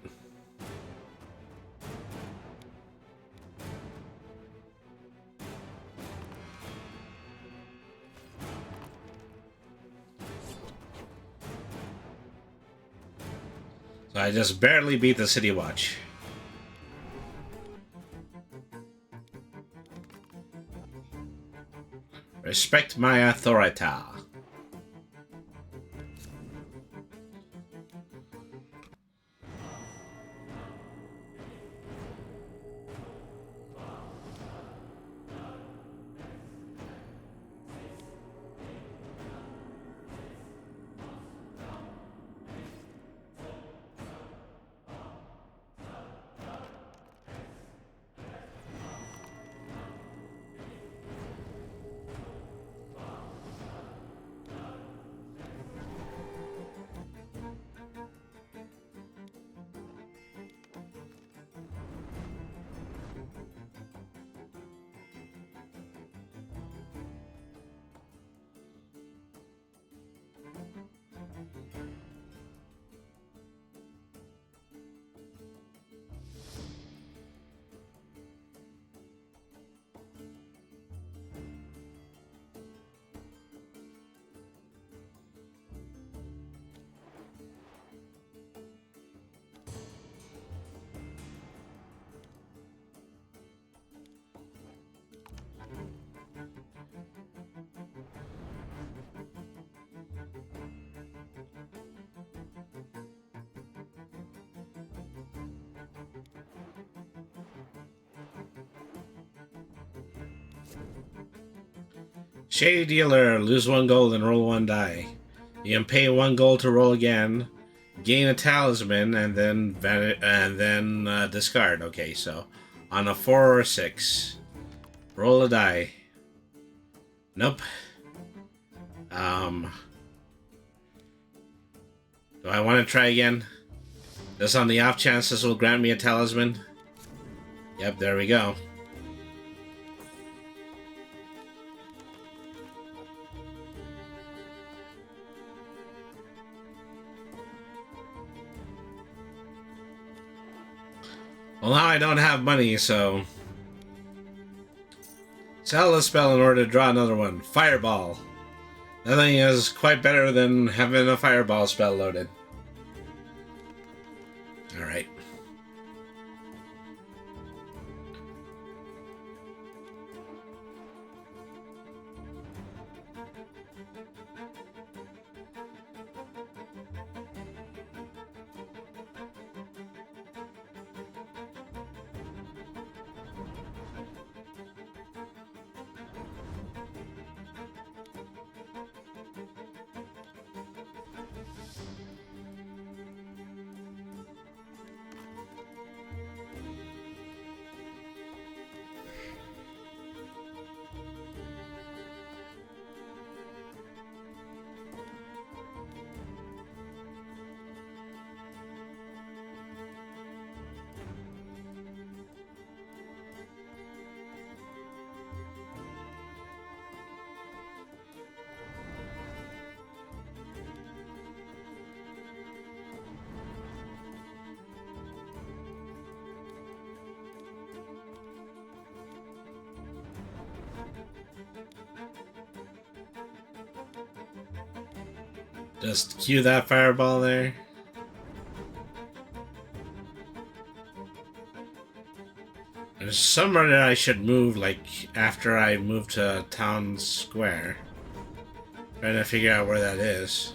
So I just barely beat the City Watch. Respect my authority. Shady dealer, lose 1 gold and roll 1 die. You can pay 1 gold to roll again, gain a talisman, and then discard. Okay, so on a 4 or 6, roll a die. Nope. Do I want to try again? Just on the off chance this will grant me a talisman? Yep, there we go. Well, now I don't have money, so... Sell the spell in order to draw another one. Fireball. Nothing is quite better than having a fireball spell loaded. Alright. Just cue that fireball there. There's somewhere that I should move, like, after I move to Town Square. Trying to figure out where that is.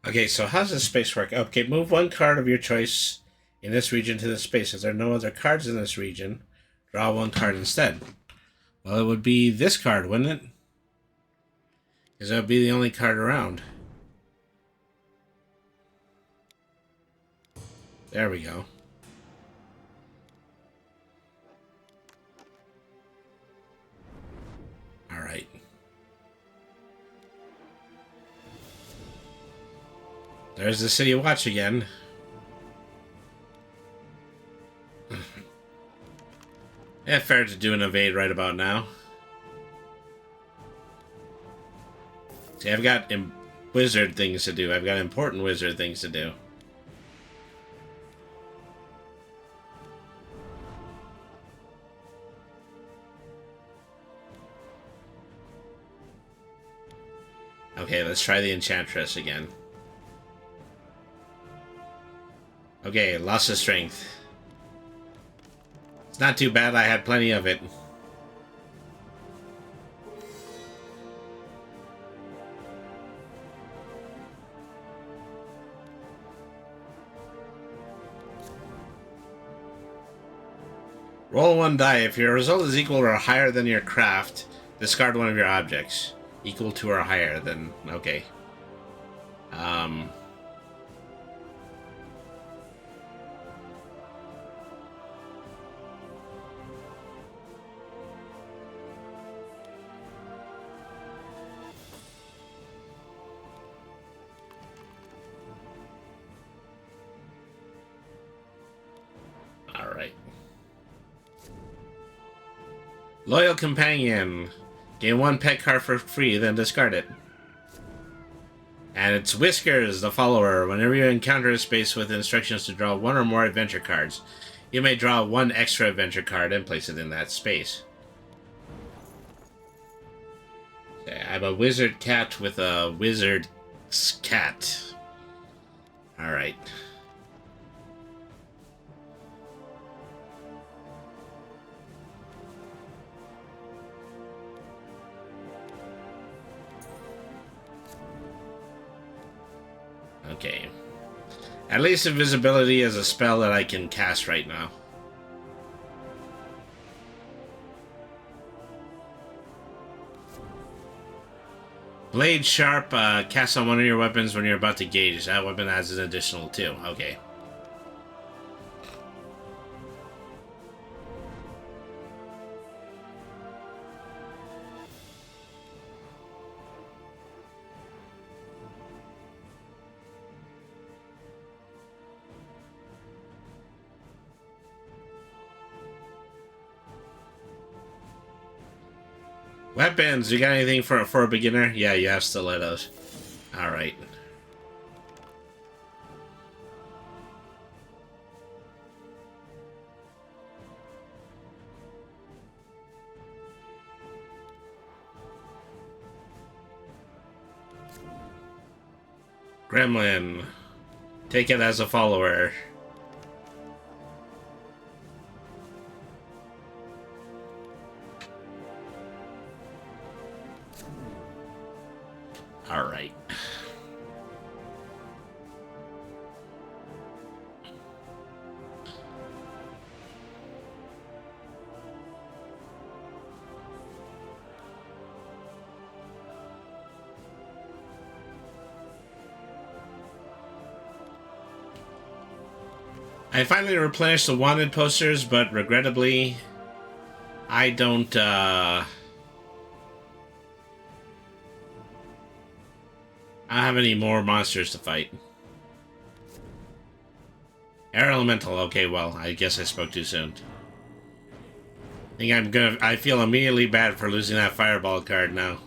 Okay, so how does this space work? Okay, move 1 card of your choice in this region to this space. If there are no other cards in this region, draw 1 card instead. Well, it would be this card, wouldn't it? Because that would be the only card around. There we go. Alright. There's the City Watch again. Yeah, fair to do an evade right about now. See, I've got wizard things to do. I've got important wizard things to do. Okay, let's try the Enchantress again. Okay, loss of strength. It's not too bad, I had plenty of it. Roll 1 die. If your result is equal or higher than your craft, discard 1 of your objects. Equal to or higher, then okay. Alright. Loyal Companion. Gain 1 pet card for free, then discard it. And it's Whiskers, the follower. Whenever you encounter a space with instructions to draw one or more adventure cards, you may draw one extra adventure card and place it in that space. Okay, I'm a wizard cat with a wizard cat. Alright. Okay. At least invisibility is a spell that I can cast right now. Blade Sharp casts on one of your weapons when you're about to gauge. That weapon adds an additional 2. Okay. Weapons, you got anything for a beginner? Yeah, you have stilettos. Alright. Gremlin. Take it as a follower. Alright. I finally replenished the wanted posters, but regrettably, I don't, I don't have any more monsters to fight. Air Elemental, okay, well, I guess I spoke too soon. I feel immediately bad for losing that Fireball card now.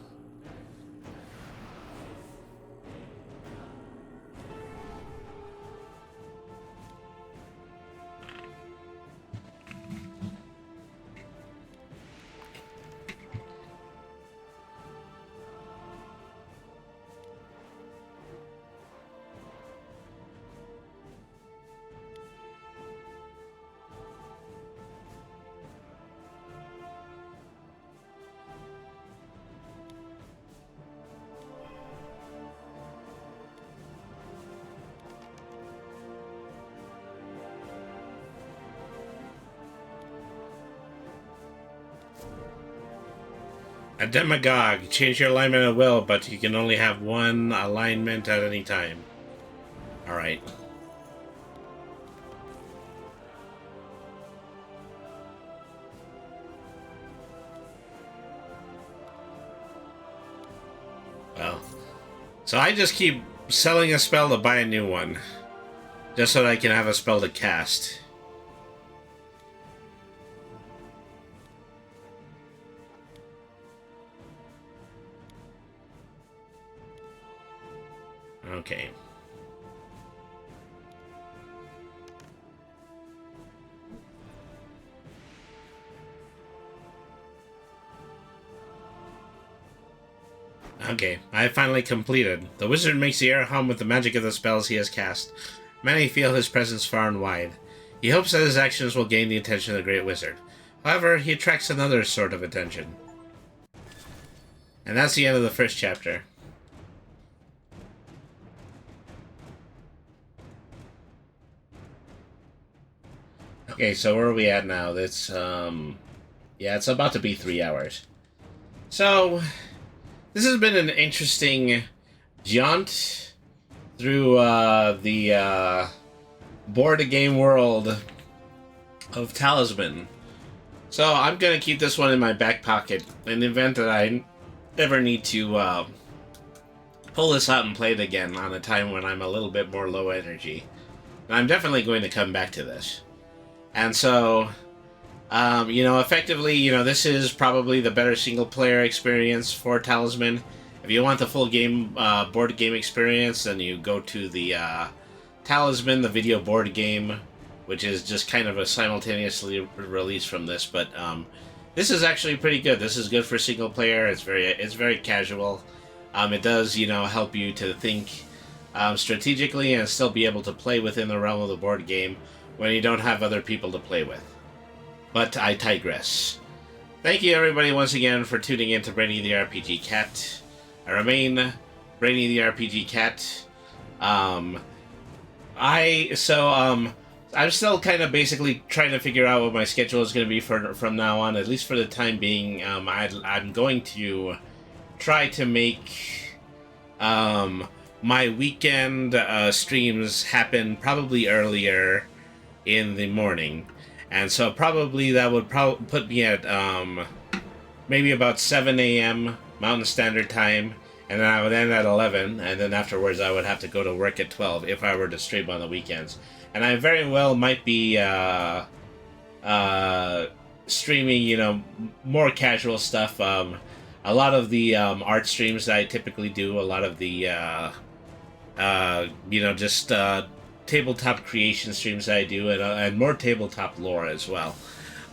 A Demagogue. Change your alignment at will, but you can only have one alignment at any time. Alright. Well. So I just keep selling a spell to buy a new one. Just so that I can have a spell to cast. Okay. Okay, I finally completed. The wizard makes the air hum with the magic of the spells he has cast. Many feel his presence far and wide. He hopes that his actions will gain the attention of the great wizard. However, he attracts another sort of attention. And that's the end of the first chapter. Okay, so where are we at now? It's, yeah, it's about to be 3 hours. So, this has been an interesting jaunt through, the, board game world of Talisman. So, I'm gonna keep this one in my back pocket in the event that I ever need to, pull this out and play it again on a time when I'm a little bit more low energy. And I'm definitely going to come back to this. And so, you know, effectively, you know, this is probably the better single-player experience for Talisman. If you want the full game board game experience, then you go to the Talisman, the video board game, which is just kind of a simultaneously release from this. But this is actually pretty good. This is good for single player. It's very casual. It does, you know, help you to think strategically and still be able to play within the realm of the board game when you don't have other people to play with. But I digress. Thank you everybody once again for tuning in to Brainy the RPG Cat. I remain Brainy the RPG Cat. I'm still kind of basically trying to figure out what my schedule is going to be from now on, at least for the time being. I'm going to try to make my weekend streams happen probably earlier in the morning. And so probably that would put me at maybe about 7 a.m. Mountain Standard Time, and then I would end at 11, and then afterwards I would have to go to work at 12 if I were to stream on the weekends. And I very well might be streaming, you know, more casual stuff. A lot of the art streams that I typically do, a lot of the, you know, just tabletop creation streams that I do, and more tabletop lore as well.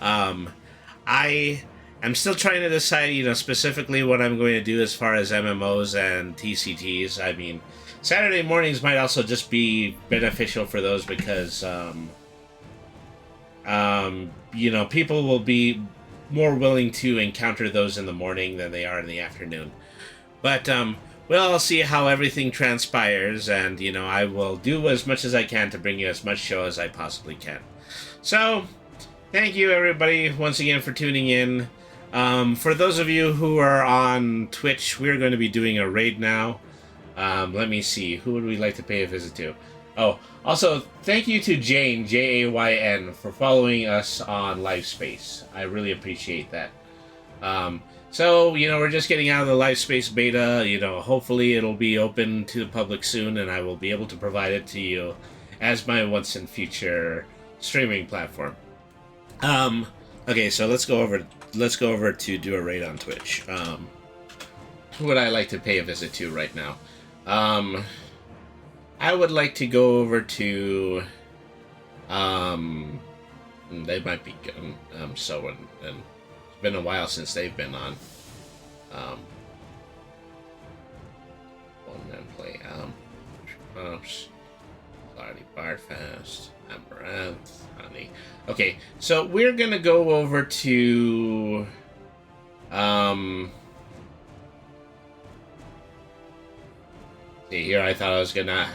I am still trying to decide, you know, specifically what I'm going to do as far as MMOs and TCGs. I mean, Saturday mornings might also just be beneficial for those because, you know, people will be more willing to encounter those in the morning than they are in the afternoon. But, we'll see how everything transpires, and, you know, I will do as much as I can to bring you as much show as I possibly can. So, thank you everybody once again for tuning in. For those of you who are on Twitch, we're going to be doing a raid now. Let me see, who would we like to pay a visit to? Oh, also, thank you to Jane, Jayn, for following us on LiveSpace. I really appreciate that. So, you know, we're just getting out of the LiveSpace beta. You know, hopefully it'll be open to the public soon, and I will be able to provide it to you as my once and future streaming platform. Okay, so let's go over to do a raid on Twitch. Who would I like to pay a visit to right now? I would like to go over to, they might be good, so, and it's been a while since they've been on. One man play, oops, Clardy Barfast, Amaranth, Honey. Okay, so we're gonna go over to, see here, I thought I was gonna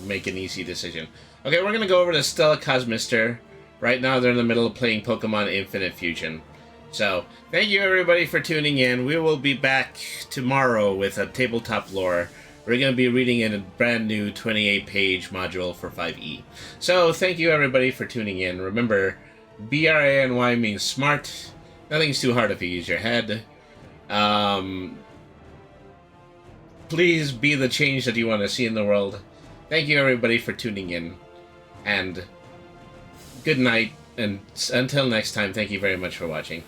make an easy decision. Okay, we're gonna go over to Stella Cosmister. Right now they're in the middle of playing Pokemon Infinite Fusion. So, thank you everybody for tuning in. We will be back tomorrow with a tabletop lore. We're going to be reading in a brand new 28-page module for 5e. So, thank you everybody for tuning in. Remember, B-R-A-N-Y means smart. Nothing's too hard if you use your head. Please be the change that you want to see in the world. Thank you everybody for tuning in. And good night. And until next time, thank you very much for watching.